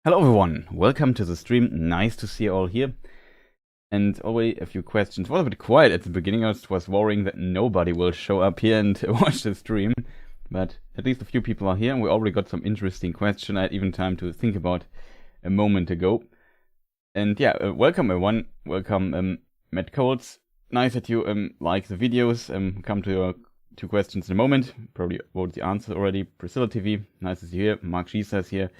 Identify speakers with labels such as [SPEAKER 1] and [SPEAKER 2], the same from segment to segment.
[SPEAKER 1] Hello everyone, welcome to the stream. Nice to see you all here. And already a few questions. It was a bit quiet at the beginning. I was worrying that nobody will show up here and watch the stream. But at least a few people are here, and we already got some interesting questions I had even time to think about a moment ago. And yeah, welcome everyone. Welcome Matt Coles. Nice that you like the videos. Come to your two questions in a moment. Probably wrote the answer already. Priscilla TV, nice to see you here. Mark Schieser is here.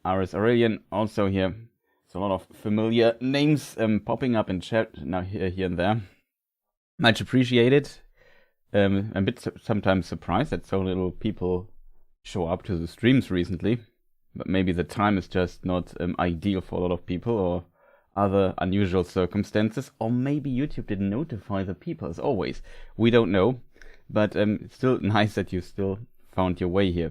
[SPEAKER 1] Silmarillion also here. So a lot of familiar names popping up in chat now here and there. Much appreciated. I'm a bit sometimes surprised that so little people show up to the streams recently. But maybe the time is just not ideal for a lot of people, or other unusual circumstances. Or maybe YouTube didn't notify the people, as always. We don't know. But it's still nice that you still found your way here.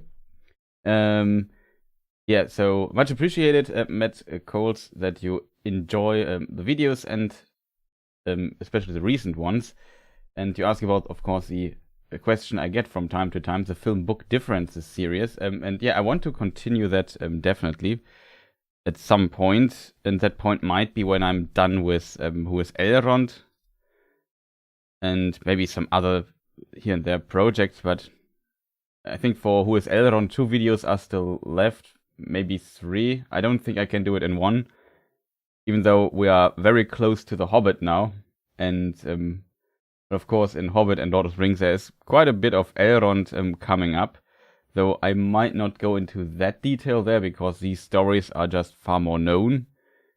[SPEAKER 1] Yeah, so much appreciated, Matt Coles, that you enjoy the videos, and especially the recent ones. And you ask about, of course, the question I get from time to time, the film book differences series. And yeah, I want to continue that definitely at some point. And that point might be when I'm done with Who is Elrond, and maybe some other here and there projects. But I think for Who is Elrond, 2 videos are still left. Maybe 3. I don't think I can do it in 1, even though we are very close to the Hobbit now. And of course, in Hobbit and Lord of the Rings, there is quite a bit of Elrond coming up, though I might not go into that detail there, because these stories are just far more known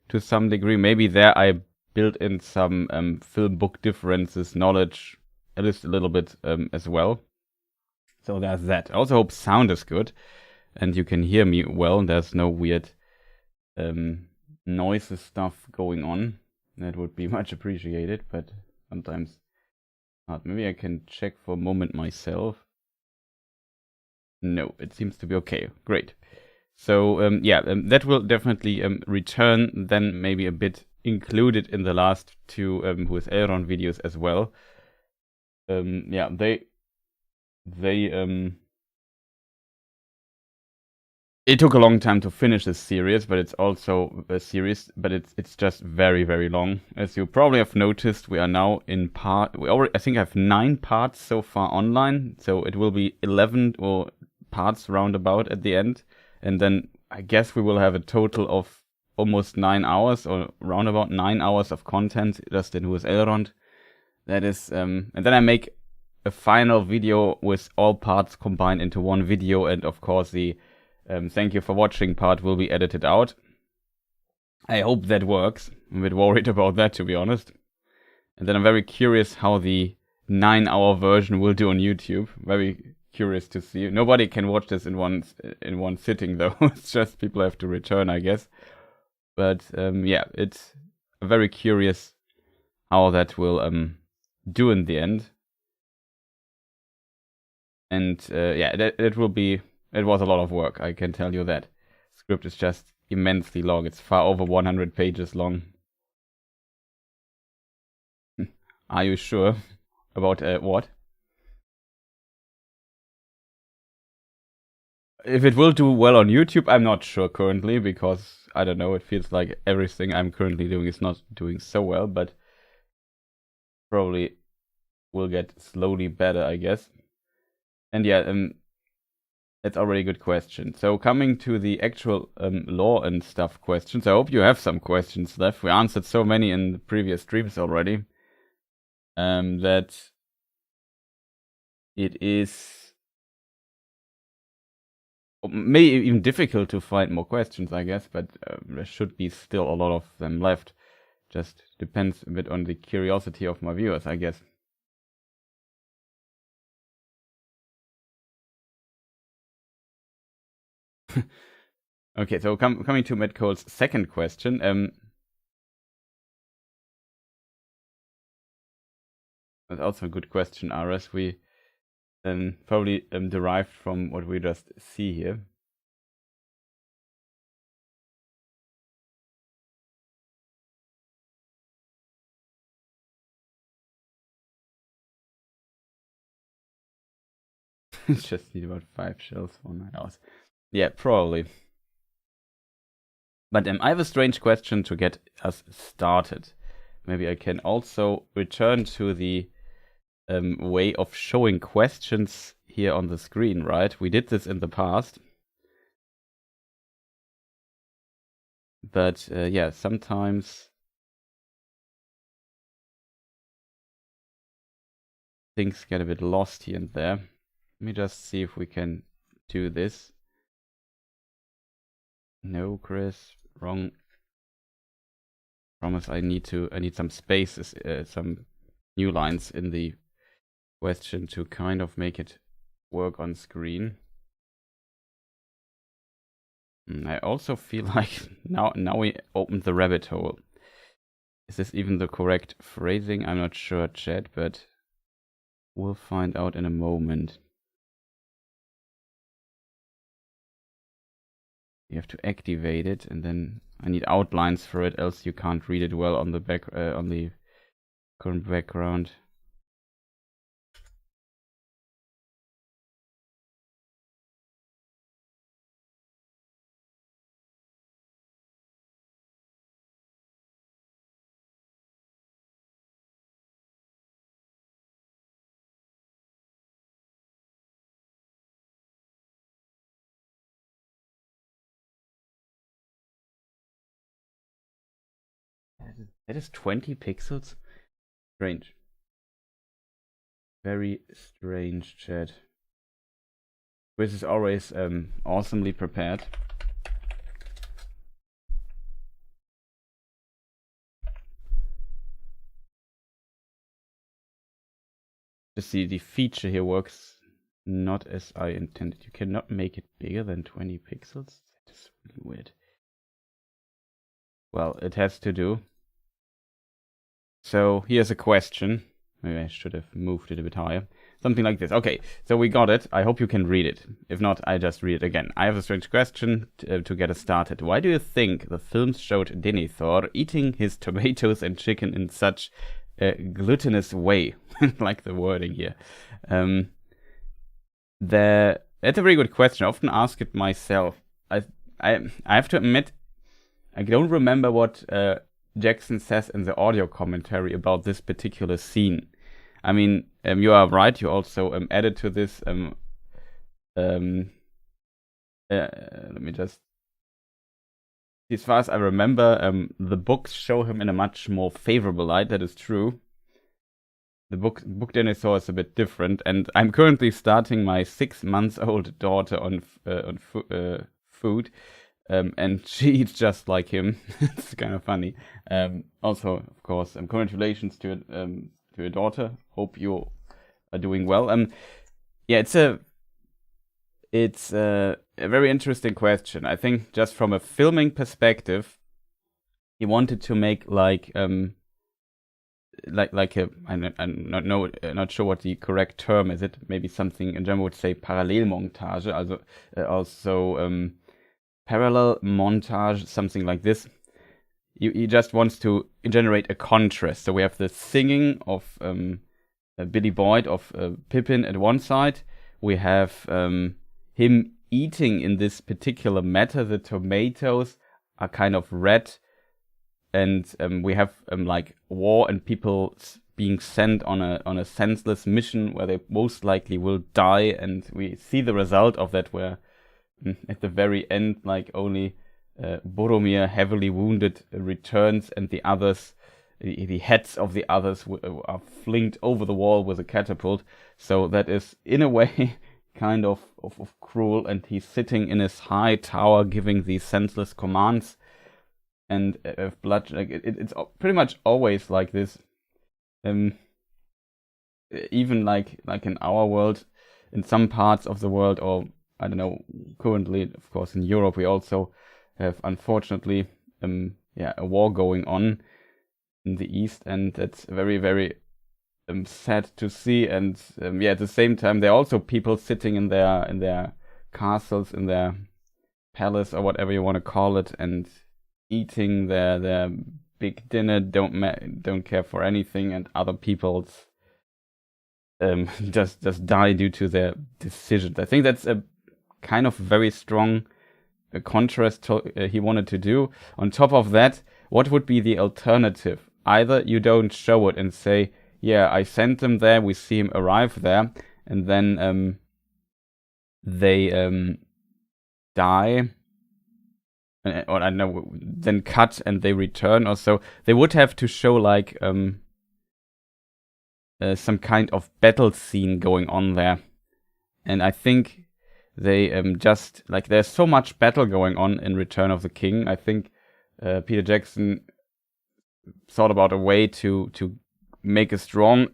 [SPEAKER 1] to some degree. Maybe there I built in some film book differences knowledge, at least a little bit as well. So there's that. I also hope sound is good and you can hear me well. There's no weird noises stuff going on. That would be much appreciated, but sometimes not. Maybe I can check for a moment myself. No, it seems to be okay. Great. So yeah, that will definitely return then, maybe a bit included in the last 2 Who is Elrond videos as well. Yeah, it took a long time to finish this series, but it's also a series, but it's just very, very long. As you probably have noticed, we are now in I think I have 9 parts so far online, so it will be 11 or parts roundabout at the end, and then I guess we will have a total of almost 9 hours, or roundabout 9 hours of content just in Who is Elrond. That is, and then I make a final video with all parts combined into one video, and of course the thank you for watching part will be edited out. I hope that works. I'm a bit worried about that, to be honest. And then I'm very curious how the 9-hour version will do on YouTube. Very curious to see. Nobody can watch this in one sitting, though. It's just people have to return, I guess. But yeah, it's very curious how that will do in the end. And yeah, it will be. It was a lot of work, I can tell you that. The script is just immensely long. It's far over 100 pages long. Are you sure? About what? If it will do well on YouTube, I'm not sure currently, because, I don't know, it feels like everything I'm currently doing is not doing so well, but probably will get slowly better, I guess. And yeah, that's already a good question. So coming to the actual lore and stuff questions, I hope you have some questions left. We answered so many in the previous streams already that it is maybe even difficult to find more questions, I guess, but there should be still a lot of them left. Just depends a bit on the curiosity of my viewers, I guess. Okay, so coming to Matt Cole's second question. That's also a good question, Aras. We probably derived from what we just see here. Just need about 5 shells for 9 hours. Yeah, probably. But I have a strange question to get us started. Maybe I can also return to the way of showing questions here on the screen, right? We did this in the past. But yeah, sometimes things get a bit lost here and there. Let me just see if we can do this. No, Chris, wrong. Promise I need some spaces, some new lines in the question to kind of make it work on screen. I also feel like now we opened the rabbit hole. Is this even the correct phrasing? I'm not sure, chat, but we'll find out in a moment. You have to activate it, and then I need outlines for it, else you can't read it well on the back on the current background. That is 20 pixels? Strange. Very strange, chat. Chris is always awesomely prepared. Just see the feature here works not as I intended. You cannot make it bigger than 20 pixels? That is really weird. Well, it has to do. So here's a question. Maybe I should have moved it a bit higher. Something like this. Okay, so we got it. I hope you can read it. If not, I just read it again. I have a strange question to get us started. Why do you think the films showed Denethor eating his tomatoes and chicken in such a glutinous way? Like the wording here. That's a very good question. I often ask it myself. I have to admit, I don't remember what Jackson says in the audio commentary about this particular scene. I mean, you are right. You also added to this. Let me just. As far as I remember, the books show him in a much more favorable light. That is true. The book Denethor is a bit different, and I'm currently starting my 6-month-old daughter on food. And she eats just like him. It's kind of funny. Also, of course, congratulations to your daughter. Hope you are doing well. Yeah, it's a very interesting question. I think just from a filming perspective, he wanted to make like a I'm not sure what the correct term is. It maybe something in German would say Parallelmontage. Also parallel montage, something like this. He just wants to generate a contrast. So we have the singing of Billy Boyd, of Pippin at one side. We have him eating in this particular matter. The tomatoes are kind of red. And we have like war and people being sent on a senseless mission where they most likely will die. And we see the result of that where at the very end, like only Boromir, heavily wounded, returns, and the others, the heads of the others are flinged over the wall with a catapult. So that is, in a way, kind of cruel. And he's sitting in his high tower giving these senseless commands. And blood, like it's pretty much always like this. Even like in our world, in some parts of the world, or I don't know, currently, of course, in Europe, we also have, unfortunately, a war going on in the East, and that's very, very sad to see. And at the same time, there are also people sitting in their castles, in their palace, or whatever you want to call it, and eating their big dinner, don't care for anything, and other people's just die due to their decisions. I think that's a kind of very strong contrast he wanted to do. On top of that, what would be the alternative? Either you don't show it and say, yeah, I sent them there, we see him arrive there, and then they die, or I don't know, then cut and they return or so. They would have to show like some kind of battle scene going on there. And I think they just, like, there's so much battle going on in Return of the King. I think Peter Jackson thought about a way to make a strong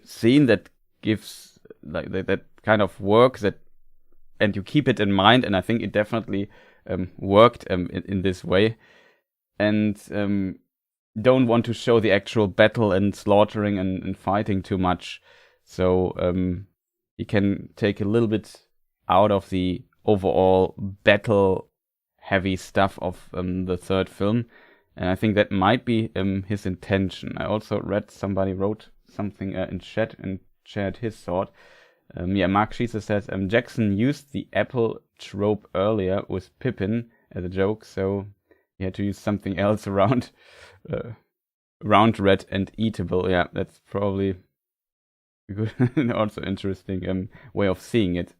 [SPEAKER 1] scene that gives, like, that kind of works, that, and you keep it in mind. And I think it definitely worked in this way. And don't want to show the actual battle and slaughtering and fighting too much. So you can take a little bit out of the overall battle heavy stuff of the third film. And I think that might be his intention. I also read somebody wrote something in chat and shared his thought. Mark Schiese says, Jackson used the apple trope earlier with Pippin as a joke, so he had to use something else around red and eatable. Yeah, that's probably a good and also interesting way of seeing it.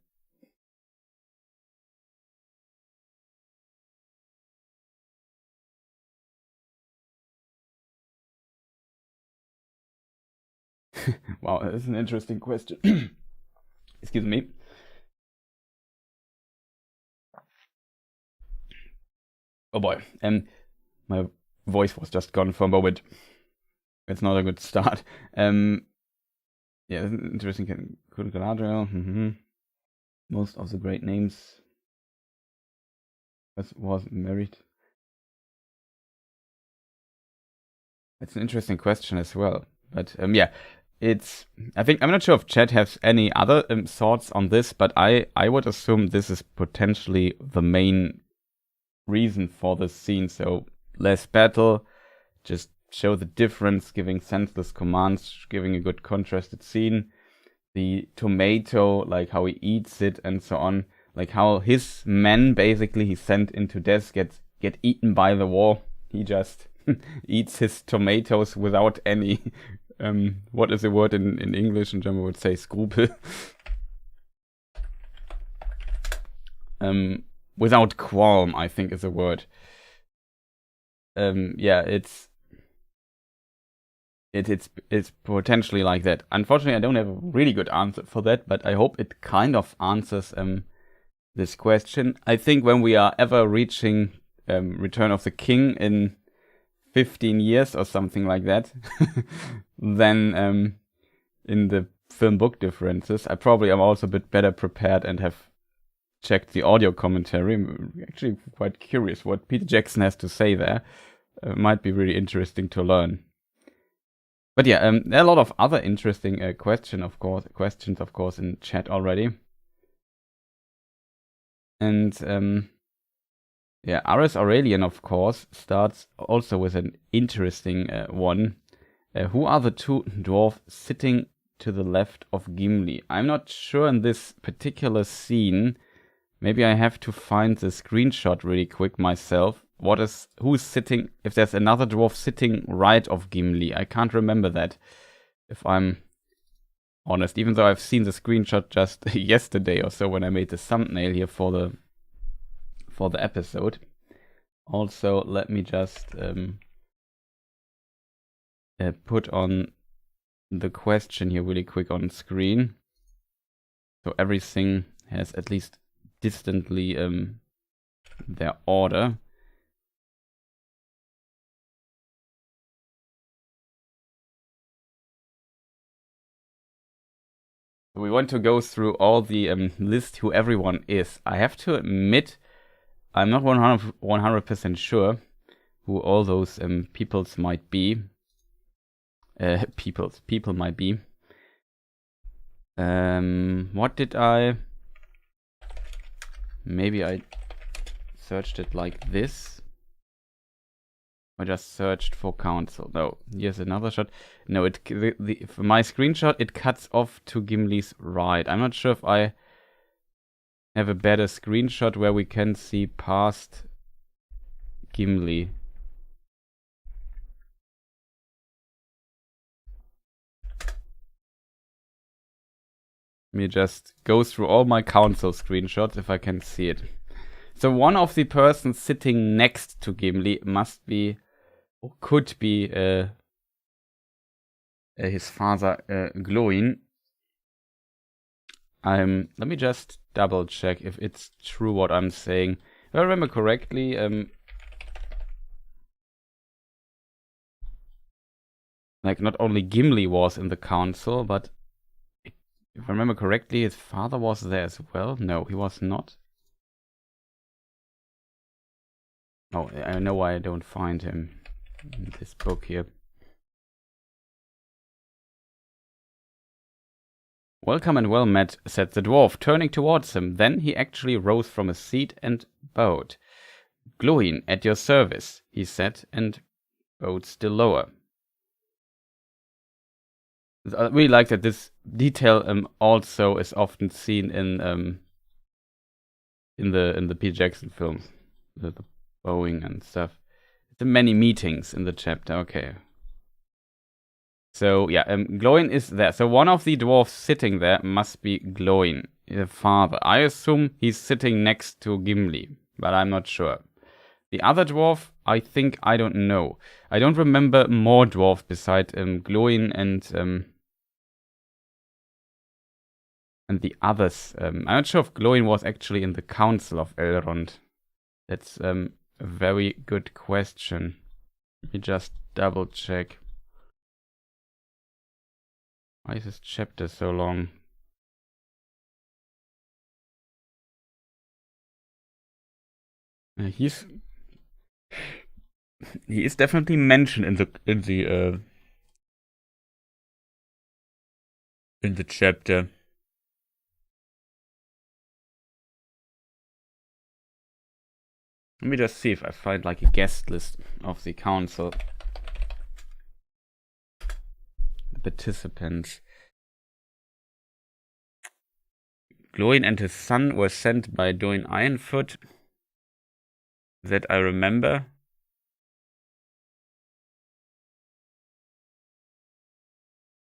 [SPEAKER 1] Wow, that's an interesting question. Excuse me. Oh boy, my voice was just gone for a moment. It's not a good start. Yeah, interesting. Galadriel. Most of the great names was married. That's an interesting question as well. But yeah, it's. I think I'm not sure if Chat has any other thoughts on this, but I would assume this is potentially the main reason for this scene. So less battle, just show the difference, giving senseless commands, giving a good contrasted scene. The tomato, like how he eats it and so on, like how his men basically he sent into death get eaten by the war. He just eats his tomatoes without any what is the word in English? In German would say scruple. Without qualm, I think is a word. Yeah, it's potentially like that. Unfortunately, I don't have a really good answer for that, but I hope it kind of answers this question. I think when we are ever reaching Return of the King in 15 years or something like that, then in the film book differences, I probably am also a bit better prepared and have checked the audio commentary. I'm actually quite curious what Peter Jackson has to say there. Might be really interesting to learn. But yeah, there are a lot of other interesting questions, of course, in chat already. And yeah, R.S. Aurelian, of course, starts also with an interesting one. Who are the two dwarves sitting to the left of Gimli? I'm not sure in this particular scene. Maybe I have to find the screenshot really quick myself. Who's sitting, if there's another dwarf sitting right of Gimli. I can't remember that, if I'm honest, even though I've seen the screenshot just yesterday or so when I made the thumbnail here for the episode. Also, let me just put on the question here really quick on screen, so everything has at least distantly their order. We want to go through all the list who everyone is. I have to admit, I'm not 100% sure who all those peoples might be. People might be. What did I? Maybe I searched it like this. I just searched for council. No, here's another shot. No, my screenshot, it cuts off to Gimli's right. I'm not sure if I have a better screenshot where we can see past Gimli. Let me just go through all my council screenshots if I can see it. So one of the persons sitting next to Gimli must be, or could be, his father, Glóin. Let me just double check if it's true what I'm saying. If I remember correctly, like not only Gimli was in the council, but if I remember correctly, his father was there as well. No, he was not. Oh, I know why I don't find him in this book here. Welcome and well met, said the dwarf, turning towards him. Then he actually rose from his seat and bowed. Glóin, at your service, he said, and bowed still lower. I really like that this detail also is often seen in the Peter Jackson films, the bowing and stuff. The many meetings in the chapter. Okay. So yeah, Glóin is there. So one of the dwarfs sitting there must be Glóin, the father. I assume he's sitting next to Gimli, but I'm not sure. The other dwarf, I think I don't know. I don't remember more dwarfs beside Glóin and the others. I'm not sure if Glóin was actually in the council of Elrond. That's a very good question. Let me just double check. Why is this chapter so long? He is definitely mentioned in the chapter. Let me just see if I find like a guest list of the council. The participants. Glóin and his son were sent by Dóin Ironfoot. That I remember.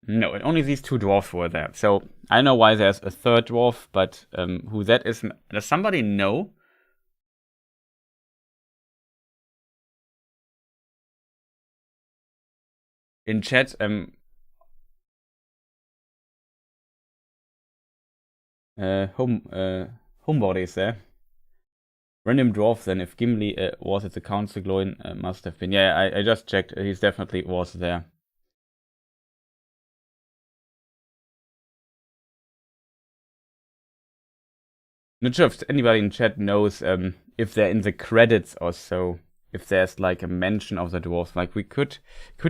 [SPEAKER 1] No, only these two dwarfs were there. So I know why there's a third dwarf, but who that is, does somebody know? In chat, Homebody is there. Random dwarf then, if Gimli was at the council, Glóin must have been. Yeah, I just checked. He's definitely was there. Not sure if anybody in chat knows if they're in the credits or so. If there's like a mention of the dwarf, like we could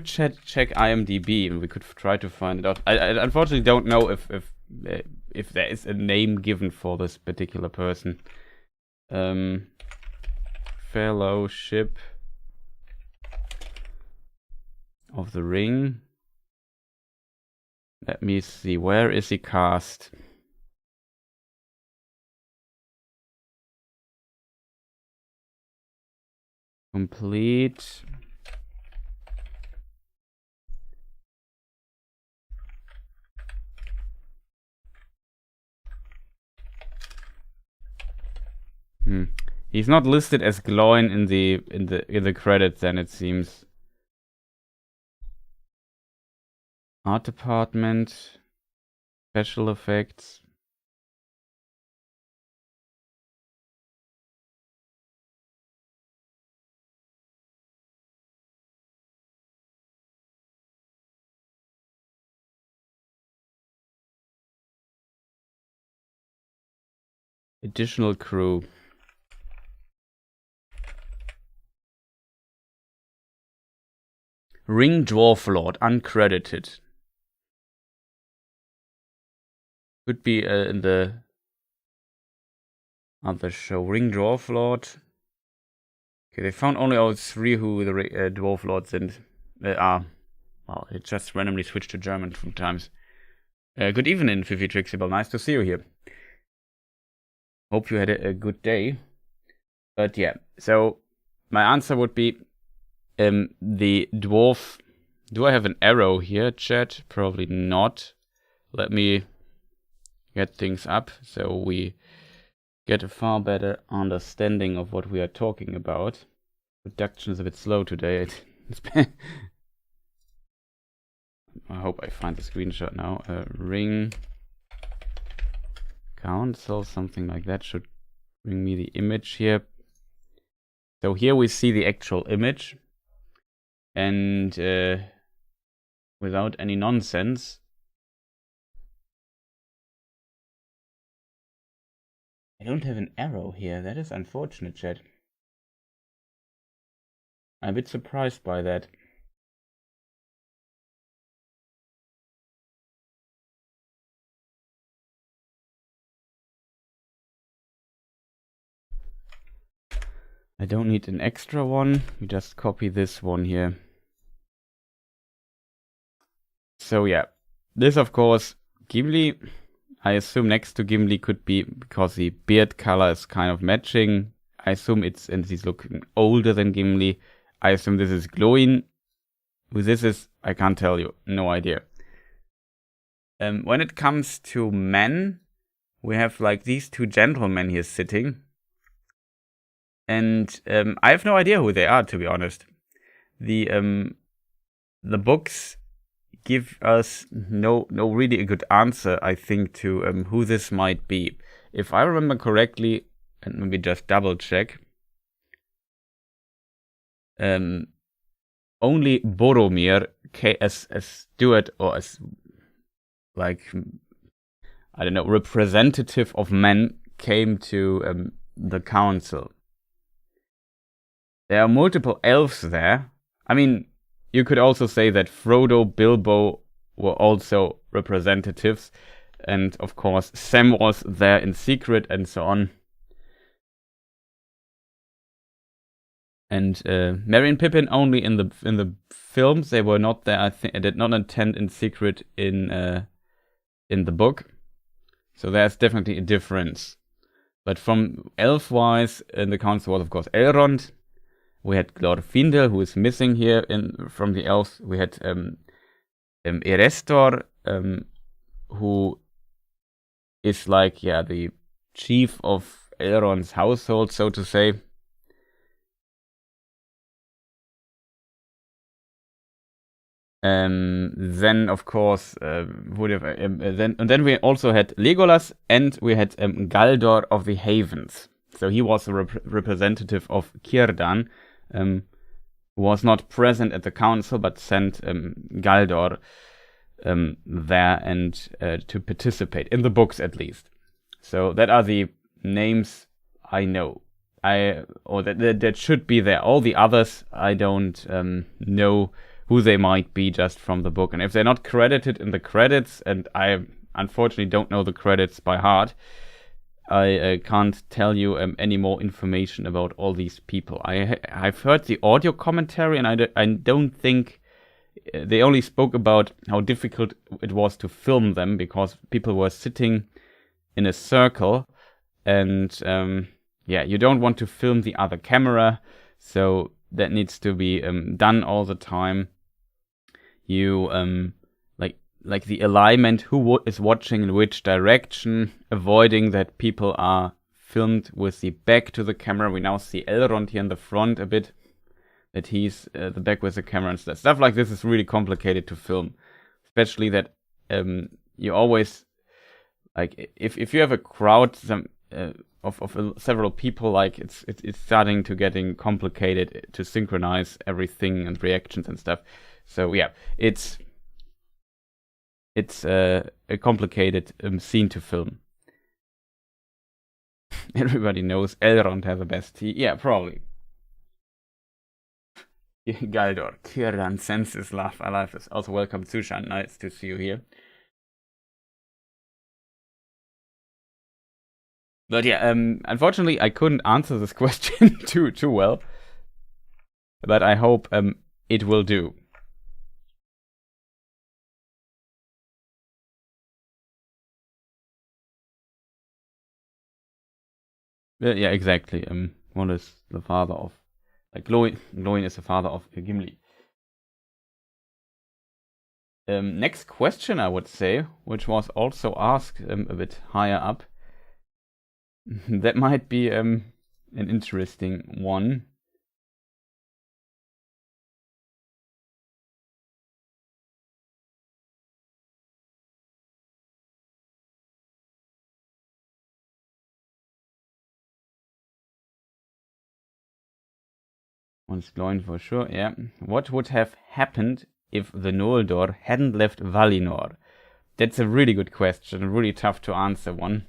[SPEAKER 1] check IMDb and we could try to find it out. I unfortunately don't know if there is a name given for this particular person. Fellowship of the Ring. Let me see. Where is he cast? Complete. He's not listed as Glóin in the credits. Then it seems. Art department, special effects. Additional crew. Ring Dwarf Lord, uncredited. Could be in the other show. Ring Dwarf Lord. Okay, they found only all three who the Dwarf Lords are. Well, it just randomly switched to German sometimes. Good evening, Fifi Trixable. Nice to see you here. Hope you had a good day. But yeah, so my answer would be the dwarf. Do I have an arrow here, chat? Probably not. Let me get things up so we get a far better understanding of what we are talking about. Production is a bit slow today. I hope I find the screenshot now. Ring council, something like that should bring me the image here. So here we see the actual image, and without any nonsense, I don't have an arrow here. That is unfortunate, chat. I'm a bit surprised by that. I don't need an extra one. You just copy this one here. So yeah, this of course, Gimli, I assume next to Gimli could be because the beard color is kind of matching. I assume it's, and he's looking older than Gimli. I assume this is Glowin. Who this is, I can't tell you. No idea. When it comes to men, we have like these two gentlemen here sitting. And I have no idea who they are, to be honest. The books give us no really a good answer, I think, to who this might be. If I remember correctly, and maybe just double check, only Boromir as steward or as, like, I don't know, representative of men came to the council. There are multiple elves there. I mean, you could also say that Frodo, Bilbo were also representatives. And of course, Sam was there in secret and so on. And Merry and Pippin only in the films. They were not there. I think I did not attend in secret in the book. So there's definitely a difference. But from elf-wise, in the council was of course Elrond. We had Glorfindel, who is missing here from the elves. We had Erestor, who is like, yeah, the chief of Elrond's household, so to say. Then, of course, then we also had Legolas, and we had Galdor of the Havens. So he was a representative of Círdan, who was not present at the council, but sent Galdor there and to participate, in the books at least. So that are the names I know. That should be there. All the others, I don't know who they might be just from the book. And if they're not credited in the credits, and I unfortunately don't know the credits by heart, I can't tell you any more information about all these people. I've heard the audio commentary, and I don't think they only spoke about how difficult it was to film them because people were sitting in a circle, and yeah, you don't want to film the other camera, so that needs to be done all the time. You like the alignment, who is watching in which direction, avoiding that people are filmed with the back to the camera. We now see Elrond here in the front a bit, that he's the back with the camera and stuff like this is really complicated to film, especially that you always, like, if you have a crowd of several people, like it's starting to getting complicated to synchronize everything and reactions and stuff. So yeah, it's a complicated scene to film. Everybody knows Elrond has the best tea. Yeah, probably. Galdor, Círdan senses love. I love this. Also, welcome, Sushan. Nice to see you here. But yeah, unfortunately, I couldn't answer this question too well. But I hope it will do. Yeah, exactly. One is the father of, like, Glóin is the father of Gimli. Next question, I would say, which was also asked a bit higher up. That might be an interesting one. One's Glóin for sure, yeah. What would have happened if the Noldor hadn't left Valinor? That's a really good question, a really tough to answer one.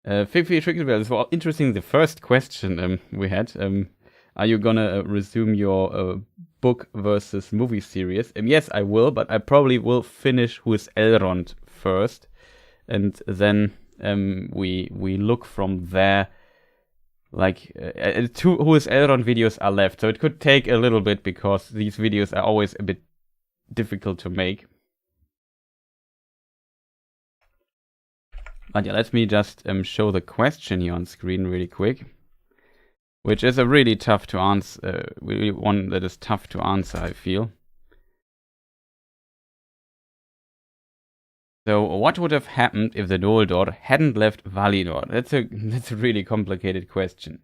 [SPEAKER 1] 50 Tricky Bells. Well, interesting. The first question we had. Are you gonna resume your book versus movie series? Yes, I will, but I probably will finish Who is Elrond first, and then we look from there. Like 2 Who is Elrond videos are left, so it could take a little bit because these videos are always a bit difficult to make. But yeah, let me just show the question here on screen really quick, which is a really tough to answer, really one that is tough to answer, I feel. So, what would have happened if the Noldor hadn't left Valinor? That's a really complicated question.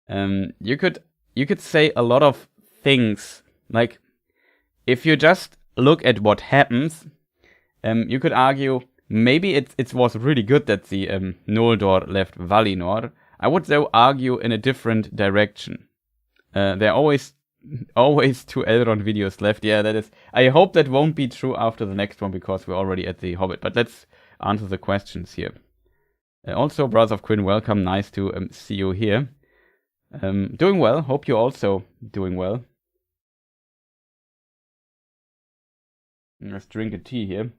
[SPEAKER 1] You could say a lot of things. Like, if you just look at what happens, you could argue maybe it was really good that the Noldor left Valinor. I would though argue in a different direction. There are always 2 Elrond videos left. Yeah, that is. I hope that won't be true after the next one because we're already at the Hobbit. But let's answer the questions here. Also, Brothers of Quinn, welcome. Nice to see you here. Doing well. Hope you're also doing well. Let's drink a tea here.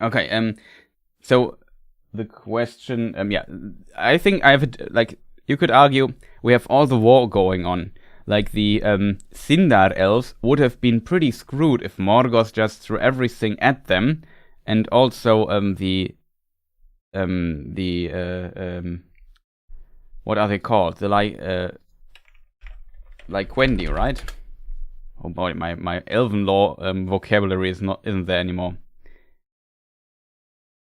[SPEAKER 1] Okay, so the question, yeah, I think I have it, like, you could argue we have all the war going on. Like, the Sindar elves would have been pretty screwed if Morgoth just threw everything at them, and also what are they called? The Lyquendi, right? Oh boy, my Elven lore vocabulary isn't there anymore.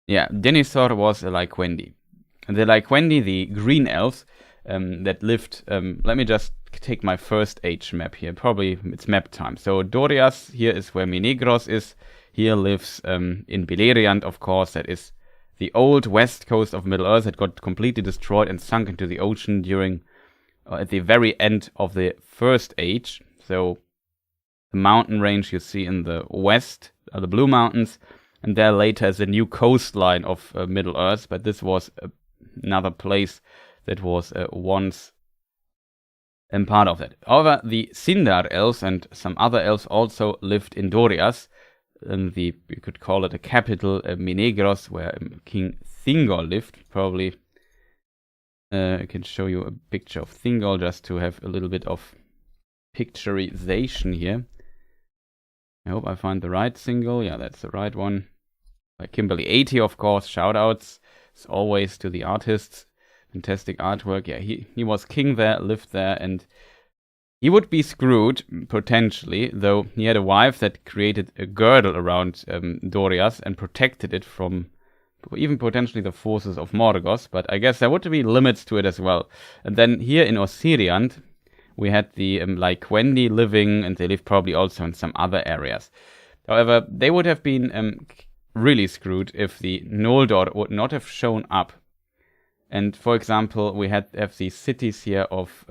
[SPEAKER 1] Yeah, Denethor was a Lyquendi. The Lyquendi, the green elves that lived. Let me just take my first age map here. Probably it's map time. So Doriath here is where Minegros is. Here lives in Beleriand, of course. That is the old west coast of Middle Earth that got completely destroyed and sunk into the ocean during at the very end of the First Age. So the mountain range you see in the west are the Blue Mountains. And there later is a new coastline of Middle Earth, but this was another place that was once part of it. However, the Sindar elves and some other elves also lived in Doriath, in you could call it a capital, Minegros, where King Thingol lived. Probably I can show you a picture of Thingol just to have a little bit of picturization here. I hope I find the right single. Yeah, that's the right one. By Kimberly80, of course. Shoutouts, as always, to the artists. Fantastic artwork. Yeah, he was king there, lived there, and he would be screwed, potentially, though he had a wife that created a girdle around Doriath and protected it from even potentially the forces of Morgoth, but I guess there would be limits to it as well. And then here in Osiriand, we had the Lyquendi living, and they lived probably also in some other areas. However, they would have been really screwed if the Noldor would not have shown up. And for example, we have these cities here of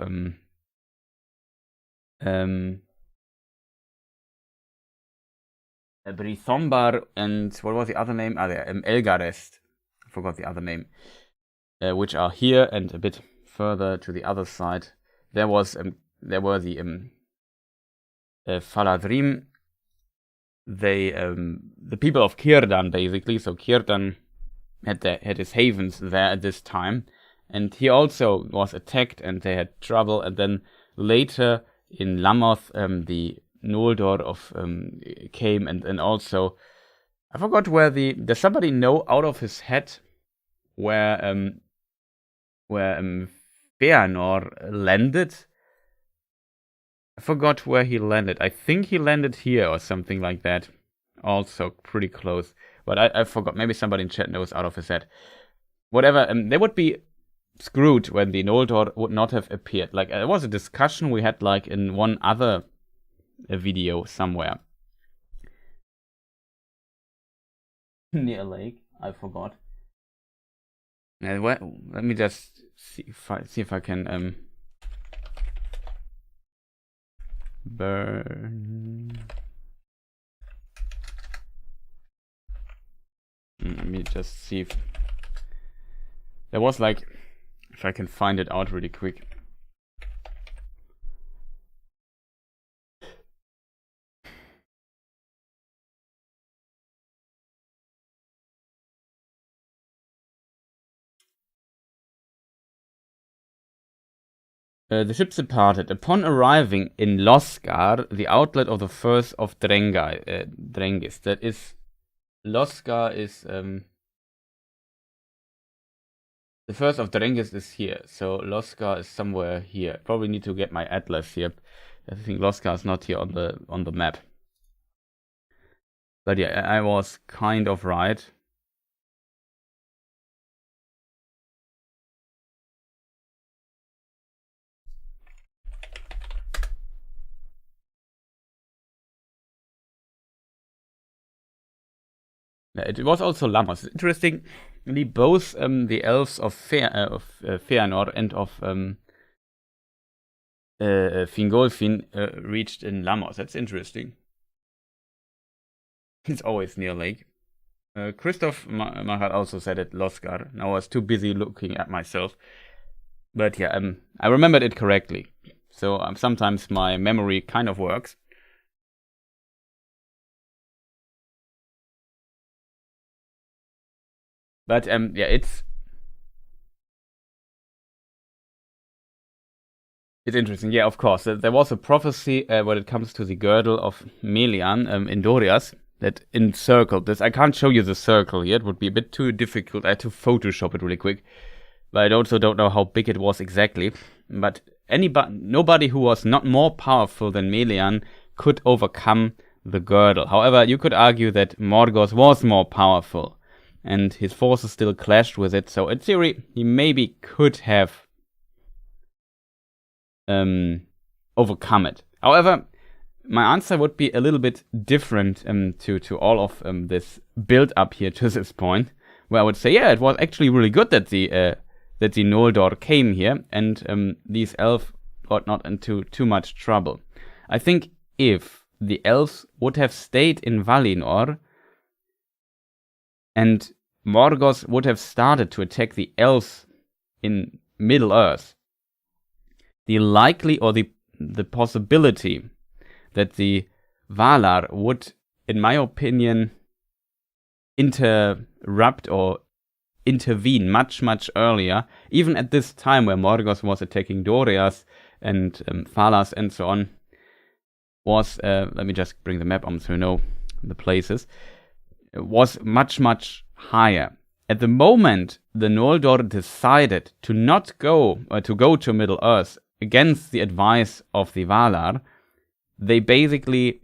[SPEAKER 1] Brithombar and what was the other name? Elgarest. I forgot the other name. Which are here and a bit further to the other side. There were the Faladrim. The people of Círdan, basically. So Círdan had his havens there at this time, And he also was attacked and they had trouble. And then later in Lamoth, the Noldor came and also, I forgot where does somebody know out of his head where Feanor landed? I forgot where he landed. I think he landed here or something like that. Also pretty close. But I forgot. Maybe somebody in chat knows out of his head. Whatever. They would be screwed when the Noldor would not have appeared. Like, there was a discussion we had like in one other video somewhere. Near a lake. I forgot. Let me just see if I can burn. Let me just see if there was like, if I can find it out really quick. The ship departed. Upon arriving in Losgar, the outlet of the first of Drengis. That is, Losgar is the first of Drengis is here. So Losgar is somewhere here. Probably need to get my atlas here. I think Losgar is not here on the map. But yeah, I was kind of right. It was also Lamos. Interestingly, both the elves of Feanor and of Fingolfin reached in Lamos. That's interesting. It's always near lake. Christoph Mahal also said it, Losgar. Now I was too busy looking at myself. But yeah, I remembered it correctly. So sometimes my memory kind of works. But yeah, it's interesting. Yeah, of course. There was a prophecy when it comes to the girdle of Melian in Dorias that encircled this. I can't show you the circle here. It would be a bit too difficult. I had to Photoshop it really quick. But I also don't know how big it was exactly. But nobody who was not more powerful than Melian could overcome the girdle. However, you could argue that Morgoth was more powerful. And his forces still clashed with it. So in theory, he maybe could have overcome it. However, my answer would be a little bit different to all of this build up here to this point, where I would say, yeah, it was actually really good that the Noldor came here and these elves got not into too much trouble. I think if the elves would have stayed in Valinor and Morgoth would have started to attack the elves in Middle-earth, the likely or the possibility that the Valar would, in my opinion, interrupt or intervene much, much earlier, even at this time where Morgoth was attacking Dorias and Falas and so on, was, let me just bring the map on so you know the places, was much, much higher. At the moment the Noldor decided to not go, or to go to Middle-earth against the advice of the Valar, they basically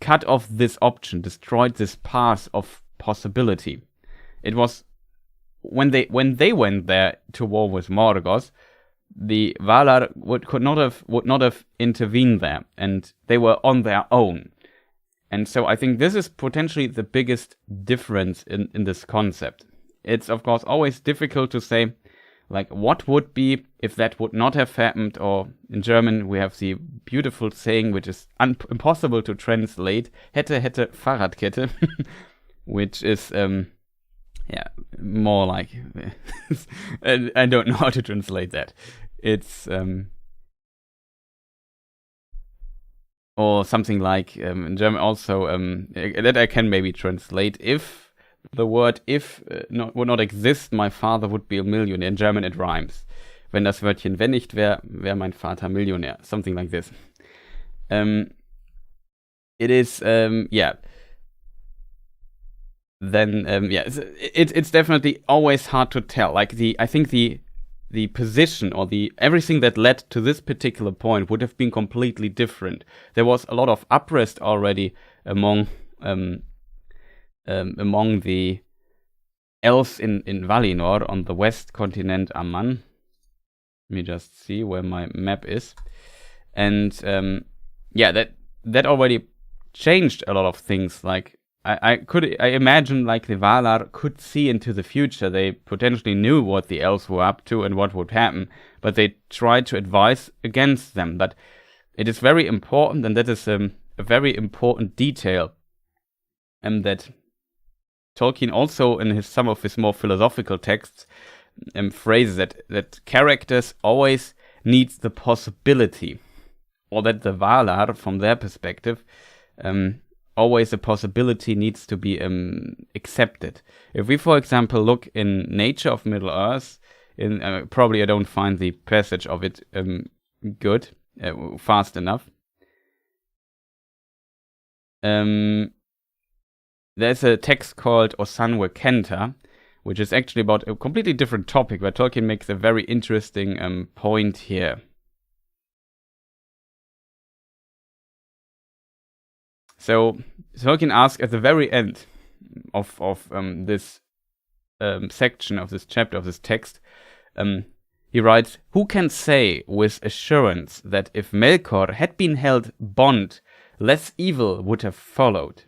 [SPEAKER 1] cut off this option, destroyed this path of possibility. It was when they went there to war with Morgoth, the Valar would not have intervened there, and they were on their own. And so I think this is potentially the biggest difference in this concept. It's of course always difficult to say, like, what would be if that would not have happened, or in German we have the beautiful saying which is impossible to translate, hätte Fahrradkette, which is more like I don't know how to translate that. It's or something like in German also that I can maybe translate, if the word if would not exist, my father would be a millionaire. In German it rhymes. Wenn das Wörtchen wenn nicht wäre, wäre mein Vater Millionär. Something like this. It is, yeah. Then, yeah, it's definitely always hard to tell. Like, I think the position or everything that led to this particular point would have been completely different. There was a lot of unrest already among the elves in Valinor on the west continent Aman. Let me just see where my map is. And yeah, that already changed a lot of things. Like I imagine like the Valar could see into the future. They potentially knew what the elves were up to and what would happen, but they tried to advise against them. But it is very important, and that is a very important detail, that Tolkien also in some of his more philosophical texts phrases that characters always need the possibility, or that the Valar, from their perspective, always a possibility needs to be accepted. If we, for example, look in Nature of Middle-earth, probably I don't find the passage of it good, fast enough. There's a text called Osanwe Kenta, which is actually about a completely different topic, where Tolkien makes a very interesting point here. So Tolkien asks at the very end of this section of this chapter of this text, he writes, "Who can say with assurance that if Melkor had been held bond, less evil would have followed?"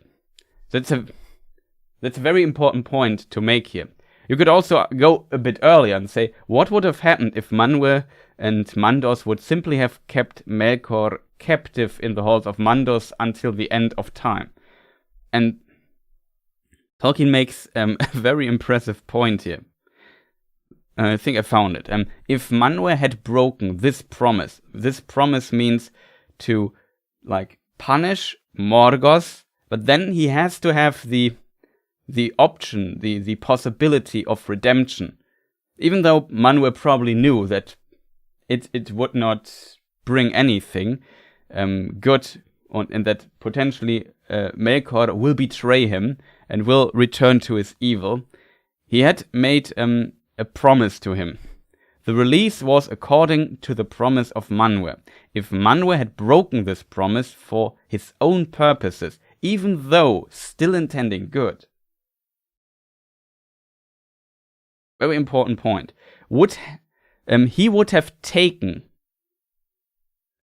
[SPEAKER 1] That's a very important point to make here. You could also go a bit earlier and say, what would have happened if Manwë and Mandos would simply have kept Melkor captive in the halls of Mandos until the end of time? And Tolkien makes a very impressive point here. I think I found it. If Manwë had broken this promise means to like punish Morgoth, but then he has to have the option, the possibility of redemption. Even though Manwë probably knew that it would not bring anything good, and that potentially Melkor will betray him and will return to his evil, he had made a promise to him. The release was according to the promise of Manwë. If Manwë had broken this promise for his own purposes, even though still intending good. Very important point. He would have taken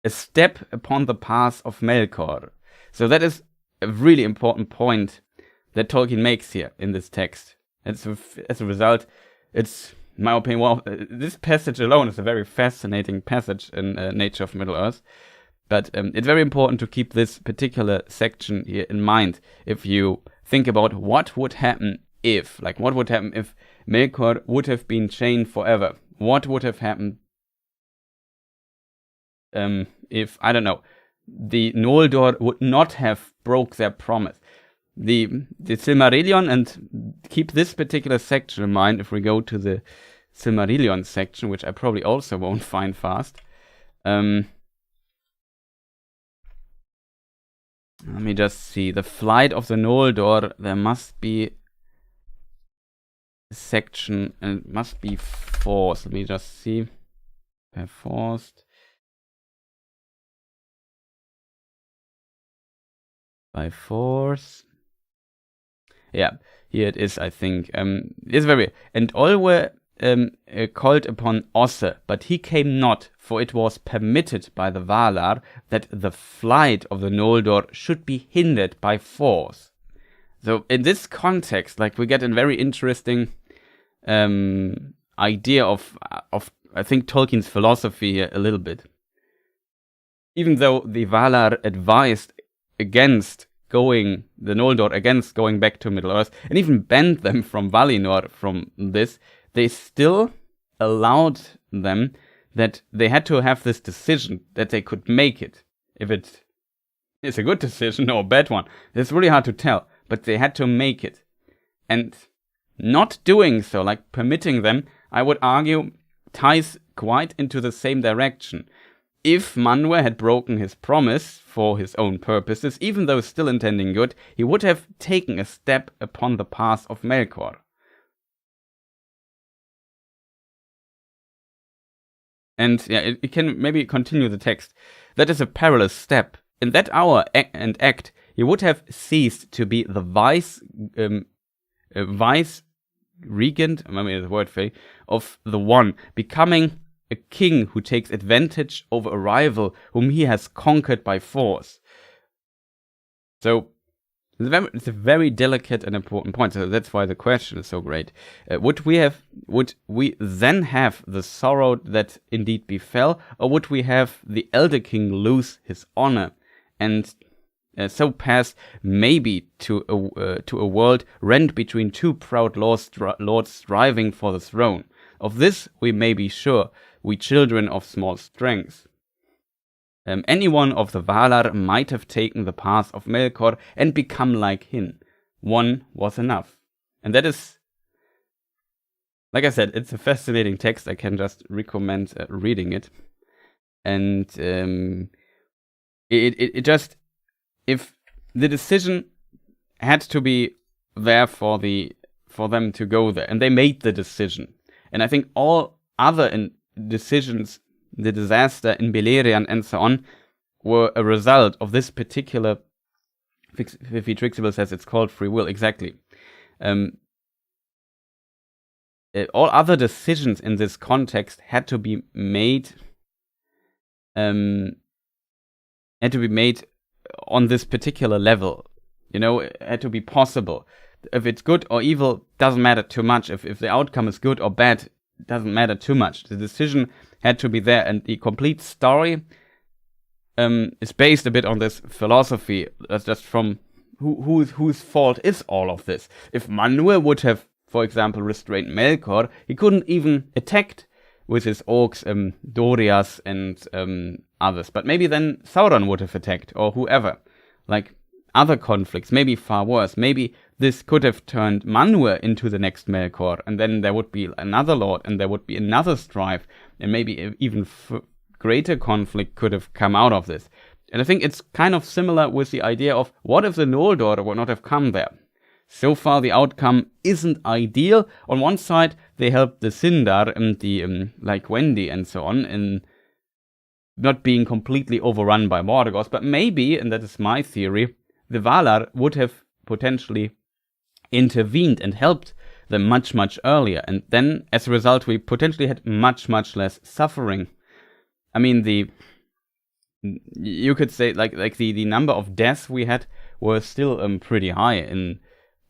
[SPEAKER 1] a step upon the path of Melkor. So that is a really important point that Tolkien makes here in this text. As a result, it's, in my opinion, this passage alone is a very fascinating passage in Nature of Middle-earth. But it's very important to keep this particular section here in mind if you think about what would happen if Melkor would have been chained forever. What would have happened if, I don't know, the Noldor would not have broke their promise? The Silmarillion, and keep this particular section in mind if we go to the Silmarillion section, which I probably also won't find fast. Let me just see. The flight of the Noldor, there must be a section, and it must be forced. Let me just see. Forced. By force. Yeah, here it is, I think. It's very... And all were called upon Osse, but he came not, for it was permitted by the Valar that the flight of the Noldor should be hindered by force. So in this context, like, we get a very interesting idea of I think Tolkien's philosophy here a little bit. Even though the Valar advised against the Noldor against going back to Middle-earth, and even banned them from Valinor from this, they still allowed them that they had to have this decision, that they could make it. If it is a good decision or a bad one, it's really hard to tell, but they had to make it. And not doing so, like permitting them, I would argue, ties quite into the same direction. If Manwë had broken his promise for his own purposes, even though still intending good, he would have taken a step upon the path of Melkor. And yeah, it can maybe continue the text. That is a perilous step. In that hour and act, he would have ceased to be the vice regent, maybe the word fake, of the One, becoming a king who takes advantage over a rival whom he has conquered by force. So it's a very delicate and important point. So that's why the question is so great. Would we then have the sorrow that indeed befell, or would we have the elder king lose his honor and so pass maybe to a world rent between two proud lords striving for the throne? Of this we may be sure, we children of small strength. Any one of the Valar might have taken the path of Melkor and become like him. One was enough. And that is, like I said, it's a fascinating text. I can just recommend reading it. And it just, if the decision had to be there for them to go there, and they made the decision. And I think all other decisions, the disaster in Beleriand and so on, were a result of this particular, Fifi Trixable says it's called free will, exactly. All other decisions in this context had to be made on this particular level. It had to be possible. If it's good or evil, doesn't matter too much. If the outcome is good or bad, doesn't matter too much. The decision had to be there, and the complete story is based a bit on this philosophy. That's just from whose fault is all of this. If Manwë would have, for example, restrained Melkor, he couldn't even attack with his orcs, Dorias and others. But maybe then Sauron would have attacked, or whoever. Like other conflicts, maybe far worse. Maybe this could have turned Manwë into the next Melkor, and then there would be another lord, and there would be another strife, and maybe even greater conflict could have come out of this. And I think it's kind of similar with the idea of, what if the Noldor would not have come there? So far the outcome isn't ideal. On one side, they helped the Sindar and the, like Wendy and so on, in not being completely overrun by Morgoth, but maybe, and that is my theory, the Valar would have potentially intervened and helped them much, much earlier. And then, as a result, we potentially had much, much less suffering. I mean, you could say, like the number of deaths we had were still pretty high in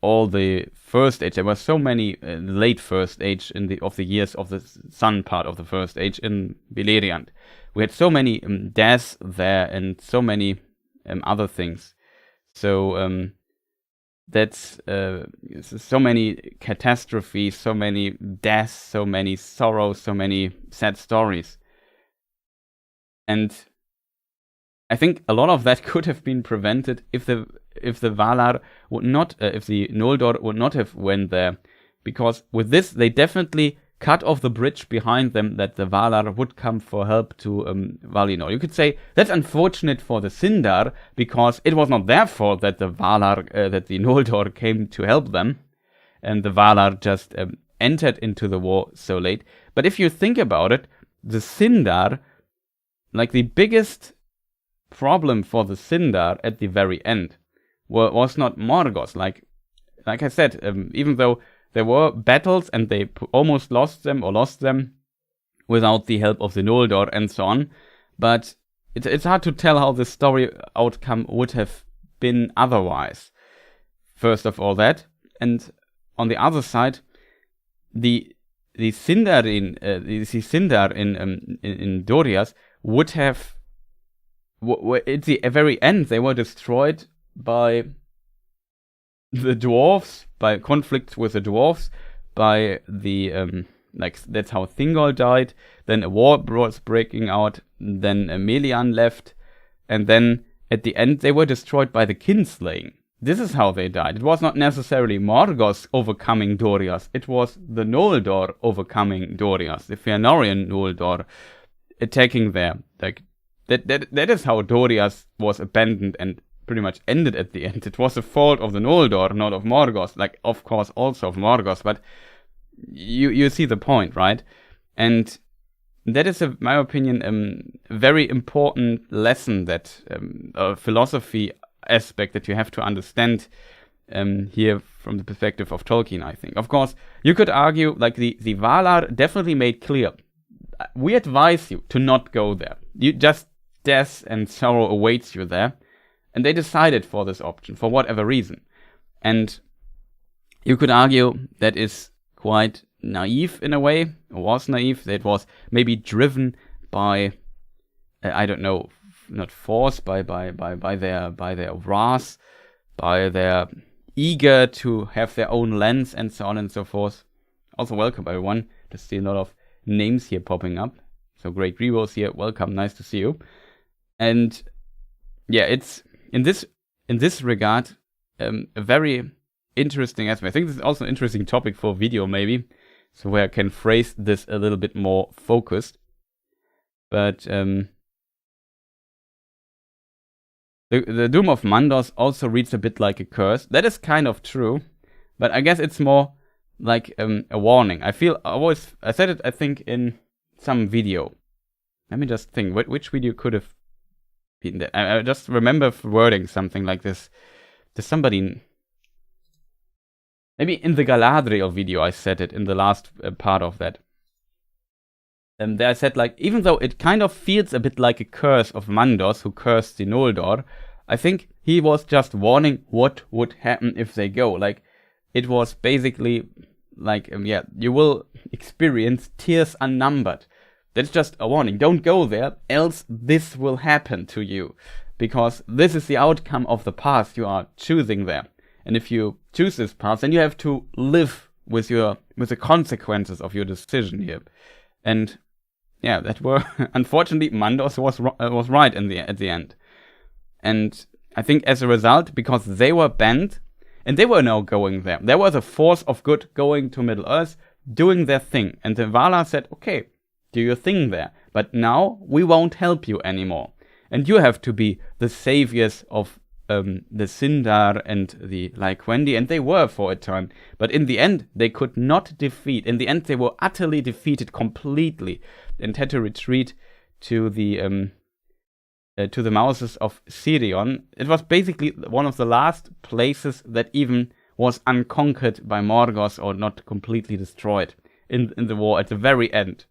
[SPEAKER 1] all the First Age. There were so many late First Age of the years of the Sun part of the First Age in Beleriand. We had so many deaths there and so many other things. So that's so many catastrophes, so many deaths, so many sorrows, so many sad stories. And I think a lot of that could have been prevented if the Valar would not, if the Noldor would not have went there, because with this they definitely cut off the bridge behind them that the Valar would come for help to Valinor. You could say that's unfortunate for the Sindar, because it was not their fault that the Noldor came to help them, and the Valar just entered into the war so late. But if you think about it, the Sindar, like the biggest problem for the Sindar at the very end was not Morgoth. Like I said, even though there were battles and they almost lost them without the help of the Noldor and so on. But it's hard to tell how the story outcome would have been otherwise. First of all that. And on the other side, the Sindar in Dorias would have, at the very end, they were destroyed by the dwarves, by conflicts with the dwarves, by the that's how Thingol died. Then a war was breaking out. Then Melian left, and then at the end they were destroyed by the kinslaying. this is how they died. It was not necessarily Morgoth overcoming Doriath. It was the Noldor overcoming Doriath. The Fëanorian Noldor attacking there. Like that is how Doriath was abandoned and pretty much ended at the end. It was the fault of the Noldor, not of Morgoth. Like, of course, also of Morgoth. But you see the point, right? And that is, in my opinion, a very important lesson, that a philosophy aspect that you have to understand here from the perspective of Tolkien, I think. Of course, you could argue, like, the Valar definitely made clear, we advise you to not go there. You just, death and sorrow awaits you there. And they decided for this option, for whatever reason. And you could argue that is quite naive in a way, or was naive. That was maybe driven by, I don't know, not force, by their wrath, by their eager to have their own lands, and so on and so forth. Also, welcome everyone. Just see a lot of names here popping up. So Great Rebos here, welcome, nice to see you. And yeah, it's in this regard a very interesting aspect. I think this is also an interesting topic for a video, maybe, so where I can phrase this a little bit more focused. But the Doom of Mandos also reads a bit like a curse. That is kind of true, but I guess it's more like a warning. I said it, I think, in some video. Let me just think, which video could have been that? I just remember wording something like this. There's somebody, maybe in the Galadriel video I said it, in the last part of that. There I said, like, even though it kind of feels a bit like a curse of Mandos, who cursed the Noldor, I think he was just warning what would happen if they go. Like, it was basically like, you will experience tears unnumbered. That's just a warning. Don't go there, else this will happen to you. Because this is the outcome of the path you are choosing there. And if you choose this path, then you have to live with the consequences of your decision here. And yeah, that were, unfortunately, Mandos was right at the end. And I think as a result, because they were banned, and they were now going there. There was a force of good going to Middle-earth, doing their thing. And the Valar said, okay, do your thing there. But now we won't help you anymore. And you have to be the saviors of the Sindar and the Lyquendi. And they were for a time. But in the end, they could not defeat. In the end, they were utterly defeated completely. And had to retreat to the mouths of Sirion. It was basically one of the last places that even was unconquered by Morgoth, or not completely destroyed in the war at the very end.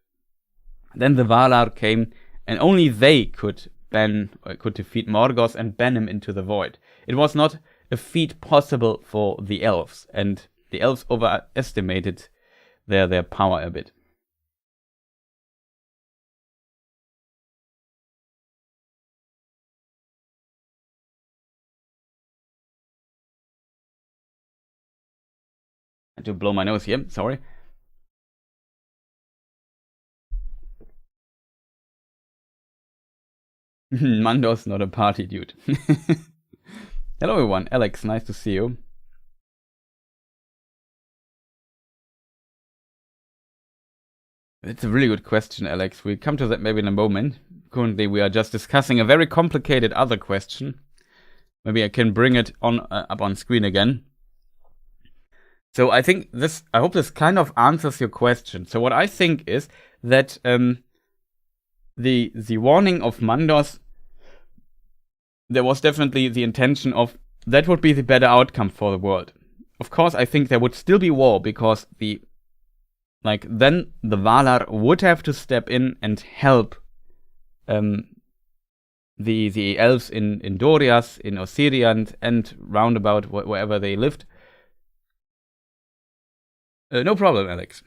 [SPEAKER 1] Then the Valar came, and only they could defeat Morgoth and ban him into the void. It was not a feat possible for the elves, and the elves overestimated their power a bit. I had to blow my nose here, sorry. Mandos, not a party dude. Hello everyone, Alex, nice to see you. It's a really good question, Alex. We'll come to that maybe in a moment. Currently we are just discussing a very complicated other question. Maybe I can bring it on up on screen again. So I think I hope this kind of answers your question. So what I think is that the warning of Mandos, there was definitely the intention of that would be the better outcome for the world. Of course, I think there would still be war, because then the Valar would have to step in and help the elves in Doriath, in Osirian, and roundabout wherever they lived. No problem, Alex.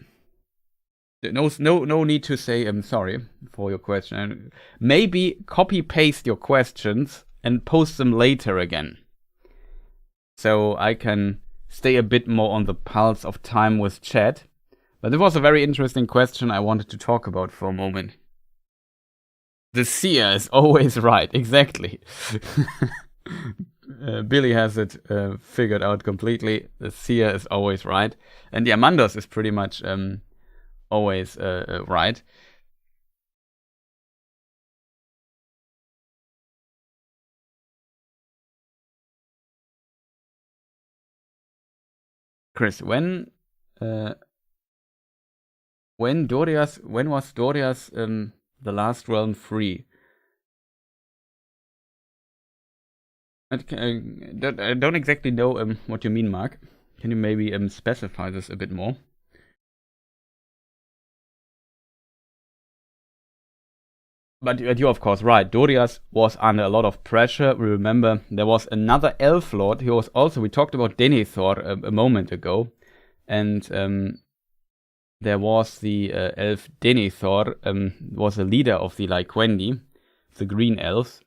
[SPEAKER 1] No need to say I'm sorry for your question. Maybe copy-paste your questions and post them later again, so I can stay a bit more on the pulse of time with chat. But it was a very interesting question I wanted to talk about for a moment. The seer is always right, exactly. Billy has it figured out completely. The seer is always right. And yeah, Mandos is pretty much always right. Chris, when was Doriath the last realm free? I don't exactly know what you mean, Mark. Can you maybe specify this a bit more? But you're of course right. Doriath was under a lot of pressure. We remember there was another elf lord. We talked about Denethor a moment ago, and there was the elf Denethor. Was a leader of the Lyquendi, the green elves.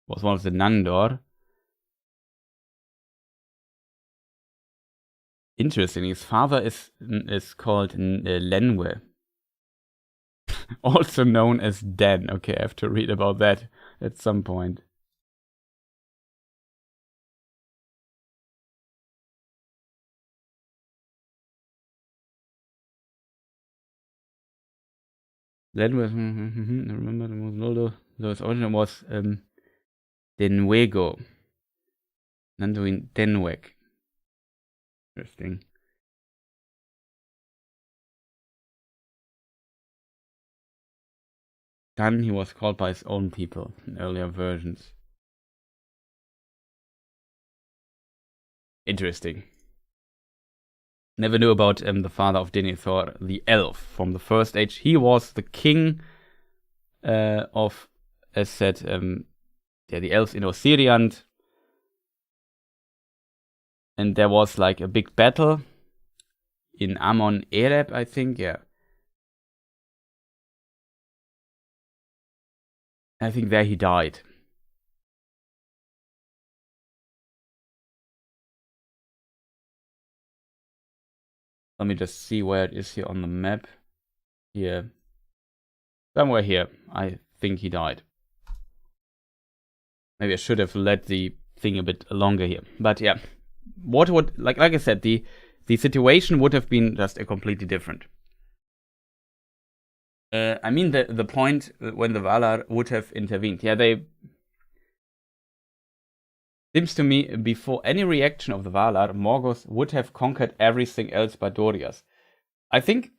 [SPEAKER 1] Was one of the Nandor. Interesting. His father is called Lenwe. Also known as Den. Okay, I have to read about that at some point. Lenwe, I remember the most so his origin was Denwego. Nanduin Denweg. Interesting. Dan, he was called by his own people in earlier versions. Interesting. Never knew about the father of Denethor, the elf from the First Age. He was the king of, as said, the elves in Osiriant. And there was like a big battle in Amon Ereb, I think, yeah. I think there he died. Let me just see where it is here on the map. Here. Somewhere here. I think he died. Maybe I should have let the thing a bit longer here. But yeah. What would, like I said, the situation would have been just a completely different. I mean the point when the Valar would have intervened. Yeah, they... Seems to me, before any reaction of the Valar, Morgoth would have conquered everything else by Doriath. I think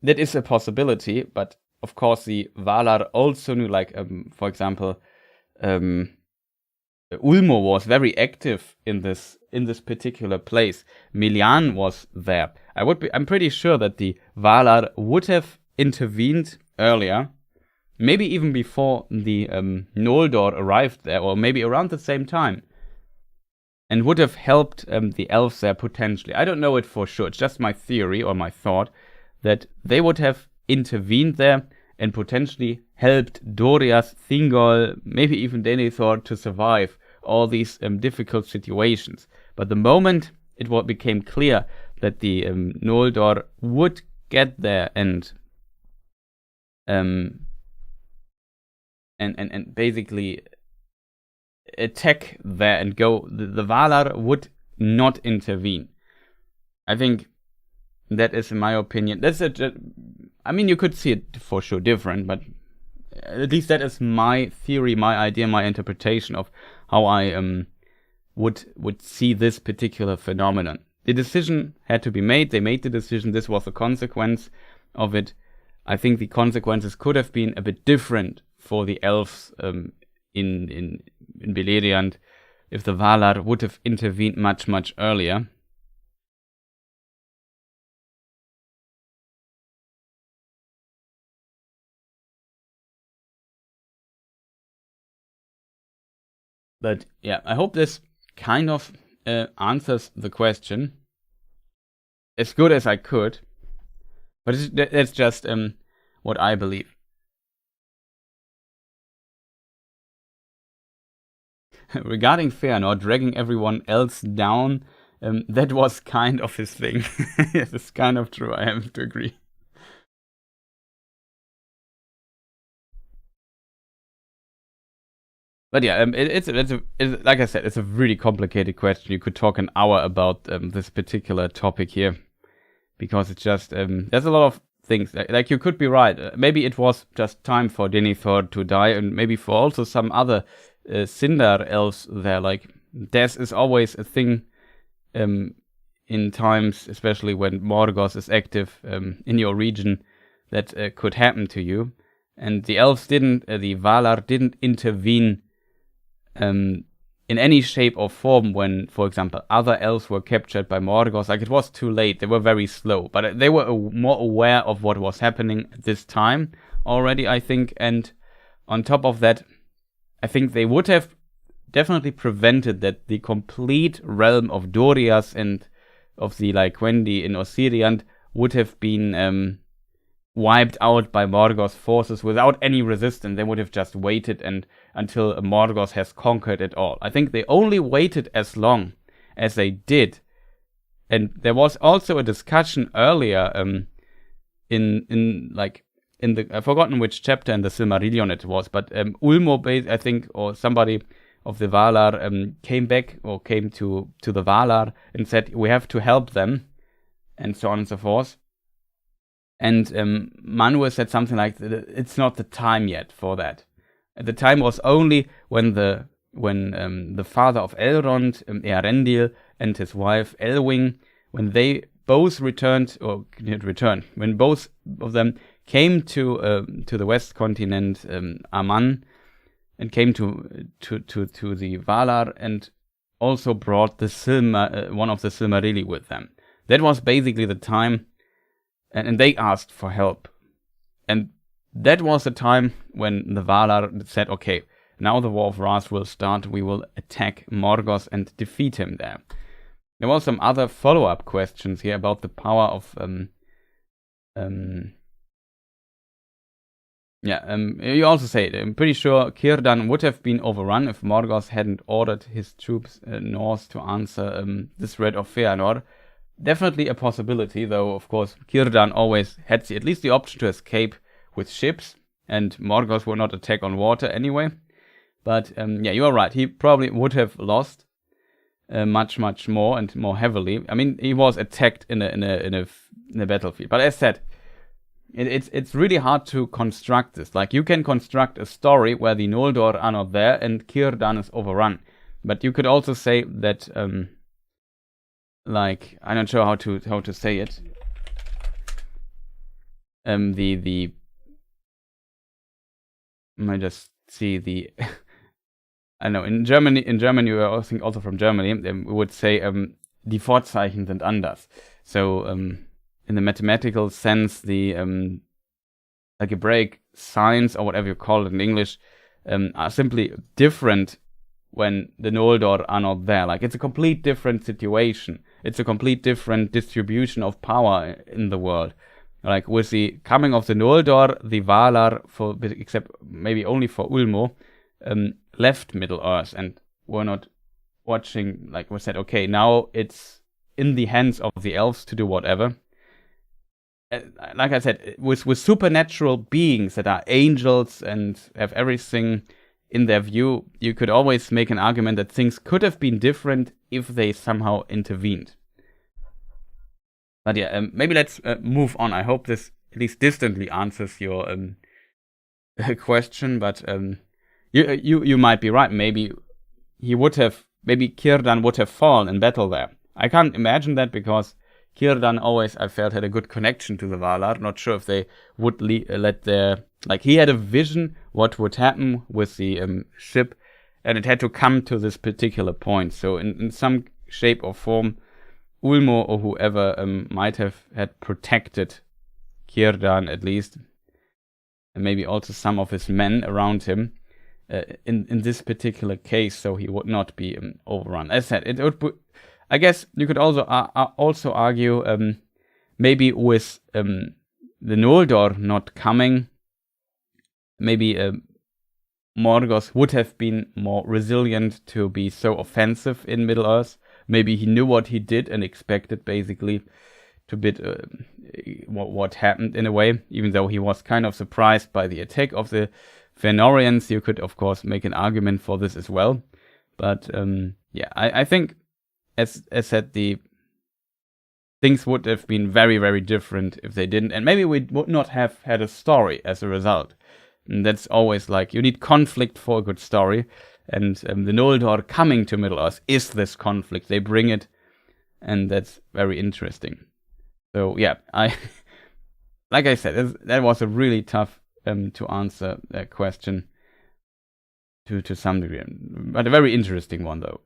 [SPEAKER 1] that is a possibility, but of course the Valar also knew, like, for example, Ulmo was very active in this particular place. Melian was there. I'm pretty sure that the Valar would have intervened earlier, maybe even before the Noldor arrived there, or maybe around the same time, and would have helped the elves there potentially. I don't know it for sure. It's just my theory or my thought that they would have intervened there and potentially helped Doriath, Thingol, maybe even Denethor to survive all these difficult situations. But the moment it became clear that the Noldor would get there and basically attack there and go, the Valar would not intervene. I think that is, in my opinion, I mean, you could see it for sure different, but at least that is my theory, my idea, my interpretation of how I would see this particular phenomenon. The decision had to be made. They made the decision. This was the consequence of it. I think the consequences could have been a bit different for the elves in Beleriand if the Valar would have intervened much earlier. But yeah, I hope this kind of answers the question as good as I could. But that's just what I believe. Regarding Fëanor dragging everyone else down, that was kind of his thing. Yes, it's kind of true, I have to agree. But yeah, it's like I said, it's a really complicated question. You could talk an hour about this particular topic here, because it's just there's a lot of things. Like you could be right. Maybe it was just time for Denethor to die, and maybe for also some other Sindar elves there. Like death is always a thing in times, especially when Morgoth is active in your region, that could happen to you. And the elves didn't, the Valar didn't intervene in any shape or form when, for example, other elves were captured by Morgoth. Like, it was too late. They were very slow, but they were more aware of what was happening at this time already, I think. And on top of that, I think they would have definitely prevented that the complete realm of Doriath and of the Lyquendi in Osiriant would have been wiped out by Morgoth's forces without any resistance. They would have just waited until Morgoth has conquered it all. I think they only waited as long as they did. And there was also a discussion earlier in the I've forgotten which chapter in the Silmarillion it was, but Ulmo, I think, or somebody of the Valar came back or came to the Valar and said, we have to help them, and so on and so forth. And Manwë said something like, it's not the time yet for that. The time was only when the father of Elrond, Eärendil, and his wife Elwing, when they both returned, when both of them came to the West Continent, Aman, and came to the Valar, and also brought the one of the Silmarilli with them. That was basically the time, and they asked for help. And that was the time when the Valar said, okay, now the War of Wrath will start, we will attack Morgoth and defeat him there. There was some other follow-up questions here about the power of you also say it. I'm pretty sure Círdan would have been overrun if Morgoth hadn't ordered his troops north to answer the threat of Fëanor. Definitely a possibility, though, of course, Círdan always had at least the option to escape with ships, and Morgoth would not attack on water anyway. But yeah, you are right. He probably would have lost much more and more heavily. I mean, he was attacked in a battlefield. But as said, it's really hard to construct this. Like, you can construct a story where the Noldor are not there and Círdan is overrun. But you could also say that, like, I'm not sure how to say it. I might just see the. I know in Germany, I think also from Germany, we would say die Vorzeichen sind anders. So in the mathematical sense, the algebraic signs, or whatever you call it in English, are simply different when the Noldor are not there. Like, it's a complete different situation. It's a complete different distribution of power in the world. Like, with the coming of the Noldor, the Valar, except maybe only for Ulmo, left Middle-earth and were not watching. Like, we said, okay, now it's in the hands of the elves to do whatever. Like I said, with supernatural beings that are angels and have everything in their view, you could always make an argument that things could have been different if they somehow intervened. But yeah, maybe let's move on. I hope this at least distantly answers your question. But you might be right. Maybe Círdan would have fallen in battle there. I can't imagine that, because Círdan always, I felt, had a good connection to the Valar. Not sure if they would let their... Like, he had a vision what would happen with the ship, and it had to come to this particular point. So in some shape or form, Ulmo or whoever might have had protected Círdan, at least, and maybe also some of his men around him in this particular case, so he would not be overrun. As I said, it would be, I guess you could also argue maybe with the Noldor not coming, maybe Morgoth would have been more resilient to be so offensive in Middle-earth. Maybe he knew what he did and expected basically to bit what happened in a way, even though he was kind of surprised by the attack of the Fëanorians, you could of course make an argument for this as well. But yeah, I think, as said, the things would have been very, very different if they didn't, and maybe we would not have had a story as a result. And that's always like, you need conflict for a good story, and the Noldor coming to Middle-earth is this conflict. They bring it, and that's very interesting. So yeah, like I said, that was a really tough to answer question to some degree, but a very interesting one though.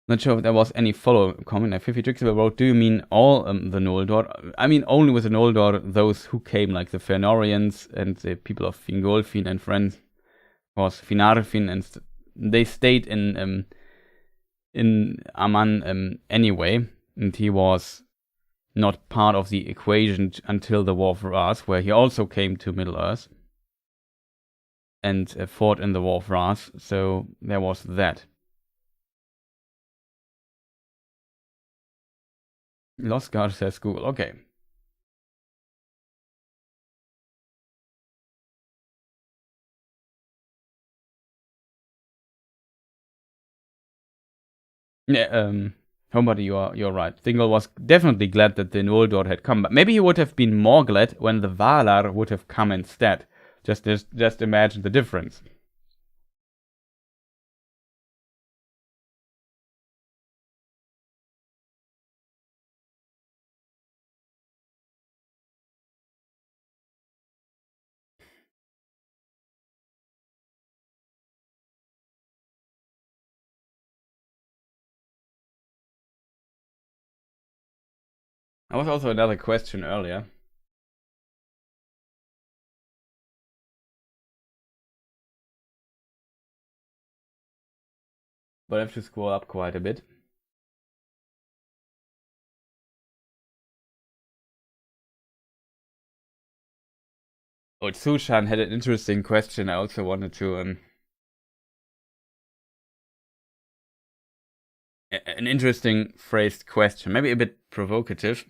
[SPEAKER 1] Not sure if there was any follow-up comment. Fifi Trixie wrote, do you mean all the Noldor? I mean only with the Noldor, those who came, like the Fëanorians and the people of Fingolfin and friends. Of course, Finarfin, and they stayed in Aman anyway, and he was not part of the equation until the War of Wrath, where he also came to Middle-earth and fought in the War of Wrath, so there was that. Lost Guard says Google. Okay. Yeah, Hombody, you're right. Thingol was definitely glad that the Noldor had come, but maybe he would have been more glad when the Valar would have come instead. Just imagine the difference. There was also another question earlier. But I have to scroll up quite a bit. Oh, Sushan had an interesting question. I also wanted to an interesting phrased question, maybe a bit provocative.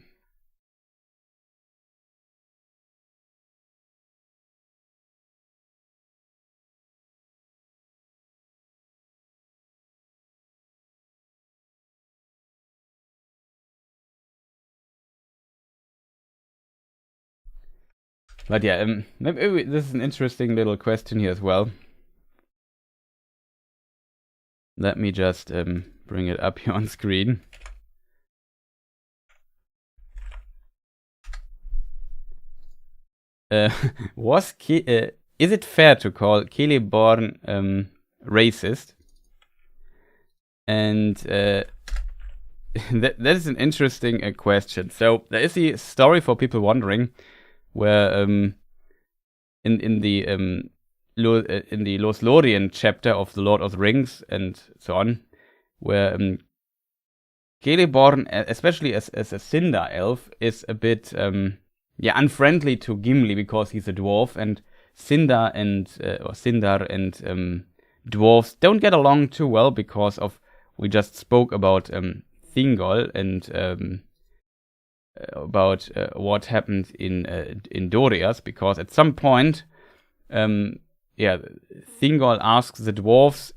[SPEAKER 1] But yeah, maybe this is an interesting little question here as well. Let me just bring it up here on screen. Is it fair to call Celeborn racist? And that is an interesting question. So there is a story for people wondering, where in the Lothlorien chapter of the Lord of the Rings and so on, where Celeborn, especially as a Sindar elf, is a bit unfriendly to Gimli because he's a dwarf, and Sindar and dwarves don't get along too well because of, we just spoke about Thingol and about what happened in Doriath, because at some point Thingol asks the dwarves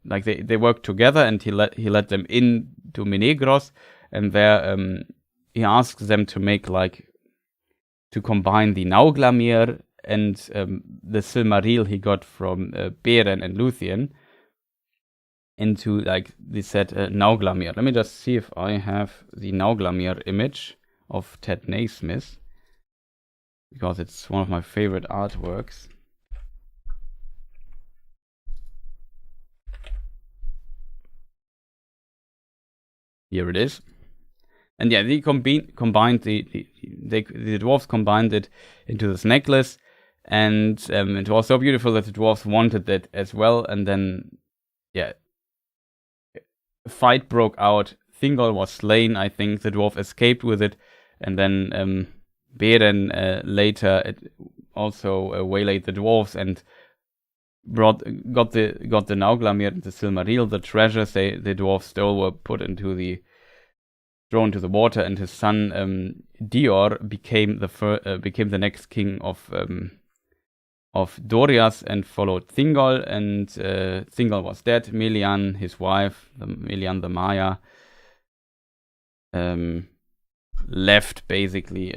[SPEAKER 1] they work together, and he let them in to Menegros, and there he asks them to make to combine the Nauglamir and the Silmaril he got from Beren and Luthien into the set Nauglamir. Let me just see if I have the Nauglamir image of Ted Naismith, because it's one of my favorite artworks. Here it is. And yeah, they combined the dwarves combined it into this necklace, and it was so beautiful that the dwarves wanted that as well. And then, yeah, a fight broke out. Thingol was slain. I think the dwarf escaped with it, and then Beren later also waylaid the dwarves and got the Nauglamir and the Silmaril, the treasures the dwarves stole, were thrown to the water, and his son Dior became the next king of Doriath and followed Thingol, and Thingol was dead. Melian, his wife, Melian the Maya, left basically.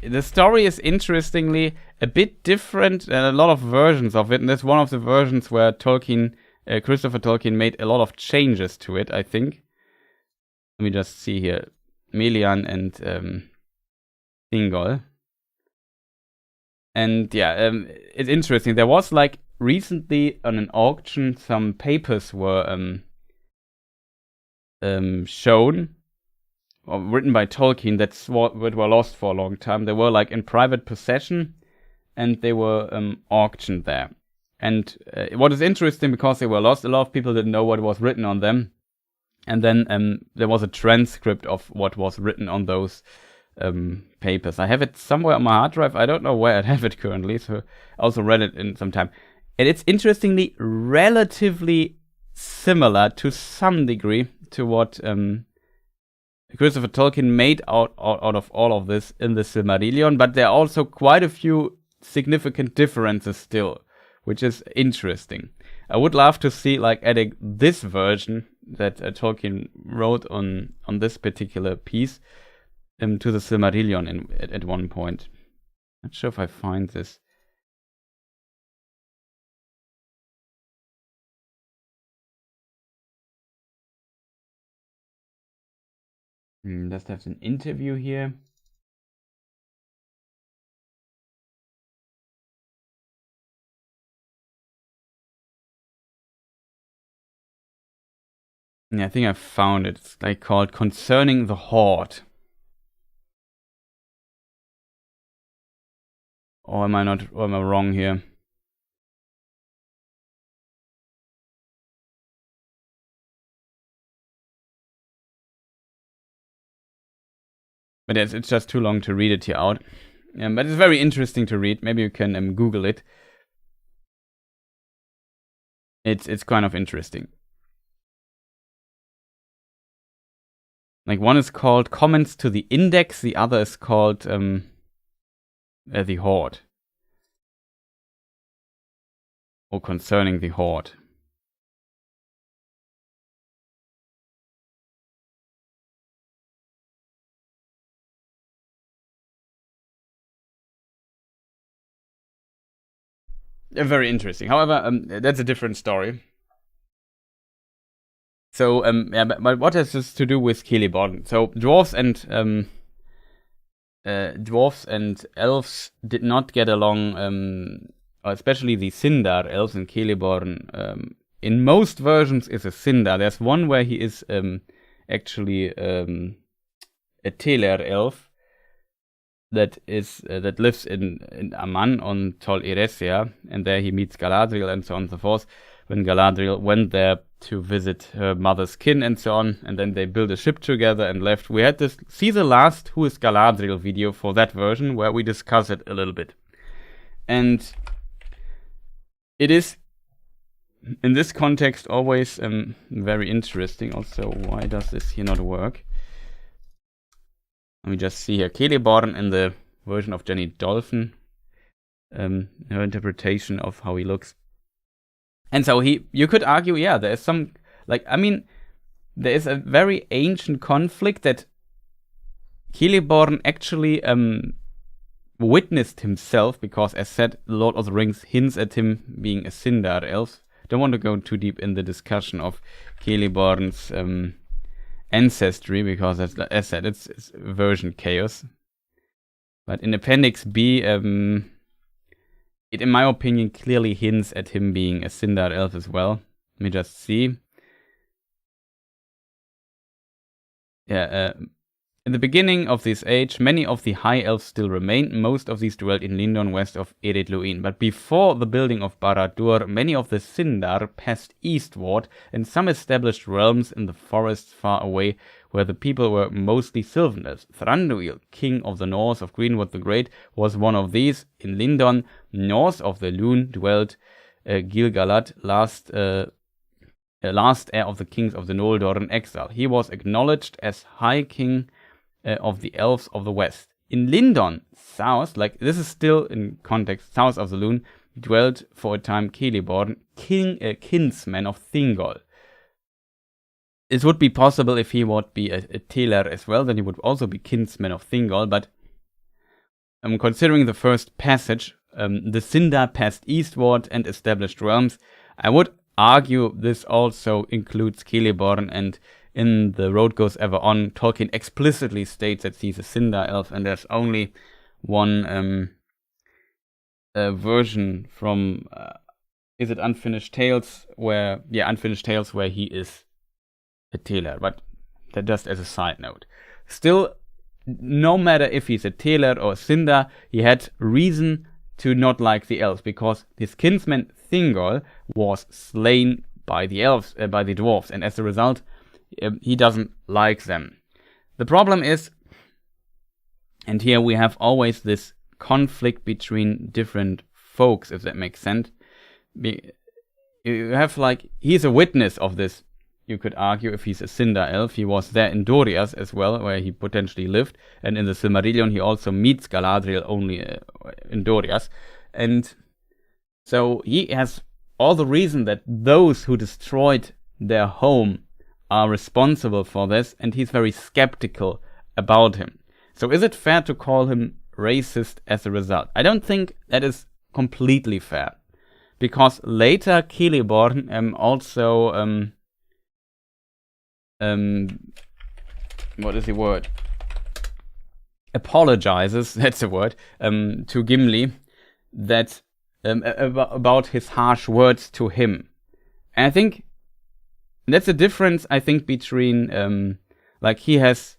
[SPEAKER 1] The story is interestingly a bit different, and a lot of versions of it, and that's one of the versions where Christopher Tolkien made a lot of changes to it, I think. Let me just see here. Melian and Thingol. And yeah, it's interesting. There was like recently on an auction, some papers were shown or written by Tolkien that were lost for a long time. They were like in private possession, and they were auctioned there. And what is interesting, because they were lost, a lot of people didn't know what was written on them. And then there was a transcript of what was written on those papers. I have it somewhere on my hard drive. I don't know where I have it currently, so I also read it in some time. And it's interestingly relatively similar to some degree to what Christopher Tolkien made out of all of this in the Silmarillion, but there are also quite a few significant differences still, which is interesting. I would love to see like adding this version that Tolkien wrote on this particular piece to the Silmarillion at one point. Not sure if I find this. Let's have an interview here. Yeah, I think I found it. It's like called Concerning the Horde. Or am I wrong here? But it's just too long to read it here out. But it's very interesting to read. Maybe you can Google it. It's kind of interesting. Like one is called Comments to the Index, the other is called the Horde. Or Concerning the Horde. Very interesting. However, that's a different story. So, but what has this to do with Celeborn? So, dwarves and elves did not get along, especially the Sindar elves in Celeborn. In most versions, is a Sindar. There's one where he is actually a Teler elf that lives in Aman on Tol Eressëa, and there he meets Galadriel and so on and so forth. When Galadriel went there to visit her mother's kin and so on, and then they built a ship together and left. We had this see the last Who is Galadriel video for that version, where we discuss it a little bit. And it is, in this context, always very interesting. Also, why does this here not work? Let me just see here. Celeborn in the version of Jenny Dolphin, her interpretation of how he looks. And so you could argue, yeah, there is some, there is a very ancient conflict that Celeborn actually witnessed himself, because, as said, Lord of the Rings hints at him being a Sindar elf. Don't want to go too deep in the discussion of Celeborn's ancestry, because, as said, it's version chaos. But in Appendix B, it, in my opinion, clearly hints at him being a Sindar elf as well. Let me just see. Yeah, in the beginning of this age, many of the high elves still remained. Most of these dwelt in Lindon, west of Ered Luin. But before the building of Barad-dûr, many of the Sindar passed eastward, and some established realms in the forests far away, where the people were mostly Sylvan elves. Thranduil, king of the Norse of Greenwood the Great, was one of these. In Lindon, north of the Lune, dwelt Gil-galad, last heir of the kings of the Noldor in exile. He was acknowledged as High King of the Elves of the West. In Lindon, south, like this is still in context, south of the Lune, dwelt for a time Celeborn, kinsman of Thingol. It would be possible if he would be a Teler as well, then he would also be kinsman of Thingol, but considering the first passage, the Sindar passed eastward and established realms, I would argue this also includes Celeborn, and in The Road Goes Ever On, Tolkien explicitly states that he's a Sindar elf, and there's only one version from, is it Unfinished Tales, where he is a Teler, but that just as a side note. Still, no matter if he's a Teler or a Sindar, he had reason to not like the elves, because his kinsman Thingol was slain by the elves, by the dwarves, and as a result, he doesn't like them. The problem is, and here we have always this conflict between different folks, if that makes sense. You have like, he's a witness of this, you could argue, if he's a Sindar elf. He was there in Dorias as well, where he potentially lived, and in the Silmarillion he also meets Galadriel only in Dorias, and so he has all the reason that those who destroyed their home are responsible for this, and he's very skeptical about him. So is it fair to call him racist as a result? I don't think that is completely fair, because later Celeborn also what is the word? Apologizes, that's the word, to Gimli, that about his harsh words to him. And I think that's the difference, I think, between, like, he has,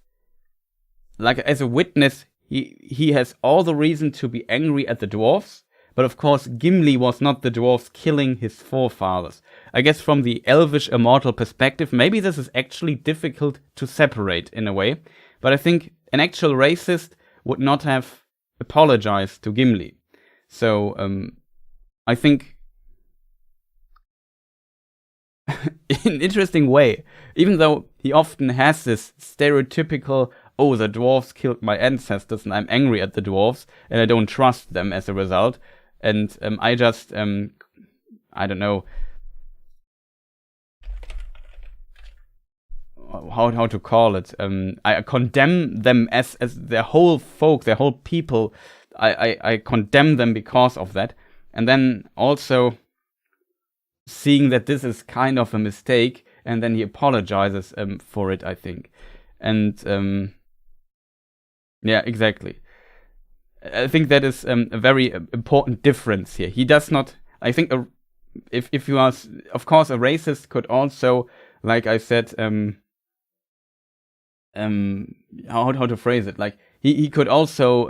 [SPEAKER 1] like, as a witness, he has all the reason to be angry at the dwarves, but of course Gimli was not the dwarves killing his forefathers. I guess from the elvish immortal perspective, maybe this is actually difficult to separate in a way, but I think an actual racist would not have apologized to Gimli. So, I think in an interesting way, even though he often has this stereotypical, oh, the dwarves killed my ancestors and I'm angry at the dwarves and I don't trust them as a result, and I just, I don't know how to call it, I condemn them as their whole folk, their whole people, I condemn them because of that, and then also seeing that this is kind of a mistake, and then he apologizes for it, I think. And yeah, exactly. I think that is a very important difference here. He does not, I think, if you are, of course, a racist could also, like I said, how to phrase it, like, he could also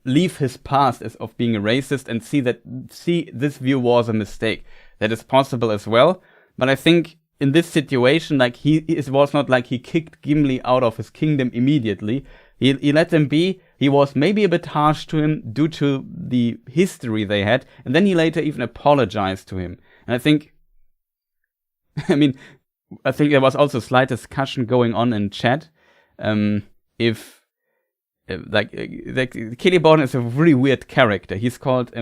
[SPEAKER 1] leave his past as of being a racist and see this view was a mistake. That is possible as well, but I think in this situation, like, it was not like he kicked Gimli out of his kingdom immediately. He let them be. He was maybe a bit harsh to him due to the history they had, and then he later even apologized to him. And I think, I think there was also slight discussion going on in chat. If Celeborn is a really weird character. He's called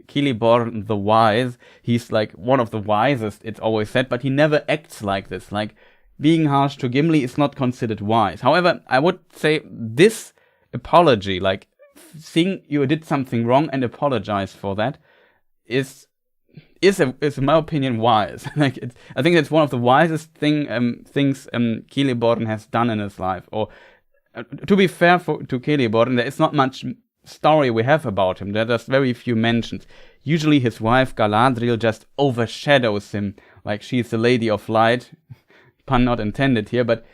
[SPEAKER 1] Celeborn the Wise. He's like one of the wisest, it's always said, but he never acts like this. Like, being harsh to Gimli is not considered wise. However, I would say this apology, like seeing you did something wrong and apologize for that, is in my opinion wise. Like, I think that's one of the wisest things Celeborn has done in his life. Or to be fair to Celeborn, there is not much story we have about him. There are just very few mentions. Usually his wife Galadriel just overshadows him, like she's the Lady of Light, pun not intended here, but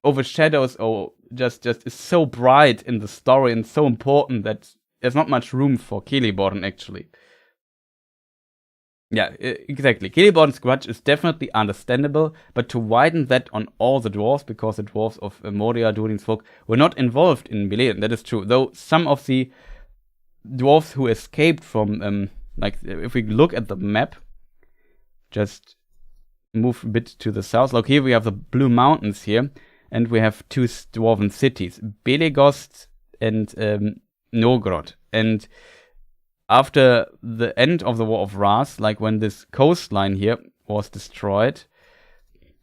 [SPEAKER 1] overshadows or just is so bright in the story and so important that there's not much room for Celeborn actually. Yeah, exactly. Celeborn's grudge is definitely understandable, but to widen that on all the dwarves, because the dwarves of Moria, Durin's folk, were not involved in Beleriand, that is true. Though some of the dwarves who escaped from Like, if we look at the map, just move a bit to the south. Look, here we have the Blue Mountains here, and we have two dwarven cities, Belegost and Norgoth. And after the end of the War of Wrath, like when this coastline here was destroyed,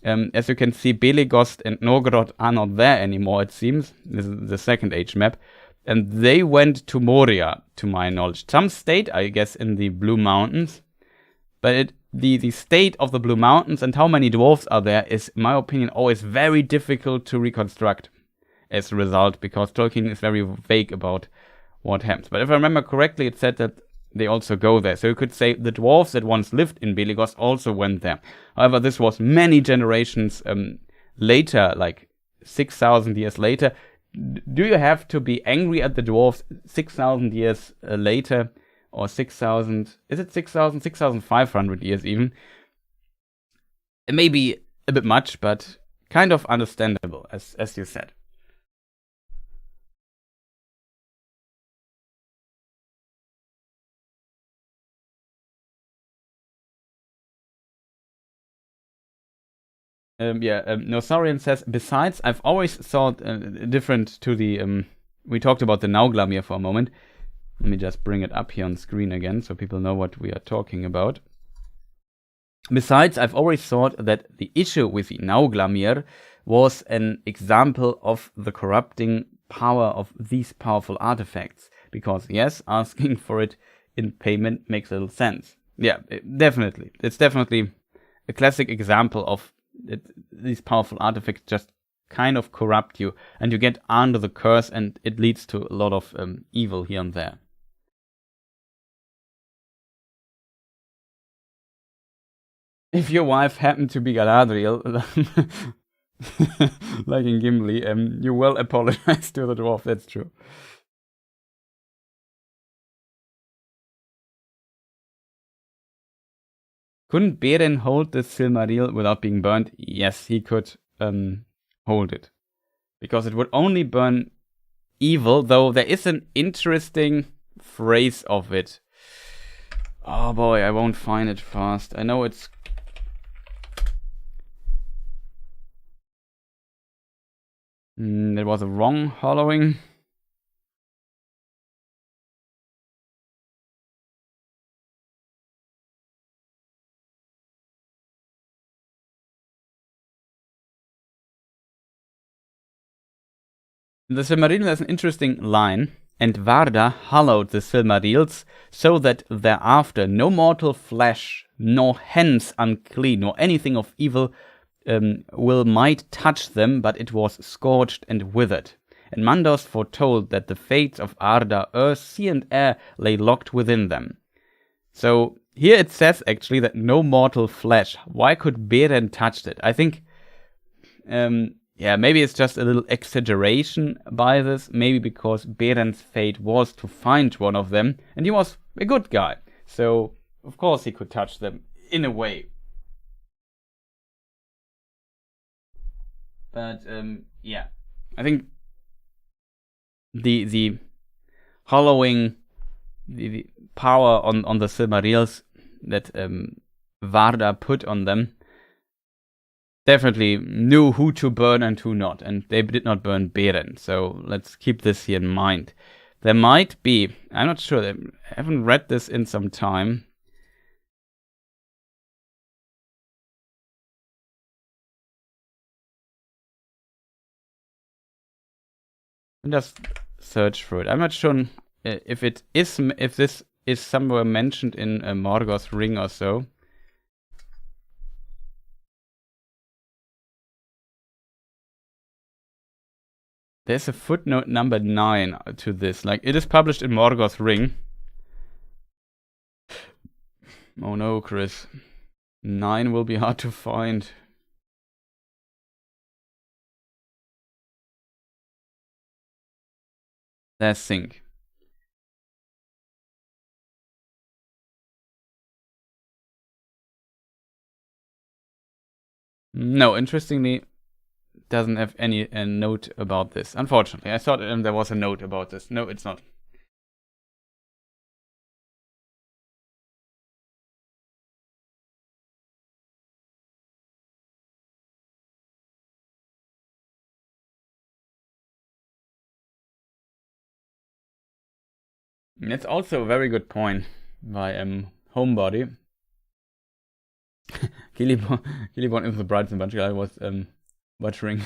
[SPEAKER 1] as you can see, Belegost and Morgoth are not there anymore, it seems. This is the Second Age map. And they went to Moria, to my knowledge. Some stayed, I guess, in the Blue Mountains. But the state of the Blue Mountains and how many dwarves are there is, in my opinion, always very difficult to reconstruct as a result, because Tolkien is very vague about what happens. But if I remember correctly, it said that they also go there. So you could say the dwarves that once lived in Belegost also went there. However, this was many generations later, like 6,000 years later. Do you have to be angry at the dwarves 6,000 years later? Or 6,000, is it 6,000? 6,500 years even. It may be a bit much, but kind of understandable, as you said. Nosarian says, besides, I've always thought different to the, we talked about the Nauglamir for a moment. Let me just bring it up here on screen again so people know what we are talking about. Besides, I've always thought that the issue with the Nauglamir was an example of the corrupting power of these powerful artifacts. Because, yes, asking for it in payment makes little sense. Yeah, definitely. It's definitely a classic example of these powerful artifacts just kind of corrupt you, and you get under the curse, and it leads to a lot of evil here and there. If your wife happened to be Galadriel, like in Gimli, you will apologize to the dwarf, that's true. Couldn't Beren hold the Silmaril without being burned? Yes, he could hold it. Because it would only burn evil, though there is an interesting phrase of it. Oh boy, I won't find it fast. I know it's... It was a wrong hollowing. The Silmarillion has an interesting line. And Varda hallowed the Silmarils, so that thereafter no mortal flesh, nor hence unclean, nor anything of evil might touch them, but it was scorched and withered. And Mandos foretold that the fates of Arda, earth, sea, and air lay locked within them. So here it says actually that no mortal flesh. Why could Beren touch it? I think, maybe it's just a little exaggeration by this. Maybe because Beren's fate was to find one of them, and he was a good guy. So of course he could touch them in a way. But I think the hollowing, the power on the Silmarils that Varda put on them definitely knew who to burn and who not, and they did not burn Beren. So let's keep this here in mind. There might be, I'm not sure, I haven't read this in some time. Just search for it. I'm not sure if this is somewhere mentioned in Morgoth's Ring or so. There's a footnote number 9 to this. Like, it is published in Morgoth's Ring. Oh no, Chris. 9 will be hard to find. Let's think. No, interestingly, doesn't have any note about this. Unfortunately, I thought there was a note about this. No, it's not. That's also a very good point by Homebody. Gilliborn is the Brides and Bunch guy was butchering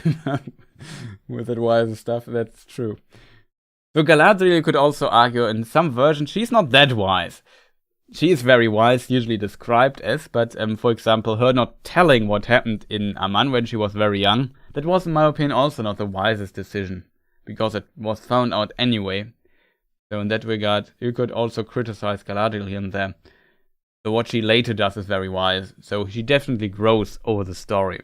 [SPEAKER 1] with that wise stuff. That's true. So Galadriel could also argue in some versions she's not that wise. She is very wise, usually described as, but for example, her not telling what happened in Aman when she was very young, that was in my opinion also not the wisest decision, because it was found out anyway. So in that regard, you could also criticize Galadriel here and there. So what she later does is very wise, so she definitely grows over the story.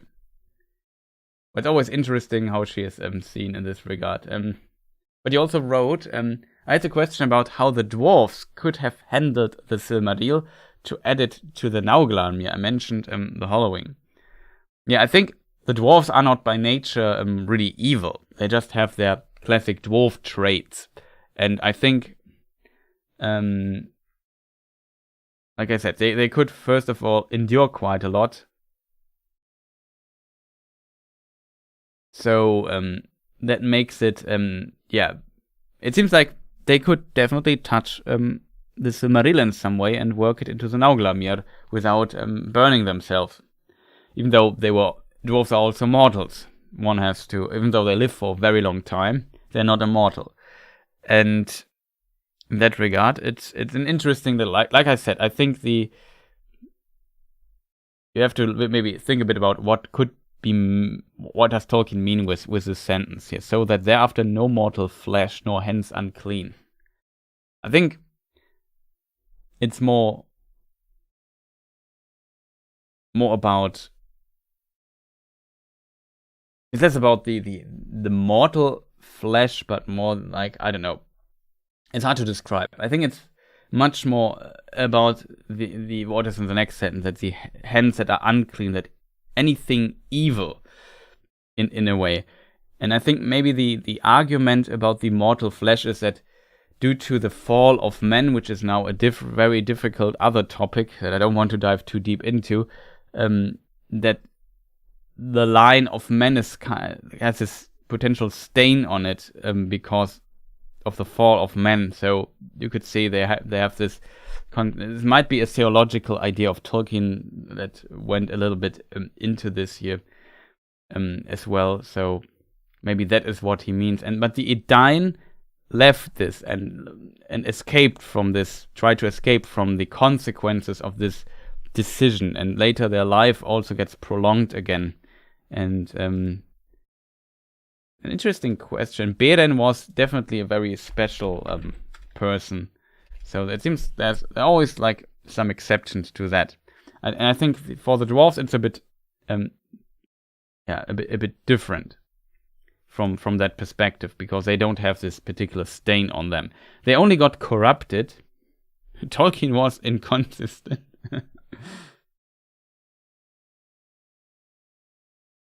[SPEAKER 1] But it's always interesting how she is seen in this regard. But you also wrote, I had a question about how the dwarves could have handled the Silmaril to add it to the Nauglamir. I mentioned the Hollowing. Yeah, I think the dwarves are not by nature really evil. They just have their classic dwarf traits. And I think, like I said, they could first of all endure quite a lot. So that makes it, yeah, it seems like they could definitely touch the Silmaril in some way and work it into the Nauglamir without burning themselves. Even though dwarves are also mortals. One has to, even though they live for a very long time, they're not immortal. And in that regard, it's an interesting little, like I said, I think you have to maybe think a bit about what does Tolkien mean with this sentence here, so that thereafter no mortal flesh, nor hence unclean. I think it's more about, it's less about the mortal flesh, but more like, I don't know, it's hard to describe. I think it's much more about the what is in the next sentence, that the hands that are unclean, that anything evil in a way. And I think maybe the argument about the mortal flesh is that due to the fall of men, which is now a very difficult other topic that I don't want to dive too deep into, that the line of men has this potential stain on it because of the fall of men. So you could say they have this. This might be a theological idea of Tolkien that went a little bit into this here as well. So maybe that is what he means. But the Edain left this and escaped from this, tried to escape from the consequences of this decision, and later their life also gets prolonged again. And an interesting question. Beren was definitely a very special person. So it seems there's always like some exceptions to that, and I think for the dwarves it's a bit, a bit different from that perspective, because they don't have this particular stain on them. They only got corrupted. Tolkien was inconsistent.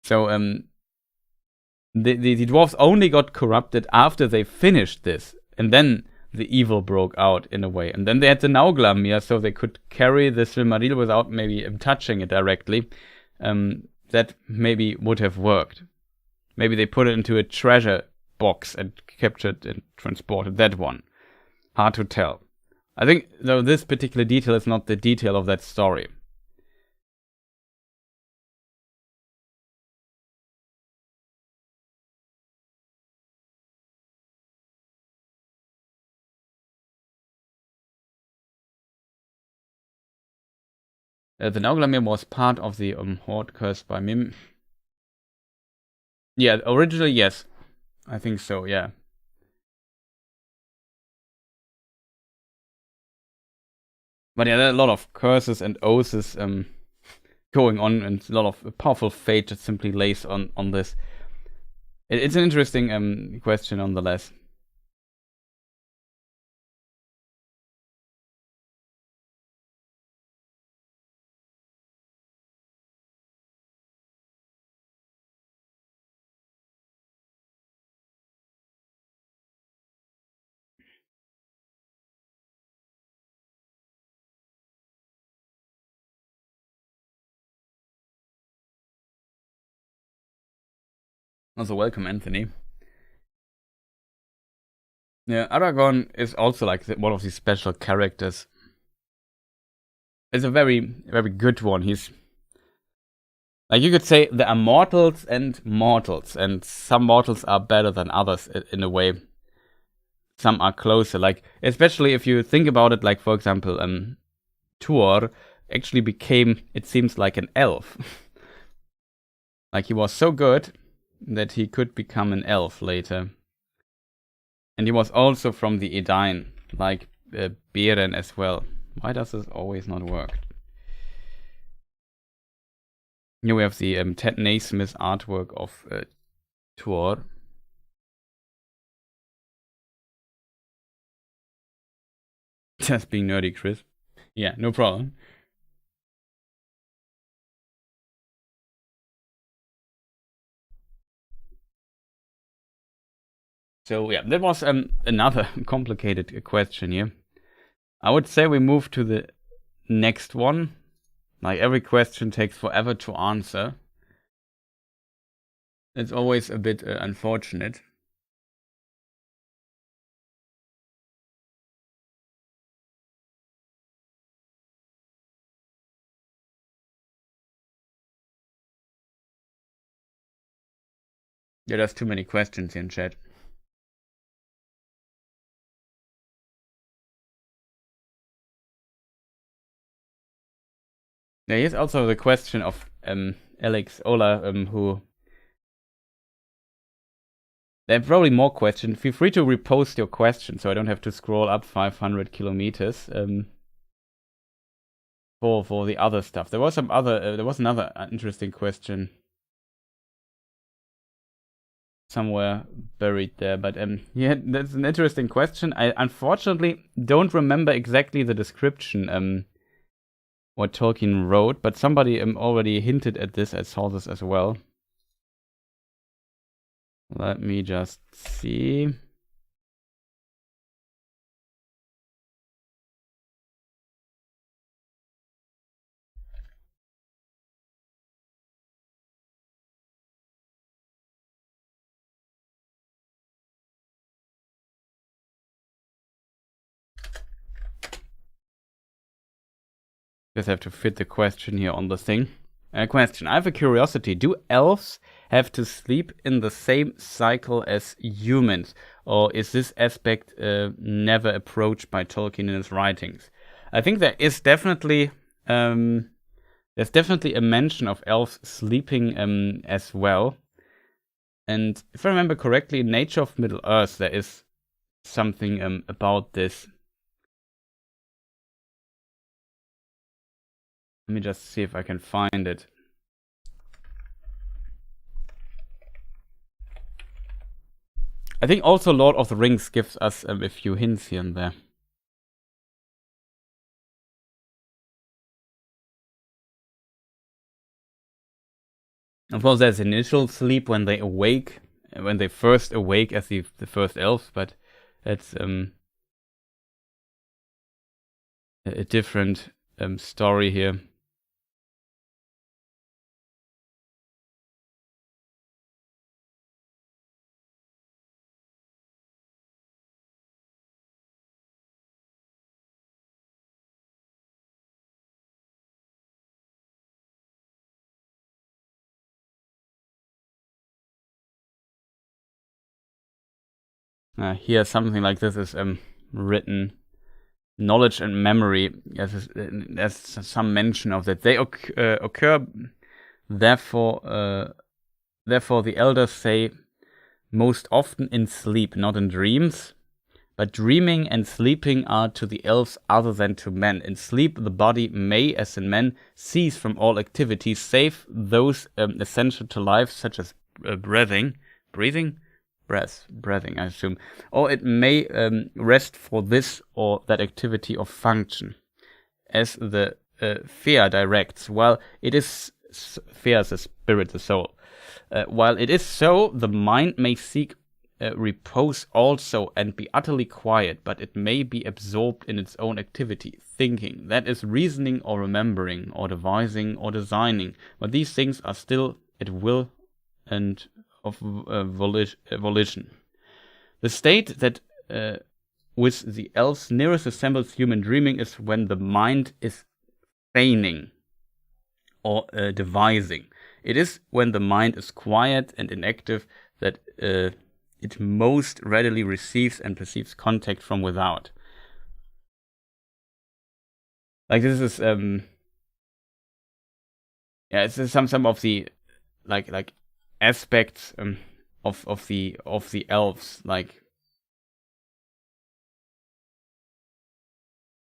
[SPEAKER 1] So the dwarves only got corrupted after they finished this, and then the evil broke out in a way. And then they had the Nauglamir, so they could carry the Silmaril without maybe touching it directly. That maybe would have worked. Maybe they put it into a treasure box and captured and transported that one. Hard to tell. I think, though, this particular detail is not the detail of that story. The Nauglamir was part of the Horde cursed by Mim. Yeah, originally, yes. I think so, yeah. But yeah, there are a lot of curses and oaths going on, and a lot of powerful fate that simply lays on this. It's an interesting question nonetheless. Also, welcome, Anthony. Yeah, Aragorn is also like one of these special characters. It's a very, very good one. He's like, you could say there are mortals, and some mortals are better than others in a way. Some are closer, like especially if you think about it, like for example, Tuor actually became, it seems, like an elf. Like he was so good that he could become an elf later. And he was also from the Edain, like Beren as well. Why does this always not work? Here we have the Ted Naismith artwork of Tuor. Just being nerdy, Chris. Yeah, no problem. So yeah, that was another complicated question here. I would say we move to the next one. Like every question takes forever to answer. It's always a bit unfortunate. Yeah, there's too many questions in chat. There is also the question of Alex Ola, who... There are probably more questions. Feel free to repost your question so I don't have to scroll up 500 kilometers for the other stuff. There was some other... there was another interesting question somewhere buried there, but yeah, that's an interesting question. I unfortunately don't remember exactly the description what Tolkien wrote, but somebody already hinted at this. I saw this as well. Let me just see. Just have to fit the question here on the thing. Question. I have a curiosity. Do elves have to sleep in the same cycle as humans? Or is this aspect never approached by Tolkien in his writings? I think there is definitely... there's definitely a mention of elves sleeping as well. And if I remember correctly, in Nature of Middle-earth, there is something about this. Let me just see if I can find it. I think also Lord of the Rings gives us a few hints here and there. Of course, there's initial sleep when they awake, when they first awake as the first elves, but that's a different story here. Here, something like this is written. Knowledge and memory, there's some mention of that. They occur, therefore the elders say, most often in sleep, not in dreams. But dreaming and sleeping are to the elves other than to men. In sleep, the body may, as in men, cease from all activities, save those essential to life, such as breathing, I assume. Or it may rest for this or that activity or function, as the fear directs. While it is fear, the spirit, the soul. While it is so, the mind may seek repose also and be utterly quiet, but it may be absorbed in its own activity, thinking. That is reasoning or remembering or devising or designing. But these things are still at will and of volition. The state that with the elves nearest resembles human dreaming is when the mind is feigning or devising. It is when the mind is quiet and inactive that it most readily receives and perceives contact from without. Like this is it's some of the like aspects of the elves. Like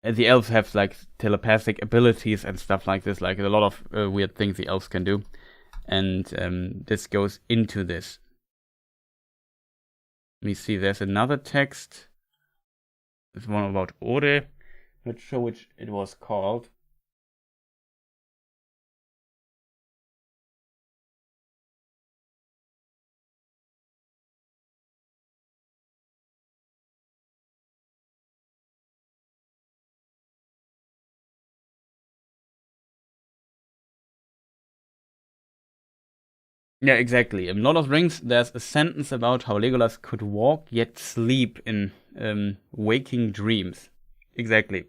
[SPEAKER 1] the elves have like telepathic abilities and stuff like this. Like a lot of weird things the elves can do, and this goes into this. Let me see. There's another text. There's one about Ore. Not sure which it was called. Yeah, exactly. In Lord of the Rings, there's a sentence about how Legolas could walk yet sleep in waking dreams. Exactly.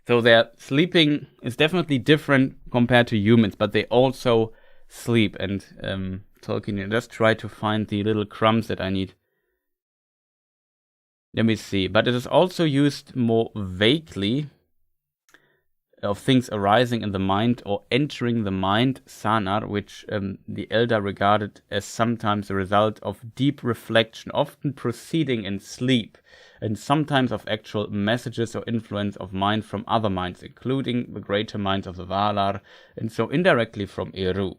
[SPEAKER 1] So their sleeping is definitely different compared to humans, but they also sleep. And Tolkien just try to find the little crumbs that I need. Let me see. But it is also used more vaguely of things arising in the mind or entering the mind, sanar, which the elder regarded as sometimes the result of deep reflection, often proceeding in sleep, and sometimes of actual messages or influence of mind from other minds, including the greater minds of the Valar, and so indirectly from Eru.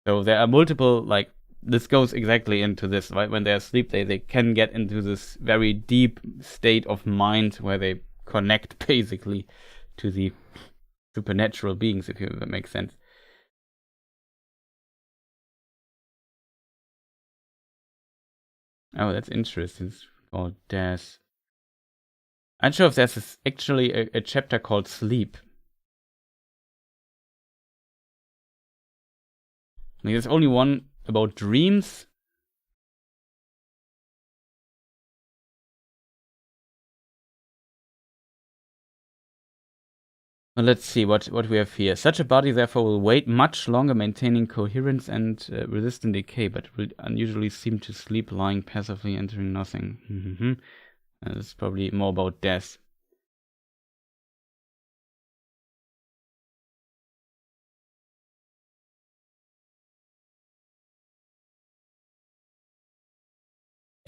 [SPEAKER 1] So there are multiple, like, this goes exactly into this, right? When they're asleep, they can get into this very deep state of mind where they connect basically to the supernatural beings, if that makes sense. Oh, that's interesting. Oh, death. I'm not sure if there's actually a chapter called Sleep. Like, there's only one about dreams. Well, let's see what we have here. Such a body, therefore, will wait much longer, maintaining coherence and resistant decay, but will unusually seem to sleep, lying passively, entering nothing. It's probably more about death.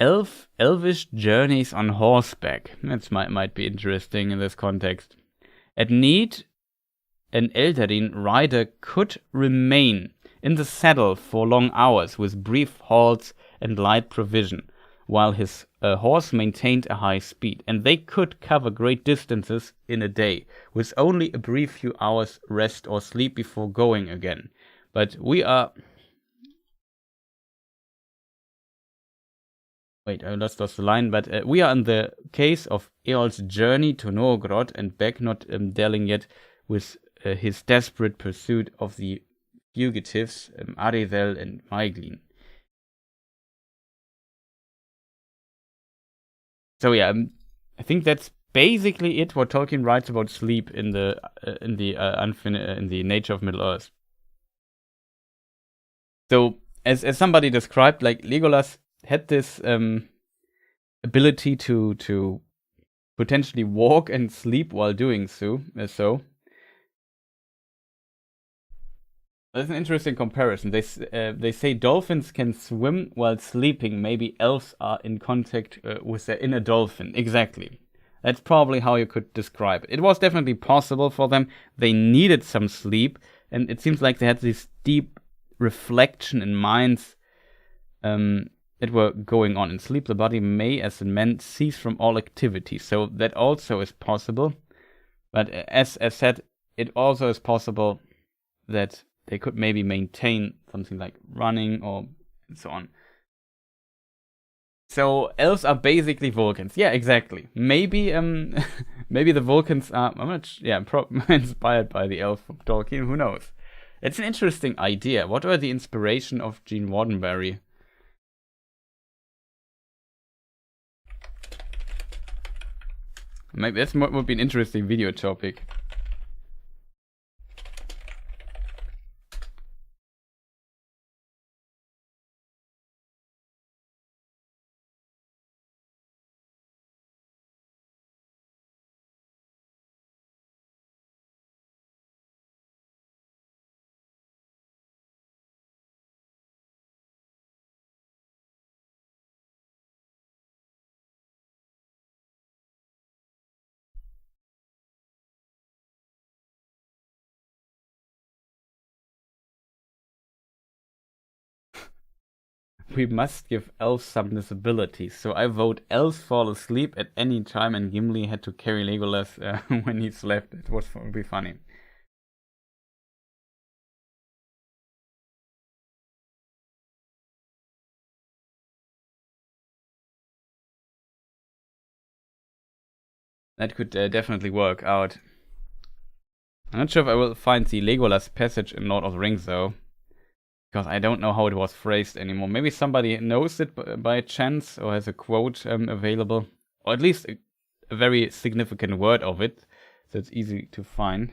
[SPEAKER 1] Elvish journeys on horseback. That might be interesting in this context. At need, an Eldarin rider could remain in the saddle for long hours with brief halts and light provision, while his horse maintained a high speed, and they could cover great distances in a day, with only a brief few hours rest or sleep before going again. But we are... Wait, I lost the line, but we are in the case of Eol's journey to Morgoth and back, not dealing yet with his desperate pursuit of the fugitives, Aredhel and Maeglin. So yeah, I think that's basically it. What Tolkien writes about sleep in the Nature of Middle Earth. So as somebody described, like Legolas had this ability to potentially walk and sleep while doing so. That's an interesting comparison. They say dolphins can swim while sleeping. Maybe elves are in contact with their inner dolphin. Exactly. That's probably how you could describe it. It was definitely possible for them. They needed some sleep, and it seems like they had this deep reflection in minds that were going on. In sleep, the body may, as in men, cease from all activity. So that also is possible. But as said, it also is possible that they could maybe maintain something like running or so on. So elves are basically Vulcans. Yeah, exactly. Maybe maybe the Vulcans are inspired by the elf from Tolkien. Who knows? It's an interesting idea. What were the inspiration of Gene Roddenberry? Maybe that would be an interesting video topic. We must give elves some disabilities, so I vote elves fall asleep at any time and Gimli had to carry Legolas when he slept. It would be funny. That could definitely work out. I'm not sure if I will find the Legolas passage in Lord of the Rings though, because I don't know how it was phrased anymore. Maybe somebody knows it by chance or has a quote available, or at least a very significant word of it, so it's easy to find.